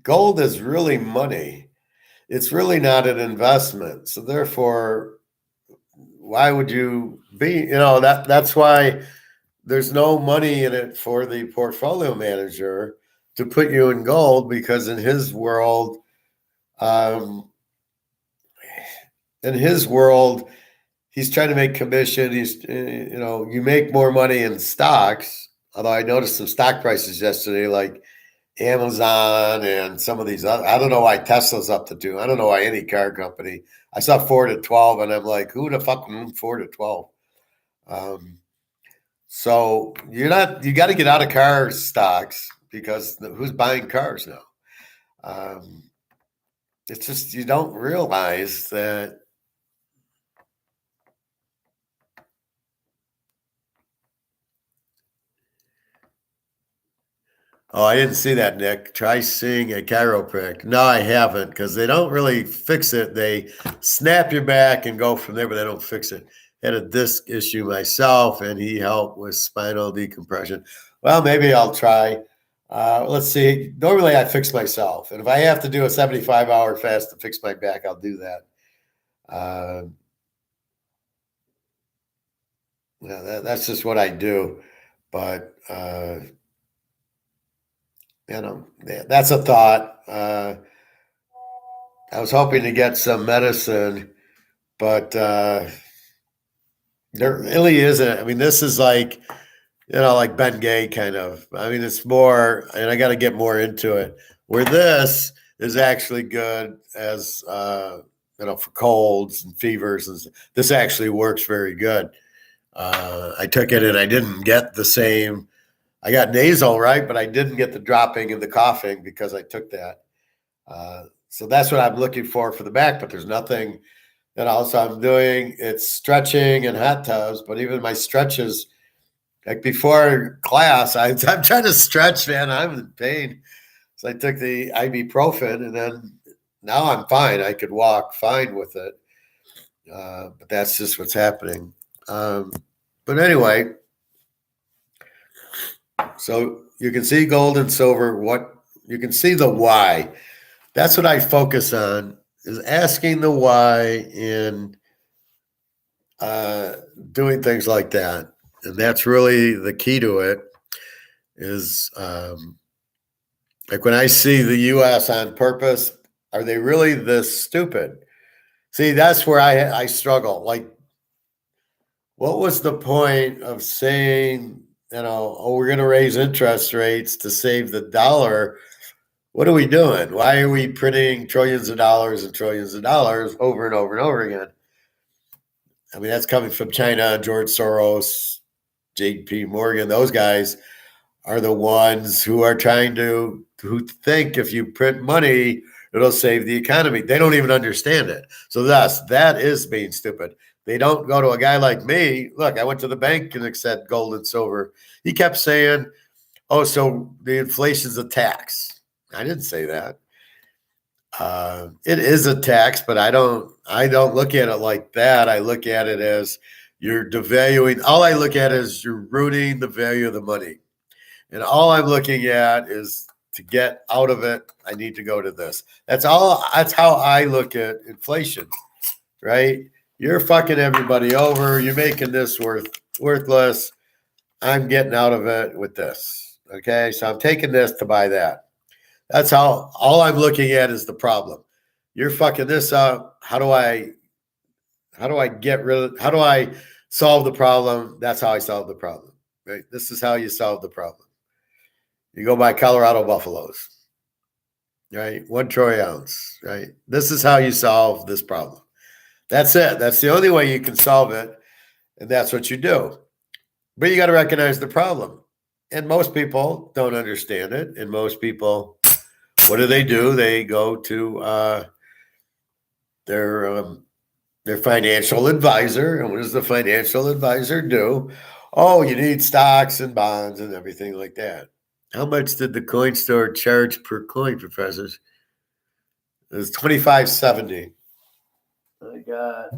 gold is really money. It's really not an investment. So therefore, why would you be, that's why there's no money in it for the portfolio manager to put you in gold, because in his world, he's trying to make commission. You make more money in stocks. Although I noticed some stock prices yesterday, like Amazon and some of these other, I don't know why Tesla's up to 2. I don't know why any car company. I saw Ford at 12 and I'm like, who the fuck Ford at 12? So you got to get out of car stocks, because who's buying cars now? It's just, you don't realize that. Oh, I didn't see that, Nick. Try seeing a chiropractor. No, I haven't, because they don't really fix it. They snap your back and go from there, but they don't fix it. Had a disc issue myself, and he helped with spinal decompression. Well, maybe I'll try. Let's see. Normally, I fix myself. And if I have to do a 75-hour fast to fix my back, I'll do that. That's just what I do. But that's a thought. I was hoping to get some medicine, but there really isn't. I mean, this is like, like Ben Gay kind of. I mean, it's more, and I got to get more into it, where this is actually good as, for colds and fevers. And this actually works very good. I took it and I didn't get the same I got nasal, right? But I didn't get the dropping and the coughing because I took that. So that's what I'm looking for the back, but there's nothing that also I'm doing. It's stretching and hot tubs, but even my stretches, like before class, I'm trying to stretch, man. I'm in pain. So I took the ibuprofen, and then now I'm fine. I could walk fine with it. But that's just what's happening. But anyway, so you can see gold and silver. What you can see the why. That's what I focus on, is asking the why in doing things like that. And that's really the key to it, is like when I see the U.S. on purpose, are they really this stupid? See, that's where I struggle. Like, what was the point of saying, oh, we're going to raise interest rates to save the dollar? What are we doing? Why are we printing trillions of dollars and trillions of dollars over and over and over again? I mean, that's coming from China, George Soros, J.P. Morgan. Those guys are the ones who are trying to, who think if you print money, it'll save the economy. They don't even understand it. So thus, that is being stupid. They don't go to a guy like me. Look, I went to the bank and it said gold and silver. He kept saying, oh, so the inflation's a tax. I didn't say that. It is a tax, but I don't look at it like that. I look at it as you're devaluing. All I look at is you're ruining the value of the money. And all I'm looking at is, to get out of it, I need to go to this. That's all. That's how I look at inflation, right? You're fucking everybody over. You're making this worthless. I'm getting out of it with this. Okay. So I'm taking this to buy that. That's how, all I'm looking at is the problem. You're fucking this up. How do I solve the problem? That's how I solve the problem, right? This is how you solve the problem. You go buy Colorado buffaloes, right? 1 troy ounce, right? This is how you solve this problem. That's it. That's the only way you can solve it. And that's what you do. But you got to recognize the problem. And most people don't understand it. And most people, what do? They go to their financial advisor. And what does the financial advisor do? Oh, you need stocks and bonds and everything like that. How much did the coin store charge per coin, professors? It was $25.70. I got,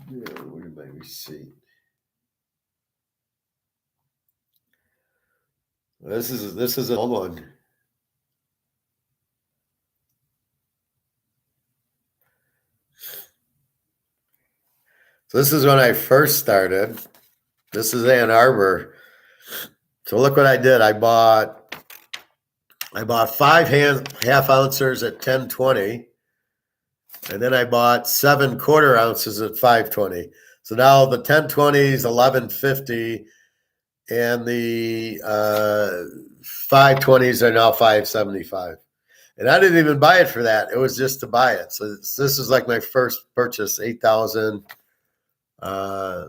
where's my receipt? This is an old one. So this is when I first started. This is Ann Arbor. So look what I did. I bought 5 half ounces at 10.20, and then I bought 7 quarter ounces at 5.20. So now the 10.20 is 11.50, and the 5.20s are now 5.75. And I didn't even buy it for that. It was just to buy it. So this is like my first purchase, 8,000. I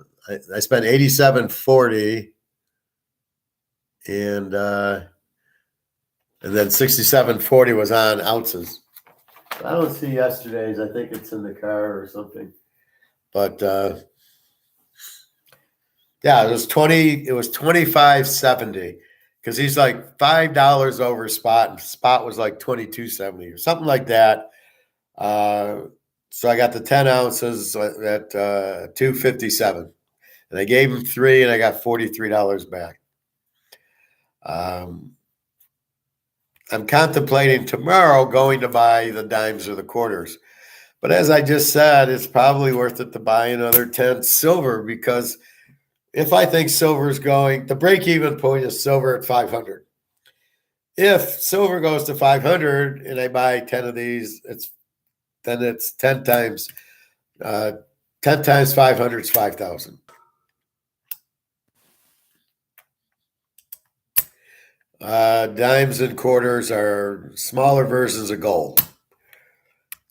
spent $87.40, and then $67.40 was on ounces. I don't see yesterday's. I think it's in the car or something. But yeah, it was $25.70, because he's like $5 over spot, and spot was like $22.70 or something like that. So I got the 10 ounces at $2.57, and I gave him 3, and I got $43 back. I'm contemplating tomorrow going to buy the dimes or the quarters. But as I just said, it's probably worth it to buy another 10 silver, because if I think silver is going, the break-even point is silver at 500. If silver goes to 500 and I buy 10 of these, it's 10 times 500 is 5,000. Dimes and quarters are smaller versions of gold.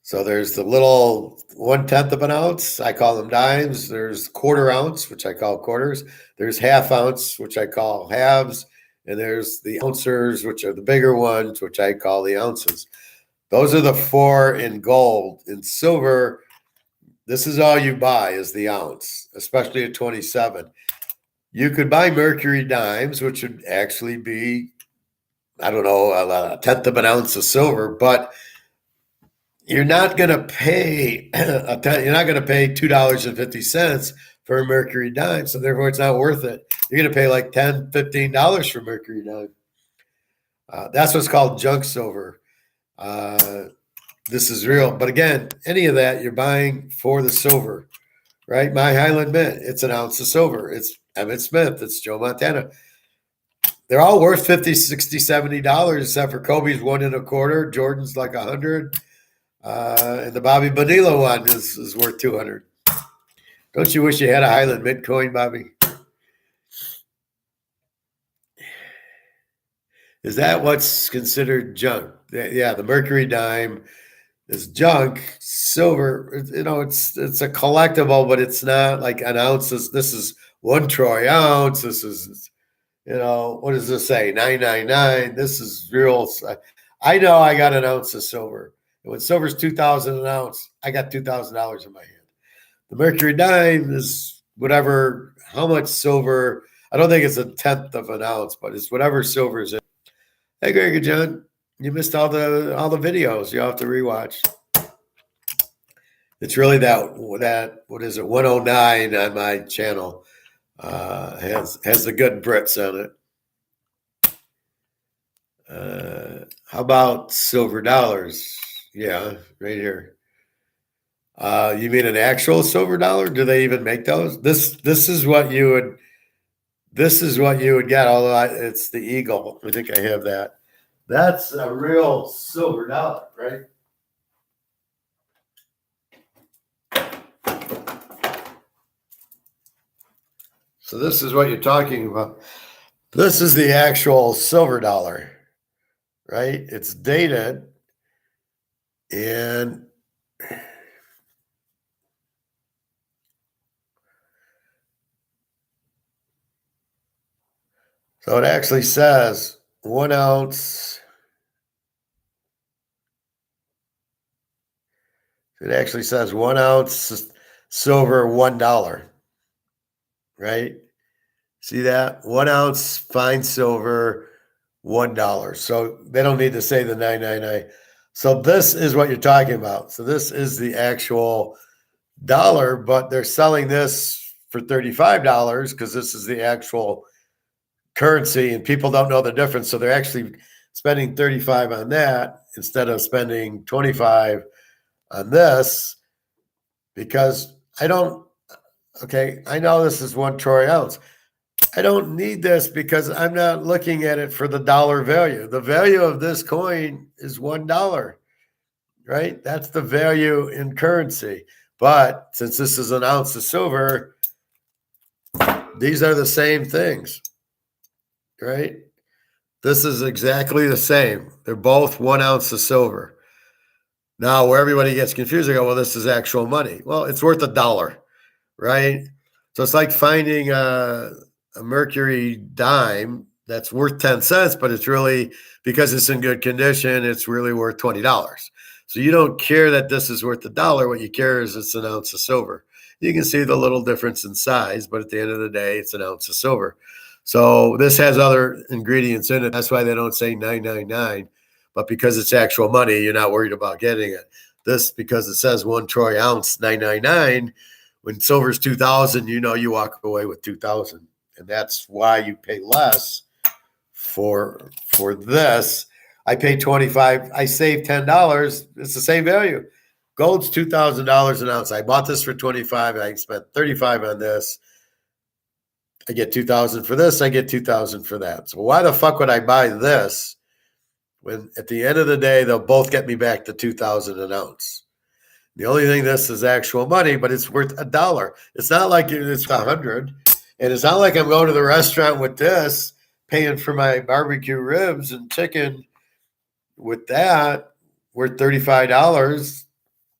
So there's the little 1/10 of an ounce. I call them dimes. There's quarter ounce, which I call quarters. There's half ounce, which I call halves. And there's the ouncers, which are the bigger ones, which I call the ounces. Those are the four in gold. In silver, this is all you buy is the ounce, especially at 27. You could buy mercury dimes, which would actually be, I don't know, a 1/10 of an ounce of silver, but you're not going to pay you're not going to pay $2.50 for a mercury dime, so therefore it's not worth it. You're going to pay like $10, $15 for mercury dime. That's what's called junk silver. This is real, but again, any of that you're buying for the silver, right? My Highland Mint, it's an ounce of silver. It's Emmett Smith, it's Joe Montana. They're all worth $50, $60, $70, except for Kobe's 1 1/4, Jordan's like 100. And the Bobby Bonilla one is worth 200. Don't you wish you had a Highland Mint coin, Bobby? Is that what's considered junk? Yeah, the mercury dime is junk. Silver, it's a collectible, but it's not like an ounce. This is 1 troy ounce. This is, what does this say? 999. This is real. I know I got an ounce of silver. When silver's $2,000 an ounce, I got $2,000 in my hand. The mercury dime is whatever, how much silver. I don't think it's 1/10 of an ounce, but it's whatever silver is in. Hey, Greg and John, you missed all the videos. You have to rewatch. It's really that what is it, 109 on my channel. Has the good Brits on it. How about silver dollars? Yeah, right here. You mean an actual silver dollar? Do they even make those? This is what you would get. Although it's the eagle. I think I have that. That's a real silver dollar, right? So this is what you're talking about. This is the actual silver dollar, right? It's dated. And so it actually says 1 ounce. It actually says 1 ounce silver, $1, right? See that? 1 ounce fine silver, $1. So they don't need to say the 999. So this is what you're talking about. So this is the actual dollar, but they're selling this for $35 because this is the actual currency and people don't know the difference. So they're actually spending $35 on that instead of spending $25 on this because I know this is 1 troy ounce. I don't need this because I'm not looking at it for the dollar value. The value of this coin is $1, right? That's the value in currency. But since this is an ounce of silver, these are the same things, right? This is exactly the same. They're both 1 ounce of silver. Now, where everybody gets confused, they go, well, this is actual money. Well, it's worth $1, right? So it's like finding a mercury dime that's worth 10 cents, but it's really, because it's in good condition, it's really worth $20. So you don't care that this is worth $1. What you care is it's an ounce of silver. You can see the little difference in size, but at the end of the day, it's an ounce of silver. So this has other ingredients in it. That's why they don't say 999. But because it's actual money, you're not worried about getting it. This, because it says 1 troy ounce, 999. When silver's 2,000, you walk away with 2,000. And that's why you pay less for this. I paid $25. I saved $10. It's the same value. Gold's $2,000 an ounce. I bought this for $25. I spent $35 on this. I get $2,000 for this. I get $2,000 for that. So why the fuck would I buy this when at the end of the day they'll both get me back to $2,000 an ounce? The only thing this is actual money, but it's worth $1. It's not like it's 100. And it's not like I'm going to the restaurant with this, paying for my barbecue ribs and chicken with that, worth $35.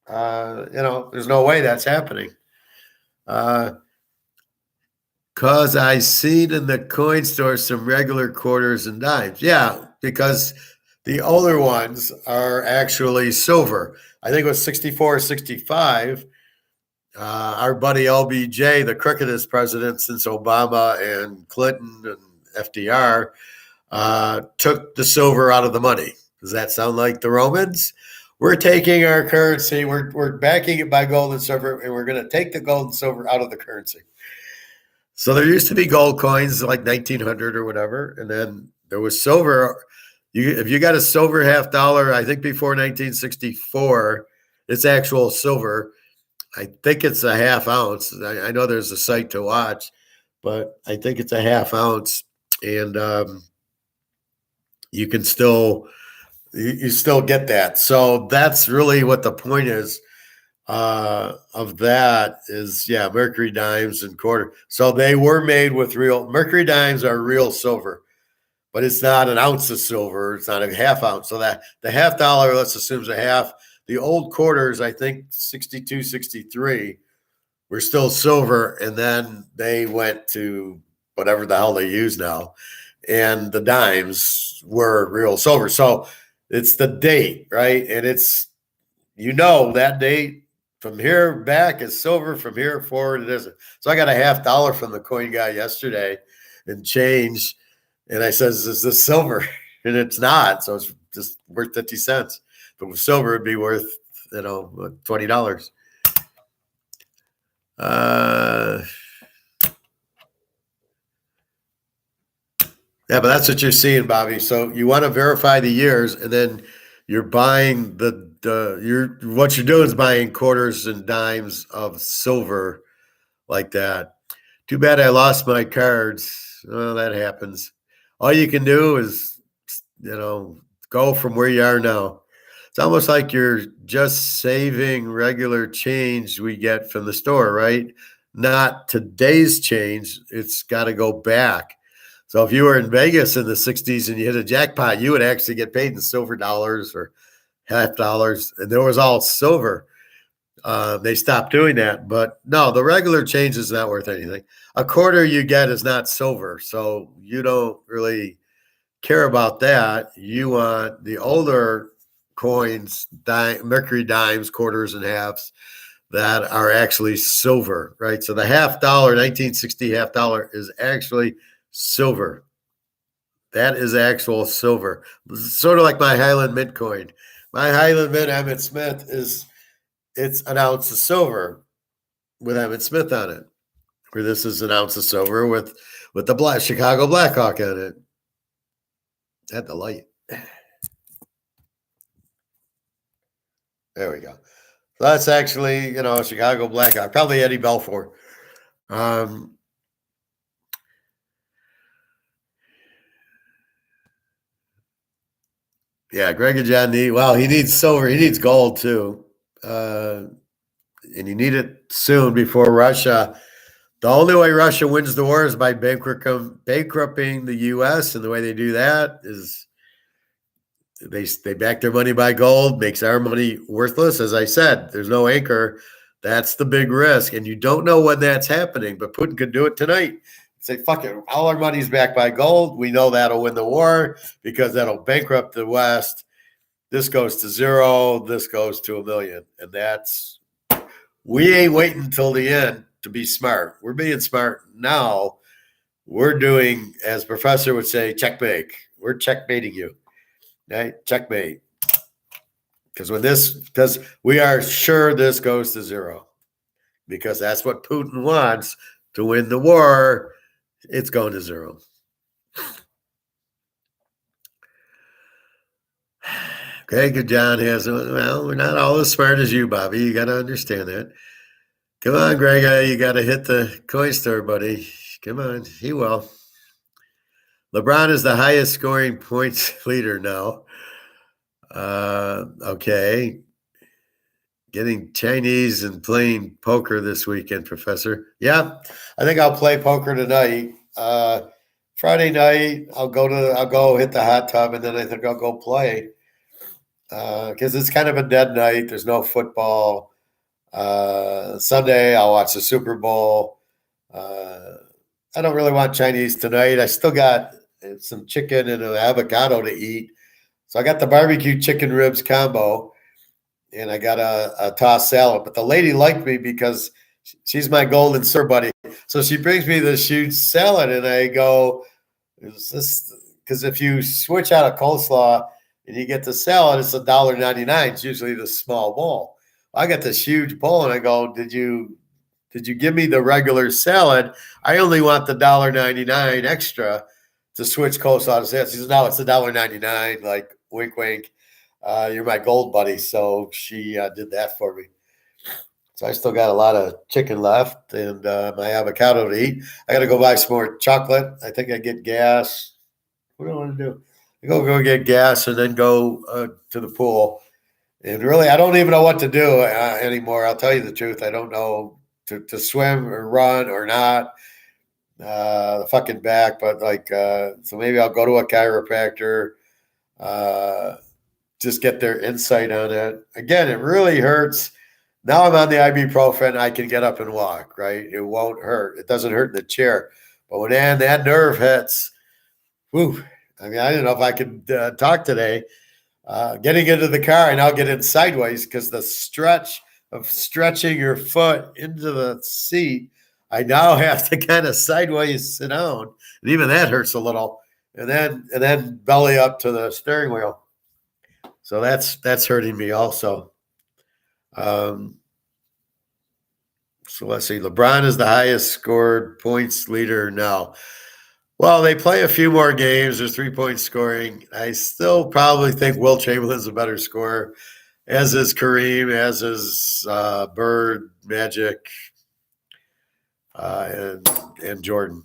There's no way that's happening. Cause I seen in the coin store some regular quarters and dimes. Yeah, because the older ones are actually silver. I think it was 64, 65. Our buddy LBJ, the crookedest president since Obama and Clinton and FDR, took the silver out of the money. Does that sound like the Romans? We're taking our currency, we're backing it by gold and silver, and we're going to take the gold and silver out of the currency. So there used to be gold coins like 1900 or whatever, and then there was silver. If you got a silver $50, I think before 1964, it's actual silver. I think it's a half ounce. I know there's a site to watch, but I think it's a half ounce, and you can still you still get that. So that's really what the point is of that is, yeah, mercury dimes and quarter. So they were made with real mercury dimes are real silver, but it's not an ounce of silver. It's not a half ounce. So that the $50, let's assume, is a half. The old quarters, I think 62, 63, were still silver, and then they went to whatever the hell they use now, and the dimes were real silver. So it's the date, right? And it's that date from here back is silver, from here forward it isn't. So I got a $50 from the coin guy yesterday and change, and I says, "Is this silver?" And it's not. So it's just worth 50 cents. But with silver, it'd be worth $20. Yeah, but that's what you're seeing, Bobby. So you want to verify the years, and then you're buying what you're doing is buying quarters and dimes of silver like that. Too bad I lost my cards. Well, that happens. All you can do is, go from where you are now. It's almost like you're just saving regular change we get from the store, right? Not today's change. It's got to go back. So if you were in Vegas in the 60s and you hit a jackpot, you would actually get paid in silver dollars or $50, and there was all silver. They stopped doing that. But no, the regular change is not worth anything. A quarter you get is not silver, so you don't really care about that. You want the older coins, mercury dimes, quarters, and halves that are actually silver, right? So the $50, 1960 $50 is actually silver. That is actual silver. Sort of like my Highland Mint coin. My Highland Mint Emmett Smith it's an ounce of silver with Emmett Smith on it. Where this is an ounce of silver with the Chicago Blackhawk on it. At the light. There we go. So that's actually, Chicago Blackhawk, probably Eddie Belfour. Yeah, Greg and John he needs silver. He needs gold too. And you need it soon before Russia. The only way Russia wins the war is by bankrupting the U.S. And the way they do that is they back their money by gold, makes our money worthless. As I said, there's no anchor. That's the big risk. And you don't know when that's happening, but Putin could do it tonight. Say, fuck it, all our money's backed by gold. We know that'll win the war because that'll bankrupt the West. This goes to zero. This goes to 1 million. And we ain't waiting until the end to be smart. We're being smart now. We're doing, as Professor would say, checkmate. We're checkmating you. Right? Checkmate. Because we are sure this goes to zero. Because that's what Putin wants to win the war. It's going to zero. Okay, good. John has, we're not all as smart as you, Bobby. You got to understand that. Come on, Greg. You got to hit the coin store, buddy. Come on. He will. LeBron is the highest scoring points leader now. Okay. Getting Chinese and playing poker this weekend, Professor. Yeah, I think I'll play poker tonight. Friday night, I'll go hit the hot tub, and then I think I'll go play. because it's kind of a dead night. There's no football. Sunday, I'll watch the Super Bowl. I don't really want Chinese tonight. I still got some chicken and an avocado to eat. So I got the barbecue chicken ribs combo, and I got a tossed salad. But the lady liked me because she's my golden sir buddy. So she brings me this huge salad, and I go, "Is this?" Because if you switch out a coleslaw and you get the salad, it's $1.99. It's usually the small bowl. I got this huge bowl, and I go, "Did you give me the regular salad? I only want the $1.99 extra to switch coleslaw to salad." She says, "No, it's $1.99." Like, wink, wink. You're my gold buddy. So she did that for me. So I still got a lot of chicken left and my avocado to eat. I got to go buy some more chocolate. I think I get gas. What do I want to do? I go get gas and then go to the pool. And really, I don't even know what to do anymore. I'll tell you the truth. I don't know to swim or run or not. The fucking back, but so maybe I'll go to a chiropractor. Just get their insight on it. Again, it really hurts. Now I'm on the ibuprofen. I can get up and walk, right? It won't hurt. It doesn't hurt in the chair. But when that nerve hits, whew, I mean, I don't know if I could talk today. Getting into the car, I now get in sideways because the stretch of stretching your foot into the seat, I now have to kind of sideways sit down. And even that hurts a little. And then belly up to the steering wheel. So that's hurting me also. So let's see. LeBron is the highest scored points leader now. Well, they play a few more games. There's 3-point scoring. I still probably think Will Chamberlain's a better scorer, as is Kareem, as is Bird, Magic, and Jordan.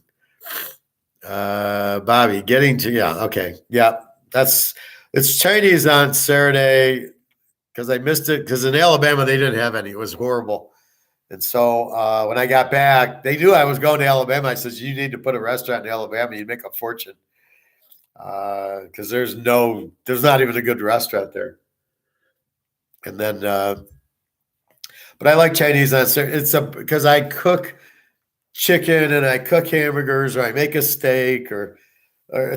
Bobby, okay. Yeah, it's Chinese on Saturday because I missed it because in Alabama they didn't have any. It was horrible. And so when I got back, they knew I was going to Alabama. I said, "You need to put a restaurant in Alabama. You'd make a fortune." Because there's not even a good restaurant there. And then, but I like Chinese on Saturday. Because I cook chicken and I cook hamburgers or I make a steak or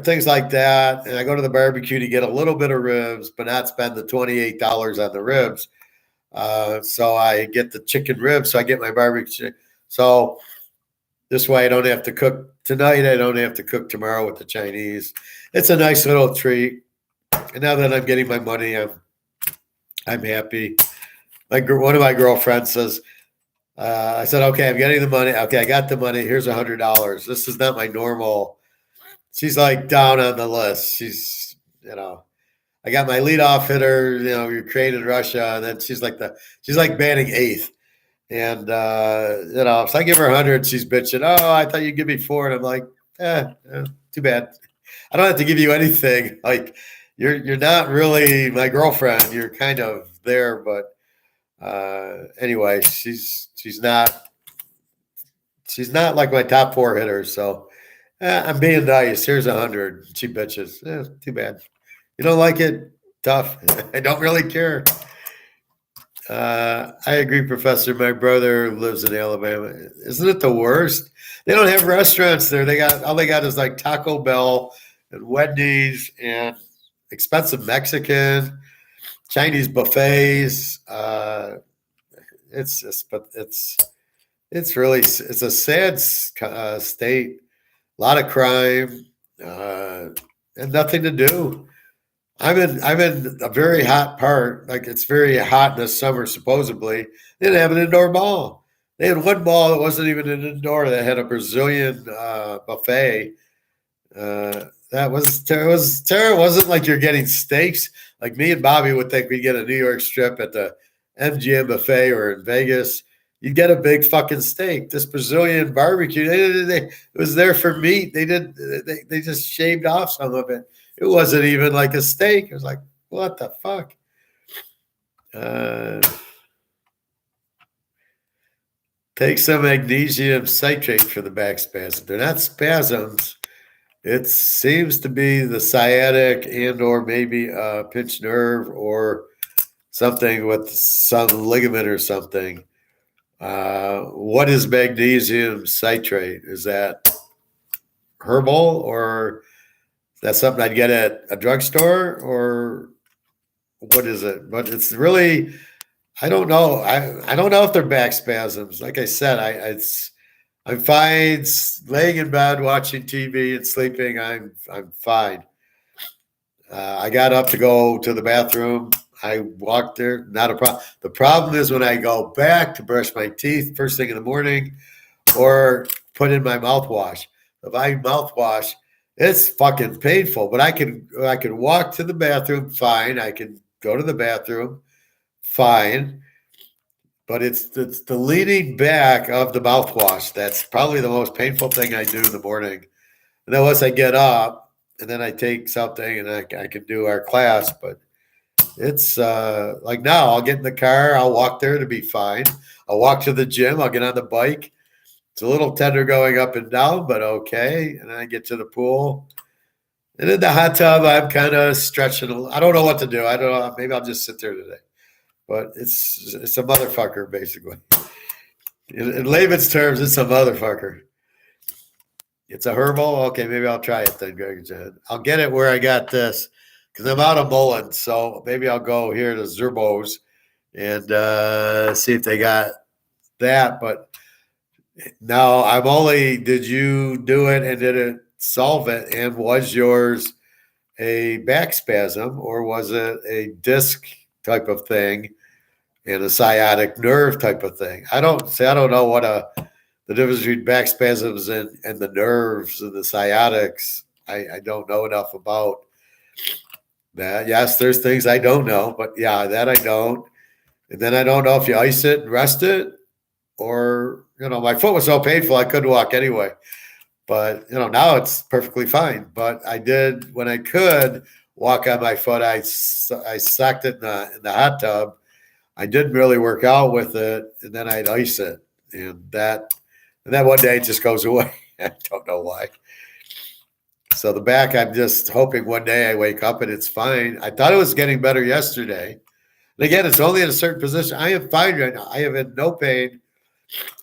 things like that. And I go to the barbecue to get a little bit of ribs, but not spend the $28 on the ribs. So I get the chicken ribs. So I get my barbecue. So this way I don't have to cook tonight. I don't have to cook tomorrow with the Chinese. It's a nice little treat. And now that I'm getting my money, I'm happy. One of my girlfriends says, I said, "Okay, I'm getting the money. Okay, I got the money. Here's $100. This is not my normal." She's like down on the list. She's, I got my leadoff hitter, Ukraine and Russia, and then she's like batting eighth. And if I give her 100, she's bitching. "Oh, I thought you'd give me 4." And I'm like, too bad. I don't have to give you anything. Like you're not really my girlfriend. You're kind of there, but anyway, she's not like my top 4 hitters. So I'm being nice. Here's 100. She bitches. Too bad. You don't like it? Tough. I don't really care. I agree, Professor. My brother lives in Alabama. Isn't it the worst? They don't have restaurants there. All they got is like Taco Bell and Wendy's and expensive Mexican, Chinese buffets. It's a sad state. A lot of crime and nothing to do. I'm in a very hot part. Like it's very hot in the summer. Supposedly, they didn't have an indoor mall. They had one mall that wasn't even an indoor that had a Brazilian buffet. That was terrible. It wasn't like you're getting steaks. Like me and Bobby would think we'd get a New York strip at the MGM buffet or in Vegas. You'd get a big fucking steak. This Brazilian barbecue, it was there for meat. They just shaved off some of it. It wasn't even like a steak. It was like, what the fuck? Take some magnesium citrate for the back spasms. They're not spasms. It seems to be the sciatic and or maybe a pinched nerve or something with some ligament or something. What is magnesium citrate? Is that herbal or is that something I'd get at a drugstore or what is it? But it's really, I don't know. I don't know if they're back spasms. Like I said, I'm fine laying in bed watching TV and sleeping. I'm fine. I got up to go to the bathroom. I walked there, not a problem. The problem is when I go back to brush my teeth first thing in the morning or put in my mouthwash. If I mouthwash, it's fucking painful. But I can walk to the bathroom fine. I can go to the bathroom fine. But it's the leaning back of the mouthwash. That's probably the most painful thing I do in the morning. And then once I get up, and then I take something and I can do our class. But it's like now I'll get in the car, I'll walk there to be fine. I'll walk to the gym, I'll get on the bike. It's a little tender going up and down, but okay. And then I get to the pool. And in the hot tub, I'm kind of stretching. I don't know what to do. I don't know. Maybe I'll just sit there today. But it's a motherfucker, basically. In layman's terms, it's a motherfucker. It's a herbal? Okay, maybe I'll try it then, Greg. I'll get it where I got this because I'm out of Mullen. So maybe I'll go here to Zerbo's and see if they got that. But no, did you do it and did it solve it? And was yours a back spasm or was it a disc type of thing and a sciatic nerve type of thing? I don't know what the difference between back spasms and the nerves and the sciatics. I don't know enough about that. Yes, there's things I don't know, but yeah, that I don't. And then I don't know if you ice it and rest it or, my foot was so painful I couldn't walk anyway. But, now it's perfectly fine. But I did, when I could walk on my foot, I sucked it in the hot tub. I didn't really work out with it, and then I'd ice it. And then one day it just goes away. I don't know why. So the back, I'm just hoping one day I wake up and it's fine. I thought it was getting better yesterday. And again, it's only in a certain position. I am fine right now. I have had no pain.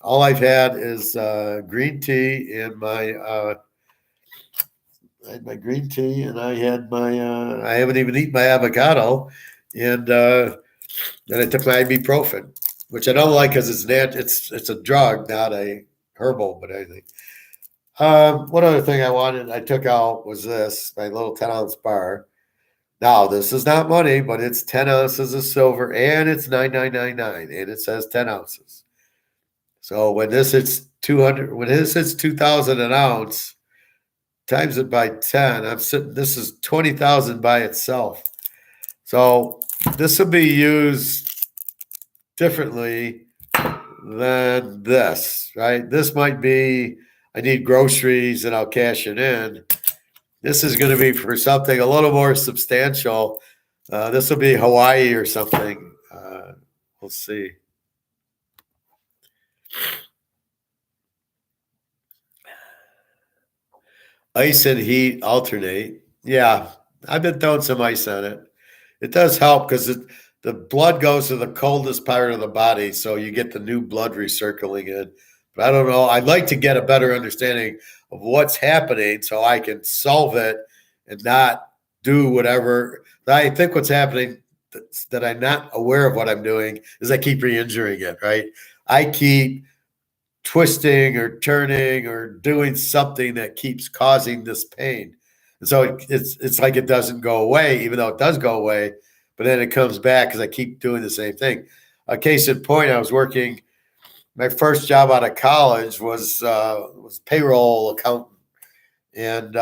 All I've had is green tea and I had my green tea and I had I haven't even eaten my avocado. And then I took my ibuprofen, which I don't like because it's a drug, not a herbal, but anything. One other thing I took out was this, my little 10-ounce bar. Now, this is not money, but it's 10 ounces of silver and it's $9.999 and it says 10 ounces. So when this hits 2,000 an ounce, times it by 10, this is 20,000 by itself. So this will be used differently than this, right? This might be, I need groceries and I'll cash it in. This is going to be for something a little more substantial. This will be Hawaii or something. We'll see. Ice and heat alternate. Yeah, I've been throwing some ice on it. It does help because the blood goes to the coldest part of the body, so you get the new blood recirculating in. But I don't know. I'd like to get a better understanding of what's happening so I can solve it and not do whatever. I think what's happening that I'm not aware of what I'm doing is I keep re-injuring it, right? I keep twisting or turning or doing something that keeps causing this pain. And so it's like it doesn't go away, even though it does go away, but then it comes back because I keep doing the same thing. A case in point, I was working, my first job out of college was payroll accountant. And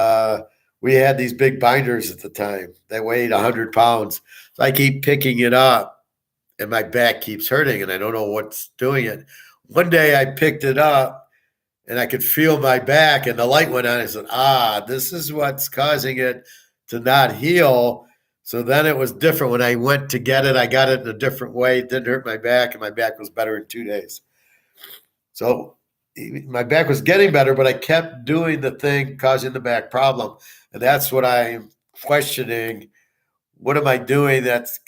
we had these big binders at the time that weighed 100 pounds. So I keep picking it up and my back keeps hurting and I don't know what's doing it. One day I picked it up and I could feel my back and the light went on. I said, this is what's causing it to not heal. So then it was different. When I went to get it, I got it in a different way. It didn't hurt my back and my back was better in 2 days. So my back was getting better, but I kept doing the thing causing the back problem. And that's what I'm questioning. What am I doing that's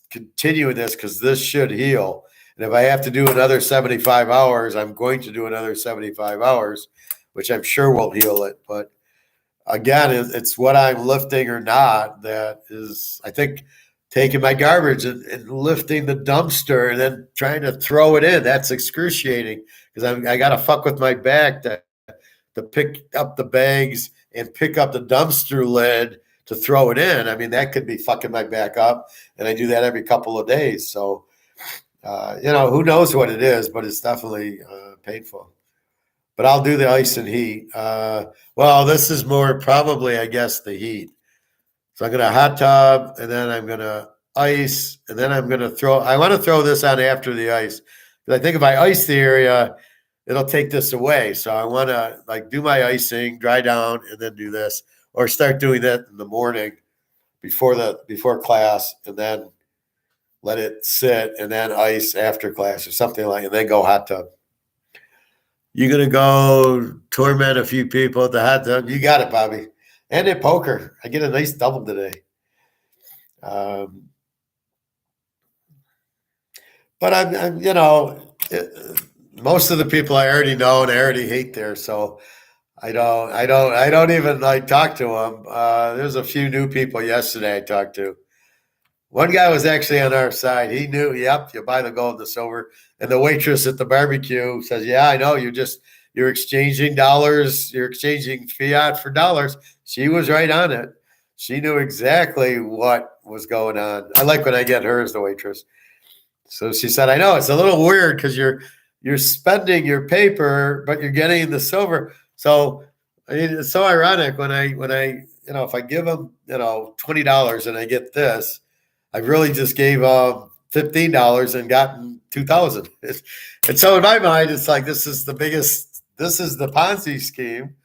continuing this? Because this should heal. And if I have to do another 75 hours, I'm going to do another 75 hours, which I'm sure will heal it. But again, it's what I'm lifting or not that is, I think, taking my garbage and lifting the dumpster and then trying to throw it in. That's excruciating because I got to fuck with my back to pick up the bags and pick up the dumpster lid to throw it in. I mean, that could be fucking my back up. And I do that every couple of days. So, who knows what it is, but it's definitely painful. But I'll do the ice and heat. Well, this is more probably, I guess, the heat. So I'm going to hot tub, and then I'm going to ice, and then I'm going to I want to throw this on after the ice. Because I think if I ice the area, it'll take this away. So I want to do my icing, dry down, and then do this. Or start doing that in the morning before class, and then let it sit, and then ice after class or something and then go hot tub. You going to go torment a few people at the hot tub? You got it, Bobby. And at poker, I get a nice double today. But I'm most of the people I already know and I already hate there, so I don't even talk to them. There's a few new people yesterday I talked to. One guy was actually on our side. He knew, yep, you buy the gold and the silver. And the waitress at the barbecue says, yeah, I know. You're exchanging dollars. You're exchanging fiat for dollars. She was right on it. She knew exactly what was going on. I like when I get her as the waitress. So she said, I know it's a little weird because you're spending your paper, but you're getting the silver. So I mean, it's so ironic when I if I give them $20 and I get this, I really just gave $15 and gotten $2,000. And so in my mind, it's like this is the Ponzi scheme,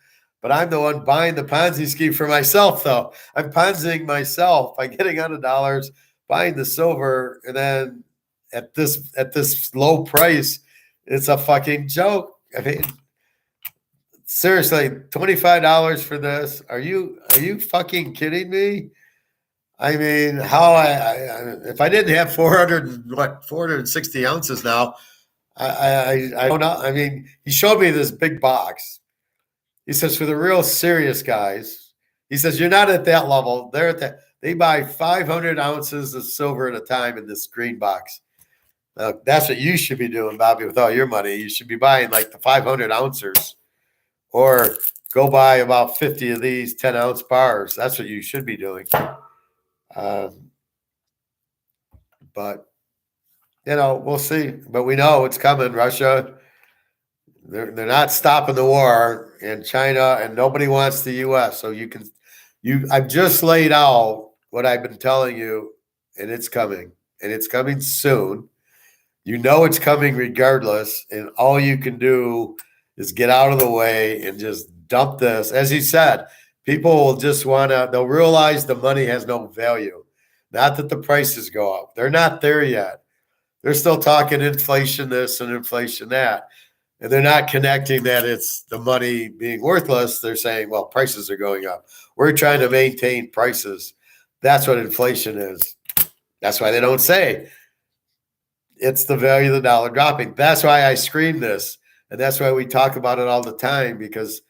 but I'm the one buying the Ponzi scheme for myself. Though I'm Ponziing myself by getting $100, buying the silver, and then at this low price, it's a fucking joke. I mean, seriously, $25 for this? Are you fucking kidding me? I mean, how if I didn't have 460 ounces now, I don't know. I mean, he showed me this big box. He says for the real serious guys, he says you're not at that level. They're at that. They buy 500 ounces of silver at a time in this green box. That's what you should be doing, Bobby, with all your money. You should be buying the 500 ounces, or go buy about 50 of these 10-ounce bars. That's what you should be doing. But we'll see. But we know it's coming. Russia, they're not stopping the war, and China, and nobody wants the U.S. So I've just laid out what I've been telling you, and it's coming, and it's coming soon. It's coming regardless, and all you can do is get out of the way and just dump this. As he said, people will just they'll realize the money has no value. Not that the prices go up. They're not there yet. They're still talking inflation this and inflation that. And they're not connecting that it's the money being worthless. They're saying, well, prices are going up. We're trying to maintain prices. That's what inflation is. That's why they don't say it's the value of the dollar dropping. That's why I scream this. And that's why we talk about it all the time, because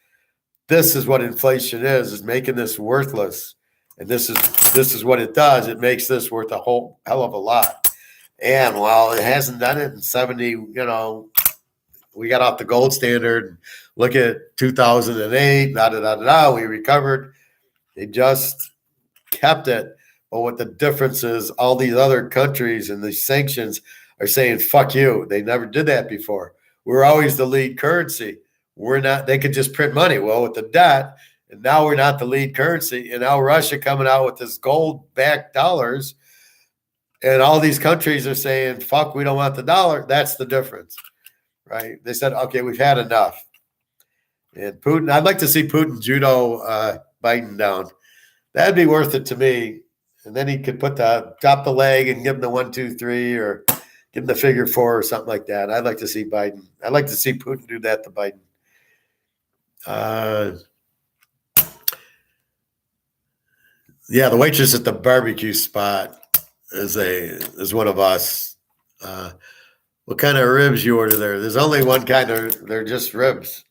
this is what inflation is making this worthless. And this is what it does. It makes this worth a whole hell of a lot. And while it hasn't done it in 70, we got off the gold standard. Look at 2008, we recovered. They just kept it. But what the difference is, all these other countries and these sanctions are saying, fuck you. They never did that before. We're always the lead currency. We're not, they could just print money. Well, with the debt, and now we're not the lead currency. And now Russia coming out with this gold-backed dollars, and all these countries are saying, fuck, we don't want the dollar. That's the difference, right? They said, okay, we've had enough. And Putin, I'd like to see Putin judo Biden down. That'd be worth it to me. And then he could drop the leg and give him the 1, 2, 3, or Give him the figure 4 or something like that. I'd like to see Biden. I'd like to see Putin do that to Biden. Yeah, the waitress at the barbecue spot is one of us. What kind of ribs you order there? There's only one kind of. They're just ribs.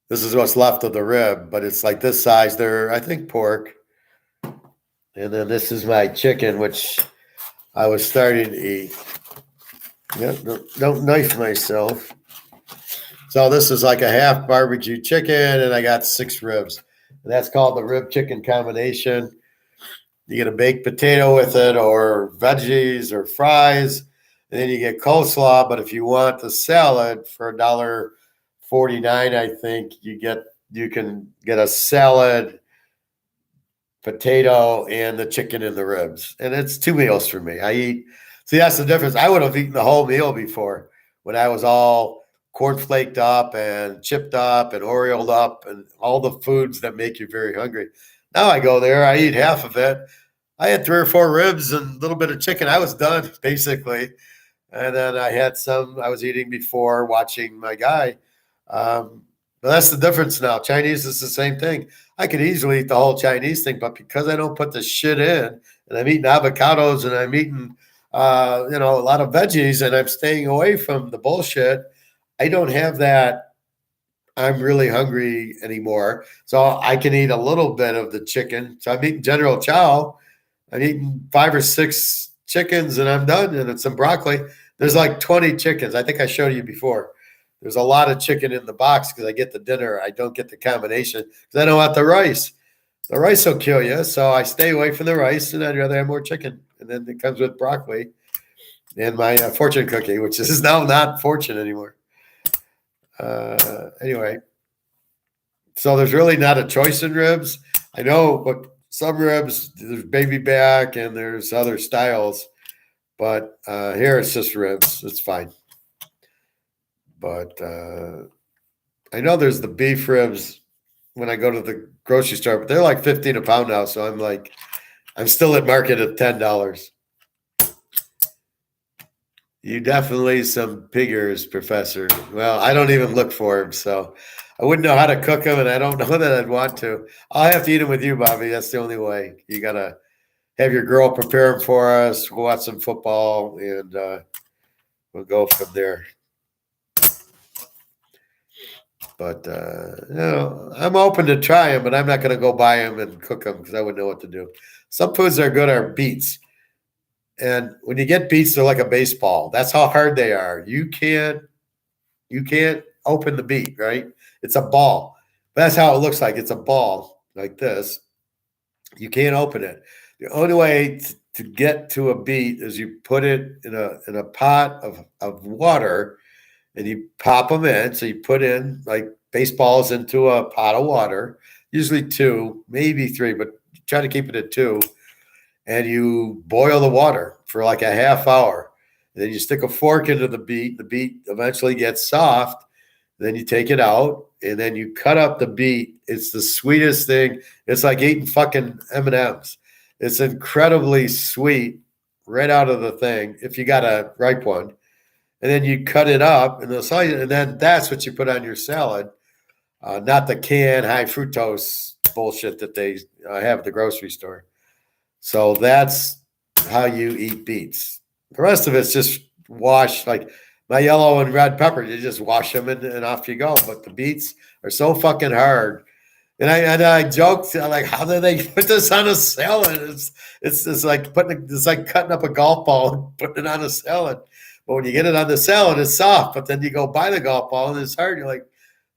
This is what's left of the rib, but it's like this size. They're, I think, pork. And then this is my chicken, which I was starting to eat. Yeah, don't knife myself. So this is like a half barbecue chicken, and I got 6 ribs. And that's called the rib chicken combination. You get a baked potato with it, or veggies, or fries, and then you get coleslaw. But if you want the salad for $1.49, I think you can get a salad, potato, and the chicken and the ribs, and it's 2 meals for me. See, that's the difference. I would have eaten the whole meal before when I was all cornflaked up and chipped up and Oreoed up and all the foods that make you very hungry. Now I go there, I eat half of it. I had 3 or 4 ribs and a little bit of chicken. I was done basically. And then I had some I was eating before watching my guy. But that's the difference now. Chinese is the same thing. I could easily eat the whole Chinese thing, but because I don't put the shit in, and I'm eating avocados and I'm eating, a lot of veggies, and I'm staying away from the bullshit, I don't have that I'm really hungry anymore. So I can eat a little bit of the chicken. So I'm eating General Chow. I'm eating 5 or 6 chickens and I'm done. And it's some broccoli. There's like 20 chickens. I think I showed you before. There's a lot of chicken in the box because I get the dinner. I don't get the combination because I don't want the rice. The rice will kill you. So I stay away from the rice, and I'd rather have more chicken. And then it comes with broccoli and my fortune cookie, which is now not fortune anymore. Anyway, so there's really not a choice in ribs. I know, but some ribs, there's baby back and there's other styles. But here it's just ribs. It's fine. But I know there's the beef ribs when I go to the grocery store, but they're like 15 a pound now. So I'm still at market at $10. You definitely some piggers, Professor. Well, I don't even look for them, so I wouldn't know how to cook them, and I don't know that I'd want to. I'll have to eat them with you, Bobby. That's the only way. You got to have your girl prepare them for us. We'll watch some football, and we'll go from there. But, I'm open to try them, but I'm not going to go buy them and cook them because I wouldn't know what to do. Some foods that are good are beets. And when you get beets, they're like a baseball. That's how hard they are. You can't open the beet, right? It's a ball. But that's how it looks like. It's a ball like this. You can't open it. The only way to get to a beet is you put it in a pot of water, and you pop them in. So you put in like baseballs into a pot of water, usually 2, maybe 3, but try to keep it at 2. And you boil the water for like a half hour. And then you stick a fork into the beet. The beet eventually gets soft. Then you take it out, and then you cut up the beet. It's the sweetest thing. It's like eating fucking M&Ms. It's incredibly sweet right out of the thing if you got a ripe one. And then you cut it up, and then that's what you put on your salad, not the canned high fructose bullshit that they have at the grocery store. So that's how you eat beets. The rest of it's just wash, like my yellow and red pepper. You just wash them and off you go. But the beets are so fucking hard. And I joked, I'm like, how do they put this on a salad? It's like cutting up a golf ball and putting it on a salad. But when you get it on the salad, it's soft. But then you go buy the golf ball and it's hard. You're like,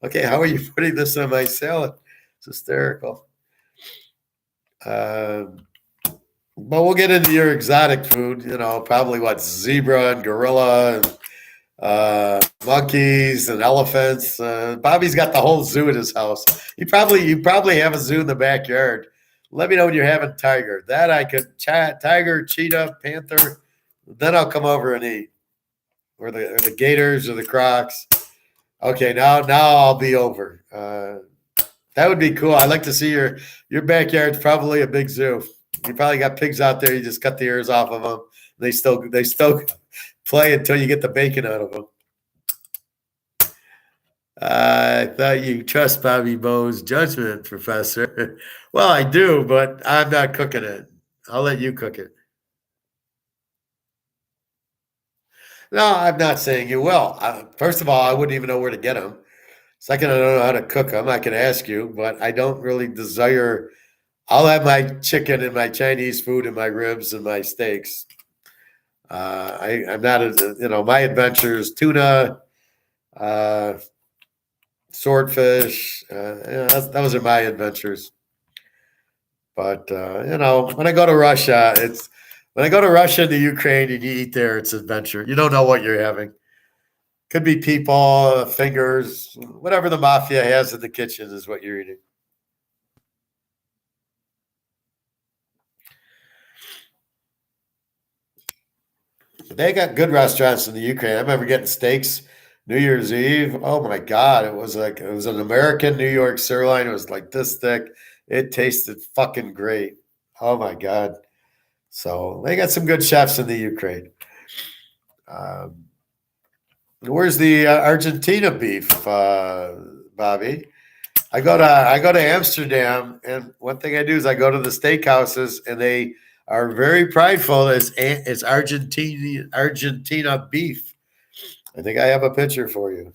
okay, how are you putting this on my salad? It's hysterical. But we'll get into your exotic food, probably zebra and gorilla and monkeys and elephants. Bobby's got the whole zoo at his house. You probably have a zoo in the backyard. Let me know when you're having tiger. That I could tiger, cheetah, panther. Then I'll come over and eat. Or the gators or the crocs. Okay, now I'll be over. That would be cool. I'd like to see your backyard's probably a big zoo. You probably got pigs out there. You just cut the ears off of them. They still play until you get the bacon out of them. I thought you trust Bobby Bo's judgment, Professor. Well, I do, but I'm not cooking it. I'll let you cook it. No, I'm not saying you will. First of all, I wouldn't even know where to get them. Second, I don't know how to cook them. I can ask you, but I don't really desire. I'll have my chicken and my Chinese food and my ribs and my steaks. I'm not my adventures, tuna, swordfish. Those are my adventures. But when I go to Russia, when I go to Russia and the Ukraine and you eat there, it's adventure. You don't know what you're having. Could be people, fingers, whatever the mafia has in the kitchen is what you're eating. They got good restaurants in the Ukraine. I remember getting steaks New Year's Eve. Oh my God. It was an American New York sirloin. It was like this thick. It tasted fucking great. Oh my God. So they got some good chefs in the Ukraine. Where's the Argentina beef, Bobby? I go to Amsterdam, and one thing I do is I go to the steakhouses, and they are very prideful. It's Argentina beef. I think I have a picture for you.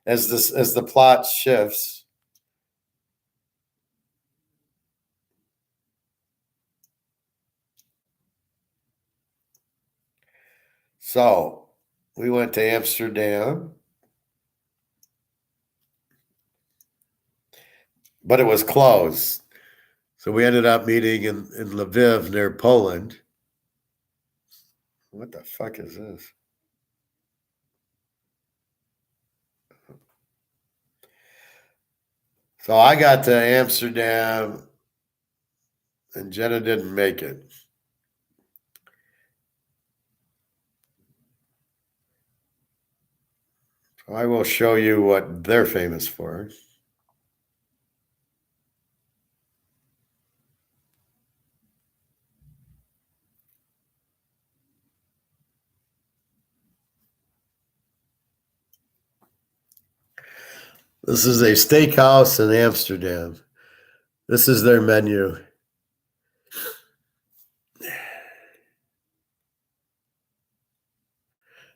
As the plot shifts. So we went to Amsterdam, but it was closed. So we ended up meeting in Lviv near Poland. What the fuck is this? So I got to Amsterdam and Jenna didn't make it. So I will show you what they're famous for. This is a steakhouse in Amsterdam. This is their menu.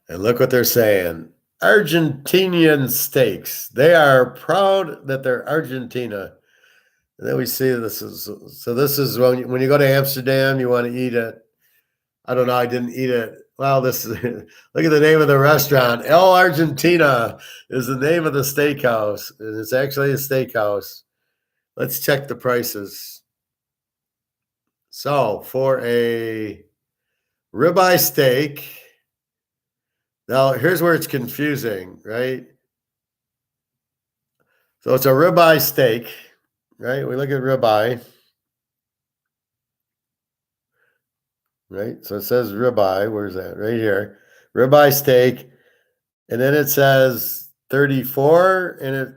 And look what they're saying. Argentinian steaks. They are proud that they're Argentina. And then we see this is when you go to Amsterdam, you want to eat it. I don't know. I didn't eat it. Well, this is look at the name of the restaurant. El Argentina is the name of the steakhouse. And it's actually a steakhouse. Let's check the prices. So for a ribeye steak, now here's where it's confusing, right? So it's a ribeye steak, right? We look at ribeye. Right? So it says ribeye. Where's that? Right here. Ribeye steak. And then it says 34. And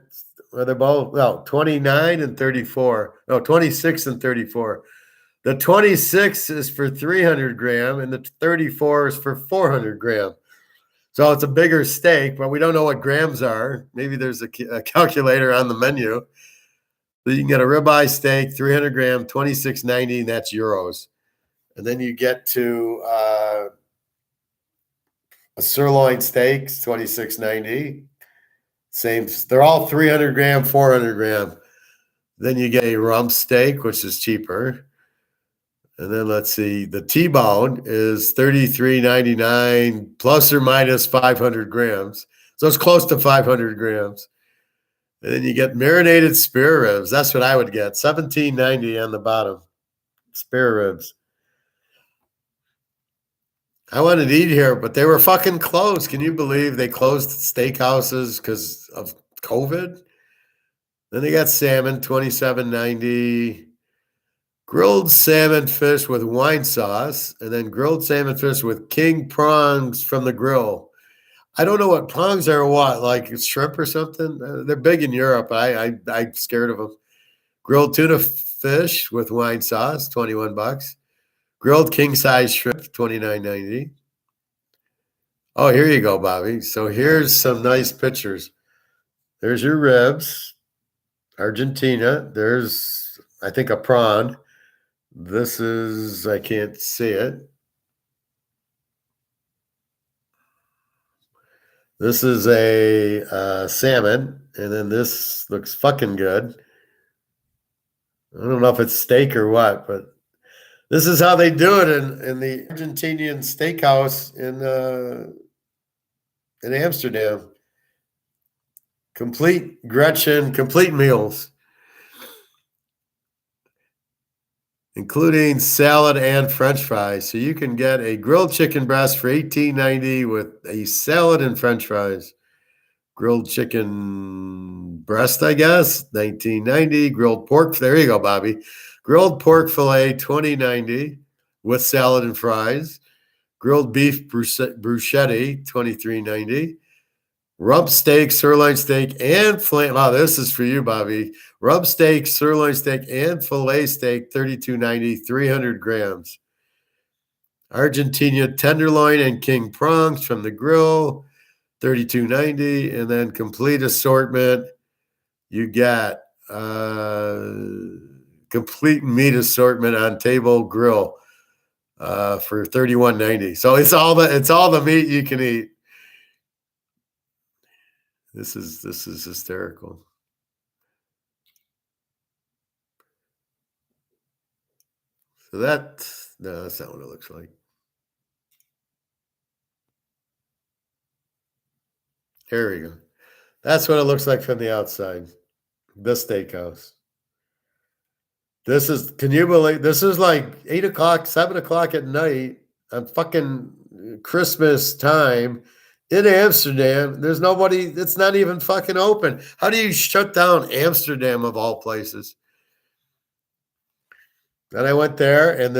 they're both, 29 and 34. No, 26 and 34. The 26 is for 300 gram and the 34 is for 400 gram. So it's a bigger steak, but we don't know what grams are. Maybe there's a calculator on the menu. So you can get a ribeye steak, 300 gram, 26.90, and that's euros. And then you get to a sirloin steak, $26.90. Same, they're all 300 gram, 400 gram. Then you get a rump steak, which is cheaper. And then let's see, the T-bone is $33.99 plus or minus 500 grams. So it's close to 500 grams. And then you get marinated spare ribs. That's what I would get, $17.90 on the bottom, spare ribs. I wanted to eat here, but they were fucking closed. Can you believe they closed steakhouses because of COVID? Then they got salmon, $27.90. Grilled salmon fish with wine sauce, and then grilled salmon fish with king prawns from the grill. I don't know what prawns are, what, like shrimp or something? They're big in Europe. I'm scared of them. Grilled tuna fish with wine sauce, $21. Grilled king size shrimp, $29.90. Oh, here you go, Bobby. So here's some nice pictures. There's your ribs, Argentina. There's, I think, a prawn. This is, I can't see it. This is a salmon, and then this looks fucking good. I don't know if it's steak or what, but this is how they do it in the Argentinian steakhouse in Amsterdam. Complete Gretchen, complete meals, including salad and French fries. So you can get a grilled chicken breast for $18.90 with a salad and French fries. Grilled chicken breast, I guess, $19.90. Grilled pork, there you go, Bobby. Grilled pork fillet, $20.90 with salad and fries. Grilled beef bruschetta, $23.90. Rump steak, sirloin steak, and filet. Wow, this is for you, Bobby. Rump steak, sirloin steak, and filet steak, $32.90, 300 grams. Argentina tenderloin and king prawns from the grill, $32.90. And then complete assortment. You got complete meat assortment on table grill for $31.90. So it's all the meat you can eat. This is hysterical. So that's not what it looks like. Here we go. That's what it looks like from the outside. The steakhouse. This is, can you believe, this is like 8 o'clock, 7 o'clock at night on fucking Christmas time in Amsterdam. There's nobody, it's not even fucking open. How do you shut down Amsterdam of all places? And I went there and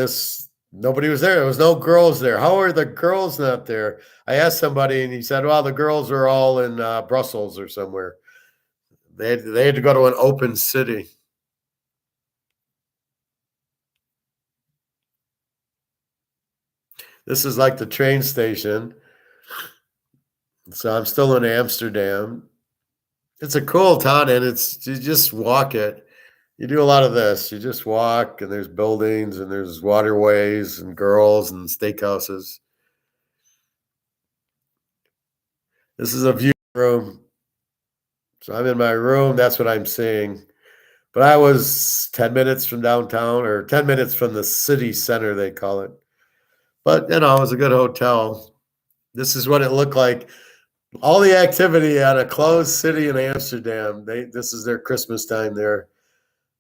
nobody was there. There was no girls there. How are the girls not there? I asked somebody and he said, well, the girls are all in Brussels or somewhere. They had to go to an open city. This is like the train station. So I'm still in Amsterdam. It's a cool town, and you just walk it. You do a lot of this. You just walk, and there's buildings, and there's waterways, and girls, and steakhouses. This is a view room. So I'm in my room. That's what I'm seeing. But I was 10 minutes from downtown, or 10 minutes from the city center, they call it. But, it was a good hotel. This is what it looked like. All the activity at a closed city in Amsterdam. This is their Christmas time there.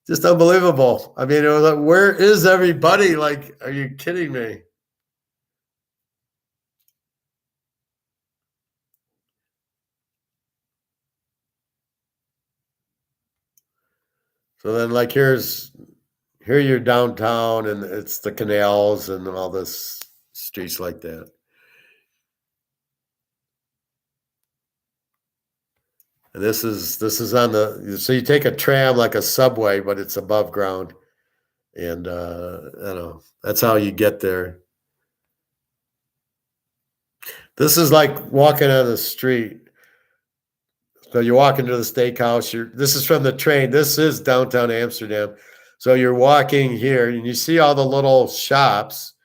Just unbelievable. I mean, it was like, where is everybody? Like, are you kidding me? So then, like, here you're downtown, and it's the canals and all this streets like that. And this is on so you take a tram like a subway, but it's above ground. And that's how you get there. This is like walking on the street. So you walk into the steakhouse. This is from the train. This is downtown Amsterdam. So you're walking here, and you see all the little shops.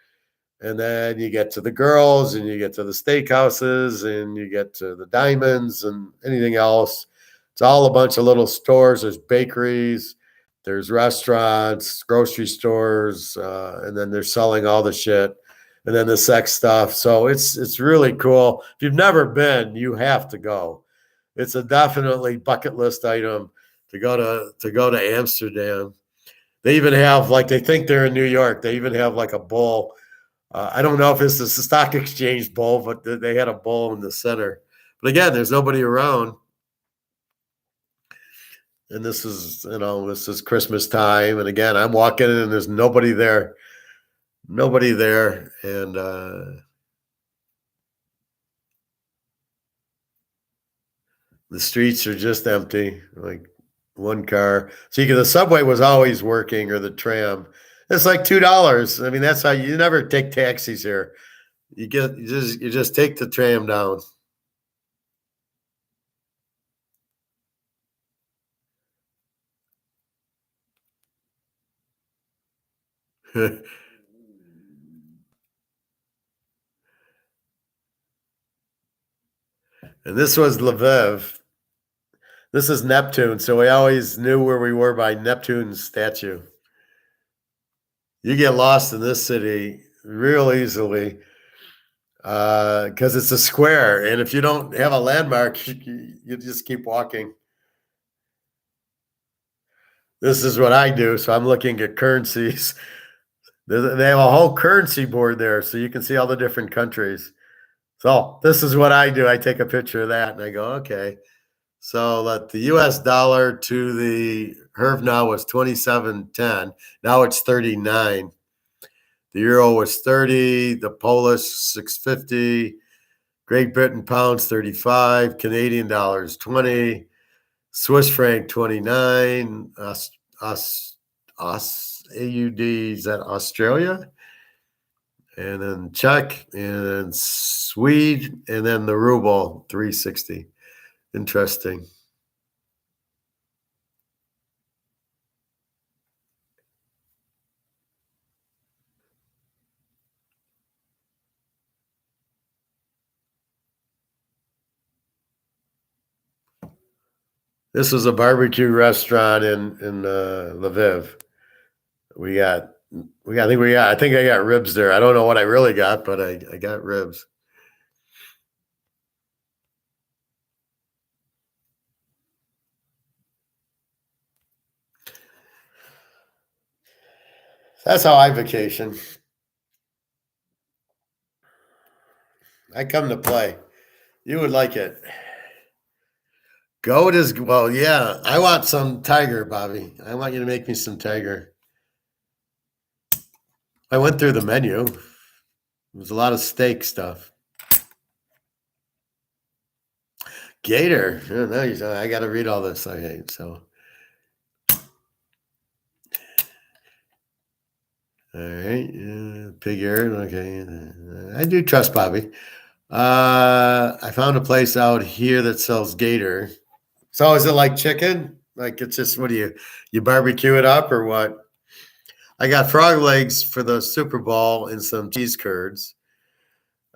And then you get to the girls, and you get to the steakhouses, and you get to the diamonds and anything else. It's all a bunch of little stores. There's bakeries, there's restaurants, grocery stores, and then they're selling all the shit, and then the sex stuff. So it's really cool. If you've never been, you have to go. It's a definitely bucket list item to go to Amsterdam. They even have, like, they think they're in New York. They even have like a bowl. I don't know if it's the stock exchange bowl, but they had a bowl in the center. But again, there's nobody around. And this is Christmas time. And again, I'm walking in and there's nobody there. Nobody there. And the streets are just empty. Like, one car. So the subway was always working, or the tram. It's like $2. I mean, that's how you never take taxis here. You just take the tram down. And this was Lviv. This is Neptune, so we always knew where we were by Neptune's statue. You get lost in this city real easily because it's a square, and if you don't have a landmark, you just keep walking. This is what I do, so I'm looking at currencies. They have a whole currency board there, so you can see all the different countries. So this is what I do. I take a picture of that, and I go, okay. So that the U.S. dollar to the hryvnia was 27.10. Now it's 39. The euro was 30. The Polish 6.50. Great Britain pounds 35. Canadian dollars 20. Swiss franc 29. AUD is that Australia, and then Czech, and then Swede, and then the ruble 360. Interesting. This was a barbecue restaurant in Lviv. I think I got ribs there. I don't know what I really got, but I got ribs. That's how I vacation. I come to play. You would like it. Goat is, well, yeah. I want some tiger, Bobby. I want you to make me some tiger. I went through the menu. There was a lot of steak stuff. Gator. I got to read all this. I hate so. All right, pig ear. Okay, I do trust Bobby. I found a place out here that sells gator. So is it like chicken? Like it's just what do you barbecue it up or what? I got frog legs for the Super Bowl and some cheese curds.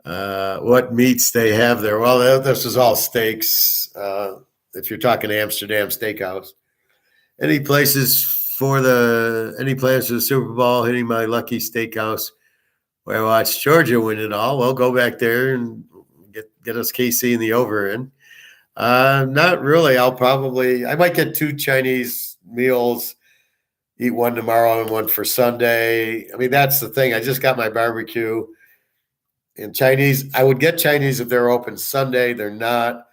What meats they have there? Well, this is all steaks. If you're talking Amsterdam Steakhouse, any plans for the Super Bowl? Hitting my lucky steakhouse where I watched Georgia win it all. Well, go back there and get us KC in the over in. Not really. I might get 2 Chinese meals, eat one tomorrow and one for Sunday. I mean, that's the thing. I just got my barbecue. And Chinese, I would get Chinese if they're open Sunday. They're not.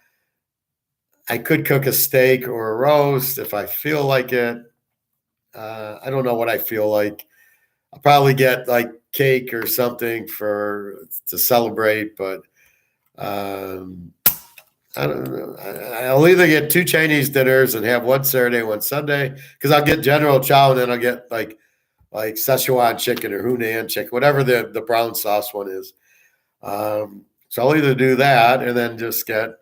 I could cook a steak or a roast if I feel like it. I don't know what I feel like. I'll probably get like cake or something to celebrate, but I don't know. I'll either get 2 Chinese dinners and have one Saturday, one Sunday, because I'll get General Chow and then I'll get like Szechuan chicken or Hunan chicken, whatever the brown sauce one is. So I'll either do that and then just get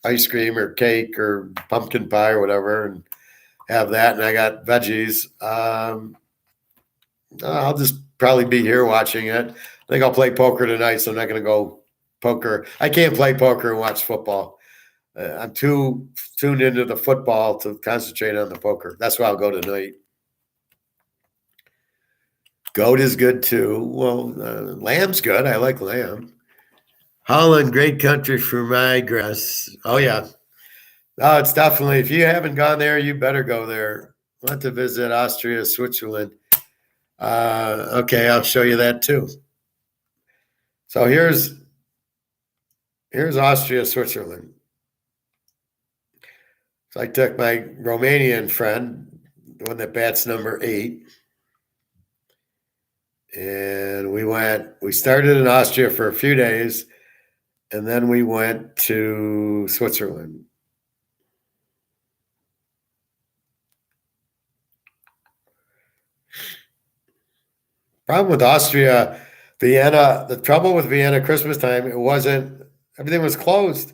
ice cream or cake or pumpkin pie or whatever and have that. And I got veggies. I'll just probably be here watching it. I think I'll play poker tonight, so I'm not going to go poker. I can't play poker and watch football. I'm too tuned into the football to concentrate on the poker. That's why I'll go tonight. Goat is good too. Well, lamb's good. I like lamb. Holland, great country for migrants. Oh, yeah. Oh, it's definitely, if you haven't gone there, you better go there. I want to visit Austria, Switzerland. Okay, I'll show you that too. So here's Austria, Switzerland. So I took my Romanian friend, the one that bats number 8. And we started in Austria for a few days, and then we went to Switzerland. Problem with Austria, Vienna, the trouble with Vienna Christmas time, everything was closed.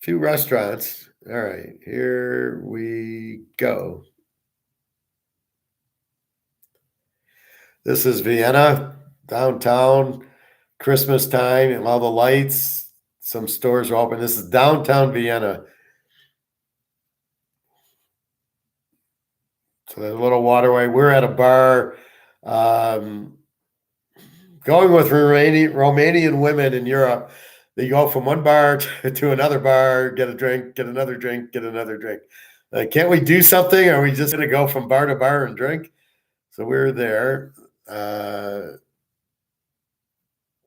Few restaurants. All right, here we go. This is Vienna, downtown, Christmas time, and all the lights. Some stores are open. This is downtown Vienna. So there's a little waterway. We're at a bar. Going with Romanian women in Europe, they go from one bar to another bar, get a drink, get another drink, get another drink. Can't we do something? Are we just going to go from bar to bar and drink? So we're there.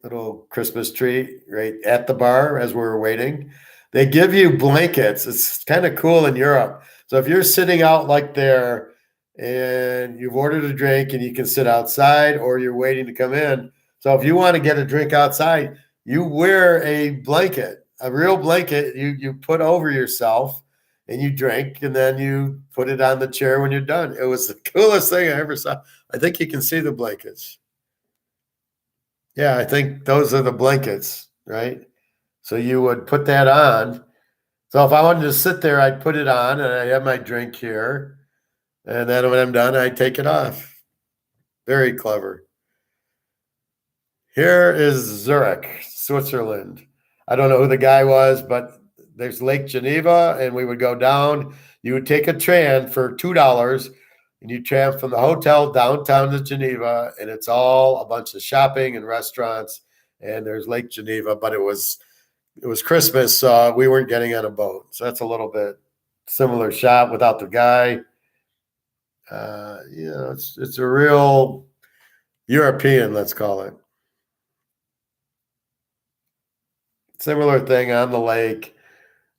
Little Christmas tree right at the bar as we're waiting. They give you blankets. It's kind of cool in Europe. So if you're sitting out like there and you've ordered a drink and you can sit outside or you're waiting to come in. So if you want to get a drink outside, you wear a blanket, a real blanket you put over yourself and you drink and then you put it on the chair when you're done. It was the coolest thing I ever saw. I think you can see the blankets. Yeah, I think those are the blankets, right? So you would put that on. So if I wanted to sit there, I'd put it on and I have my drink here. And then when I'm done, I take it off. Very clever. Here is Zurich, Switzerland. I don't know who the guy was, but there's Lake Geneva, and we would go down. You would take a tram for $2, and you tram from the hotel downtown to Geneva, and it's all a bunch of shopping and restaurants. And there's Lake Geneva, but it was Christmas, so we weren't getting on a boat. So that's a little bit similar shot without the guy. It's a real European, let's call it. Similar thing on the lake.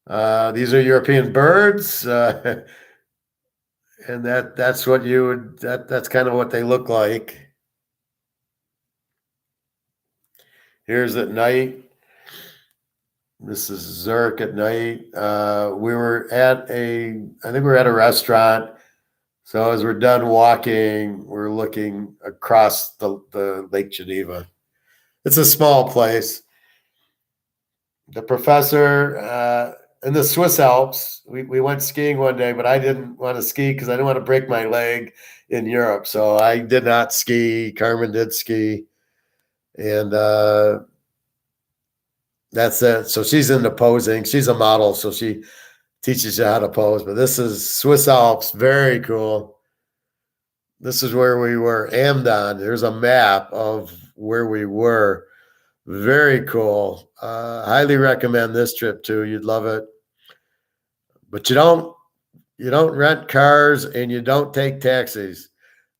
These are European birds, and that's what you would. That's kind of what they look like. Here's at night. This is Zurich at night. We were at I think we were at a restaurant. So as we're done walking, we're looking across the Lake Geneva. It's a small place. The professor in the Swiss Alps, we went skiing one day, but I didn't want to ski because I didn't want to break my leg in Europe. So I did not ski. Carmen did ski. And that's it. So she's into posing. She's a model, so she teaches you how to pose. But this is Swiss Alps. Very cool. This is where we were. Amdon. There's a map of where we were. Very cool. Highly recommend this trip too. You'd love it. But you don't rent cars and you don't take taxis.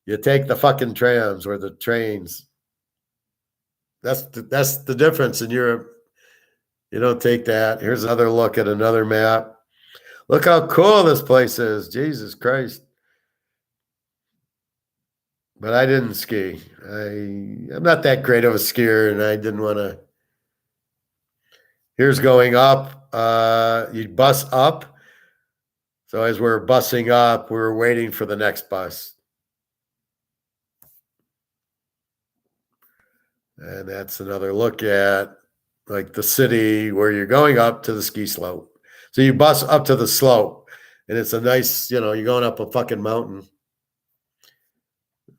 You take the fucking trams or the trains. That's the difference in Europe. You don't take that. Here's another look at another map. Look how cool this place is. Jesus Christ. But I didn't ski. I'm not that great of a skier, and I didn't want to. Here's going up. You bus up. So as we're busing up, we were waiting for the next bus. And that's another look at like the city where you're going up to the ski slope. So you bus up to the slope, and it's a nice, you're going up a fucking mountain.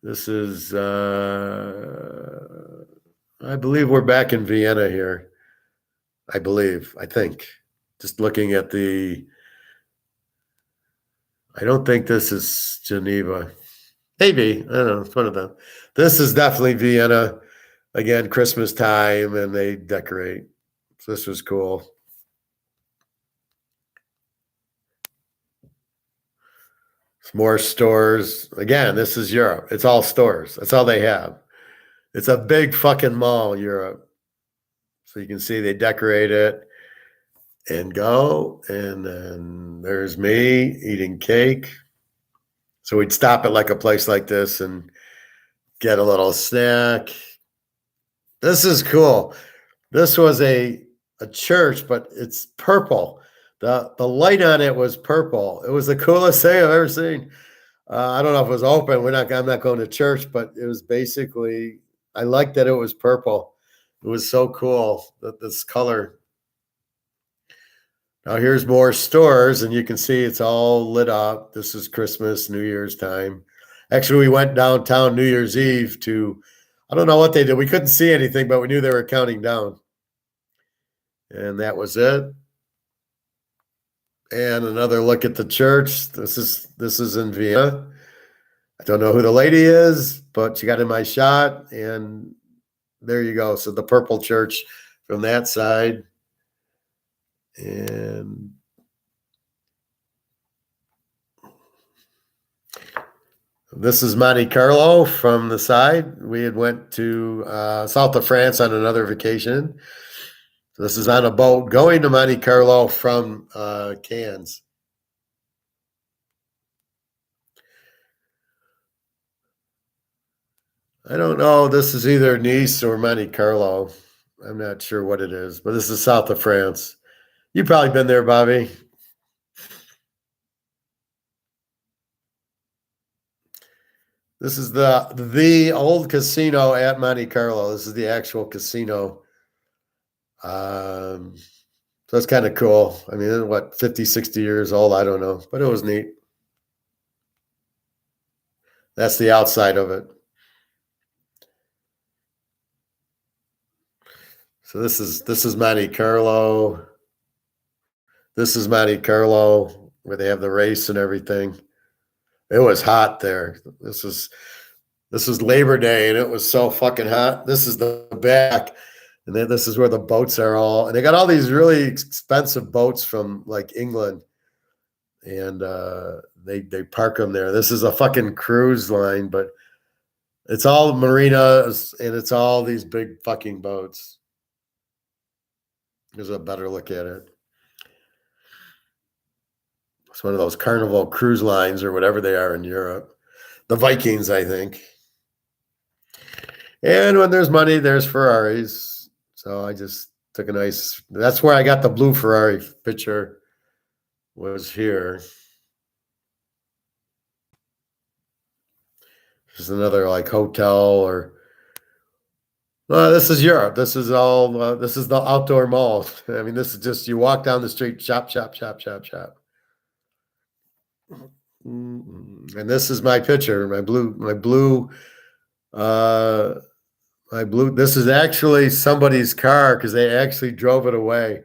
This is, I believe we're back in Vienna here. I think. Just looking at I don't think this is Geneva. Maybe. I don't know. It's one of them. This is definitely Vienna. Again, Christmas time, and they decorate. So this was cool. More stores. Again, this is Europe. It's all stores. That's all they have. It's a big fucking mall, Europe. So you can see they decorate it and go. And then there's me eating cake. So we'd stop at like a place like this and get a little snack. This is cool. This was a church, but it's purple. The light on it was purple. It was the coolest thing I've ever seen. I don't know if it was open. I'm not going to church, but it was basically. I liked that it was purple. It was so cool that this color. Now here's more stores, and you can see it's all lit up. This is Christmas, New Year's time. Actually, we went downtown New Year's Eve to. I don't know what they did. We couldn't see anything, but we knew they were counting down. And that was it. And another look at the church. This is in Vienna. I don't know who the lady is, but she got in my shot, and there you go. So the purple church from that side. And this is Monte Carlo from the side. We had went to south of France on another vacation. So this is on a boat going to Monte Carlo from Cannes. I don't know. This is either Nice or Monte Carlo. I'm not sure what it is, but this is south of France. You've probably been there, Bobby. This is the old casino at Monte Carlo. This is the actual casino. So it's kind of cool. I mean, what, 50, 60 years old? I don't know, but it was neat. That's the outside of it. So this is Monte Carlo. This is Monte Carlo, where they have the race and everything. It was hot there. This was Labor Day, and it was so fucking hot. This is the back, and then this is where the boats are all. And they got all these really expensive boats from like England, and they park them there. This is a fucking cruise line, but it's all marinas, and it's all these big fucking boats. Here's a better look at it. It's one of those Carnival cruise lines or whatever they are in Europe. The Vikings, I think. And when there's money, there's Ferraris. So I just took a nice, that's where I got the blue Ferrari picture, was here. There's another like hotel or, well, this is Europe. This is all, this is the outdoor mall. I mean, this is just, you walk down the street, shop, shop, shop, shop, shop. And this is my picture, my blue, this is actually somebody's car because they actually drove it away.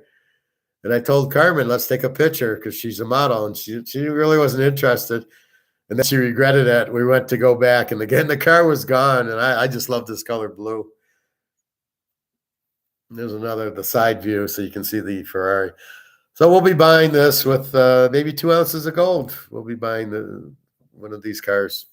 And I told Carmen, let's take a picture because she's a model and she really wasn't interested. And then she regretted it. We went to go back and again, the car was gone. And I just love this color blue. And there's the side view so you can see the Ferrari. So we'll be buying this with maybe 2 ounces of gold. We'll be buying one of these cars.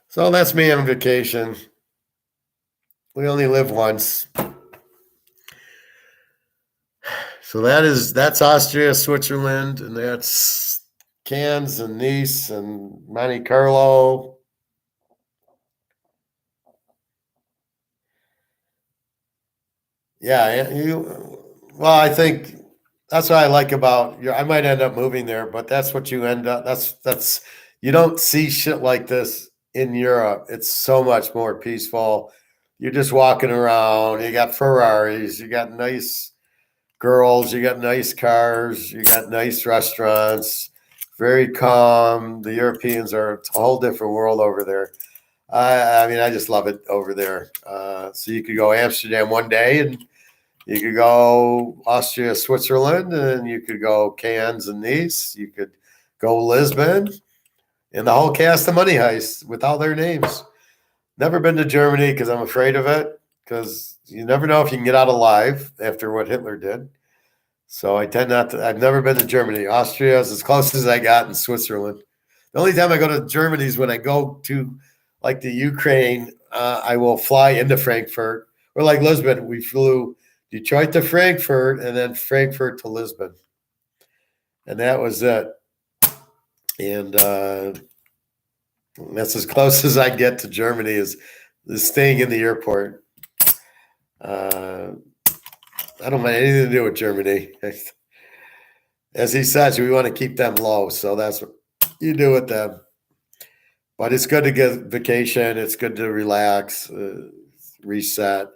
So that's me on vacation. We only live once. So that's Austria, Switzerland, and that's Cannes and Nice and Monte Carlo. Yeah, well, I think that's what I like about I might end up moving there, but that's what you end up. That's you don't see shit like this in Europe. It's so much more peaceful. You're just walking around. You got Ferraris. You got nice girls. You got nice cars. You got nice restaurants. Very calm. The Europeans are a whole different world over there. I mean, I just love it over there. So you could go Amsterdam one day, and you could go Austria, Switzerland, and you could go Cannes and Nice. You could go Lisbon, and the whole cast of Money Heist with all their names. Never been to Germany because I'm afraid of it, because you never know if you can get out alive after what Hitler did. So I tend not to. I've never been to Germany. Austria is as close as I got in Switzerland. The only time I go to Germany is when I go to like the Ukraine. I will fly into Frankfurt, or like Lisbon. We flew Detroit to Frankfurt and then Frankfurt to Lisbon. And that was it. And that's as close as I get to Germany is staying in the airport. I don't mind anything to do with Germany. As he says, we want to keep them low, so that's what you do with them. But it's good to get vacation. It's good to relax, reset.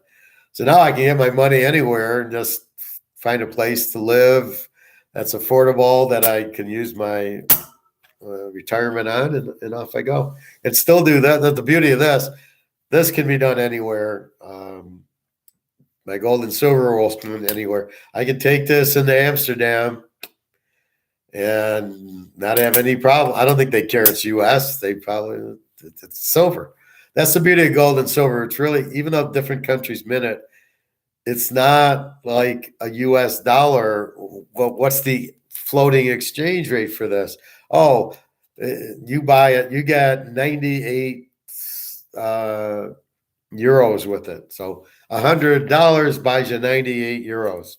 So now I can get my money anywhere and just find a place to live that's affordable that I can use my retirement on, and off I go. And still do that. The beauty of this can be done anywhere. My gold and silver will spoon anywhere. I can take this into Amsterdam and not have any problem. I don't think they care it's U.S. They probably, it's silver. That's the beauty of gold and silver. It's really, even though different countries mint it, it's not like a U.S. dollar. Well, what's the floating exchange rate for this? Oh, you buy it, you get 98 euros with it. So $100 buys you 98 euros.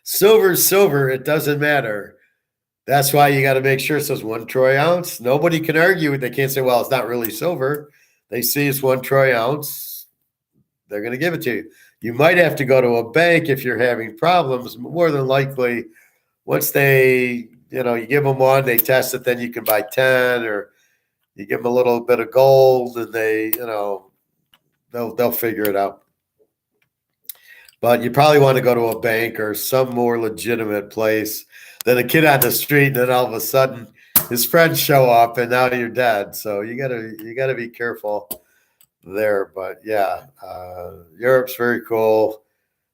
Silver, it doesn't matter. That's why you got to make sure it says 1 troy ounce. Nobody can argue. They can't say, well, it's not really silver. They see it's 1 troy ounce. They're going to give it to you. You might have to go to a bank if you're having problems. More than likely, once they, you give them one, they test it, then you can buy 10, or you give them a little bit of gold and they, they'll figure it out. But you probably want to go to a bank or some more legitimate place than a kid on the street, and then all of a sudden his friends show up and now you're dead. So you gotta be careful there. But yeah, Europe's very cool.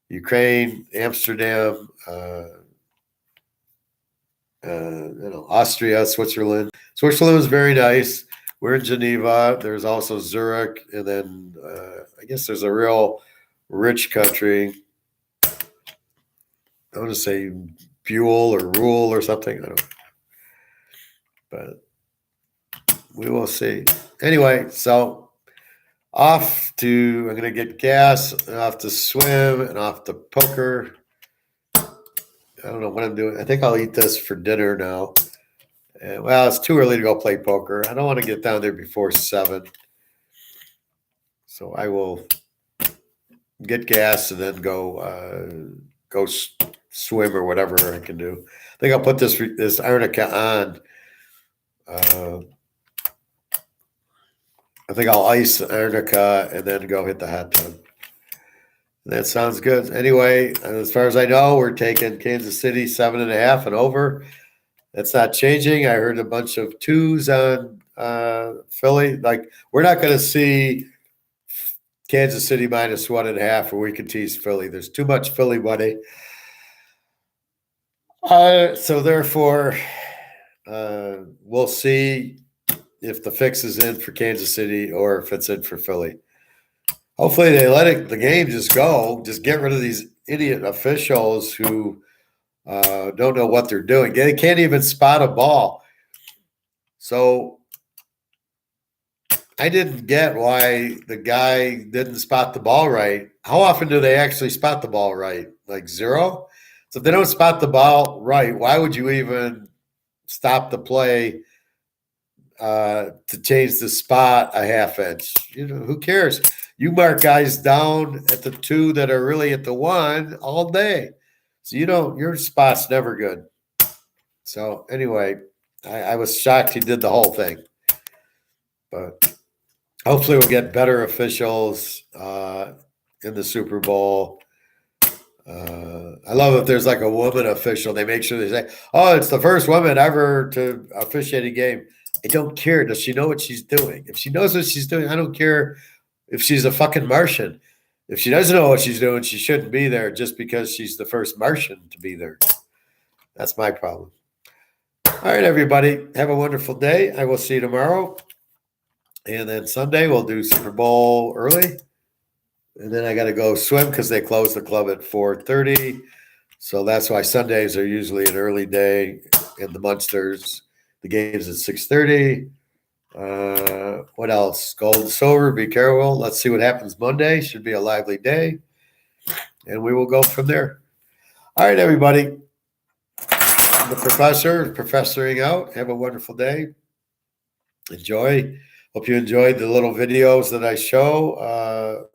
Ukraine, Amsterdam, Austria, Switzerland. Switzerland was very nice. We're in Geneva. There's also Zurich, and then I guess there's a real rich country. I want to say Buell or Rule or something. I don't know. But we will see. Anyway, so I'm going to get gas, and off to swim, and off to poker. I don't know what I'm doing. I think I'll eat this for dinner now. Well, it's too early to go play poker. I don't want to get down there before 7. So I will get gas and then go swim or whatever I can do. I think I'll put this arnica on. I think I'll ice arnica and then go hit the hot tub. That sounds good. Anyway, as far as I know, we're taking Kansas City 7.5 and over. That's not changing. I heard a bunch of 2s on Philly. Like, we're not going to see Kansas City minus 1.5, where we can tease Philly. There's too much Philly money. So therefore, we'll see if the fix is in for Kansas City or if it's in for Philly. Hopefully they let the game just go. Just get rid of these idiot officials who don't know what they're doing. They can't even spot a ball. So I didn't get why the guy didn't spot the ball right. How often do they actually spot the ball right? Like 0? So if they don't spot the ball right, why would you even stop the play to change the spot a half inch? Who cares? You mark guys down at the 2 that are really at the 1 all day. So your spot's never good. So anyway, I was shocked he did the whole thing. But hopefully we'll get better officials in the Super Bowl. I love if there's like a woman official. They make sure they say, oh, it's the first woman ever to officiate a game. I don't care. Does she know what she's doing? If she knows what she's doing, I don't care if she's a fucking Martian. If she doesn't know what she's doing, she shouldn't be there just because she's the first Martian to be there. That's my problem. All right, everybody. Have a wonderful day. I will see you tomorrow. And then Sunday, we'll do Super Bowl early. And then I got to go swim because they close the club at 4:30. So that's why Sundays are usually an early day. And the Munsters, the game's at 6:30. What else? Gold and silver, be careful. Let's see what happens Monday. Should be a lively day. And we will go from there. All right, everybody. The professoring out. Have a wonderful day. Enjoy. Hope you enjoyed the little videos that I show.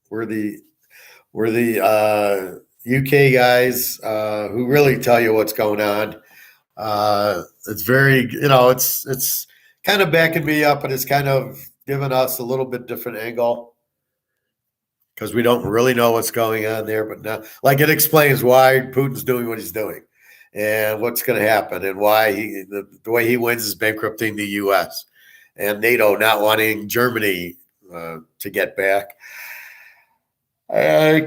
We're the UK guys who really tell you what's going on. It's very, it's kind of backing me up, and it's kind of giving us a little bit different angle because we don't really know what's going on there. But now, like, it explains why Putin's doing what he's doing and what's going to happen and why the way he wins is bankrupting the U.S. and NATO not wanting Germany to get back.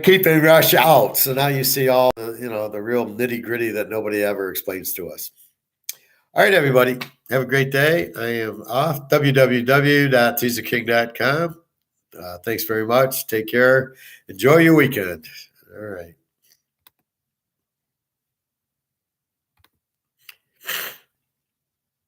Keeping Russia out. So now you see all the real nitty gritty that nobody ever explains to us. All right, everybody. Have a great day. I am off. www.teaserking.com. Thanks very much. Take care. Enjoy your weekend. All right.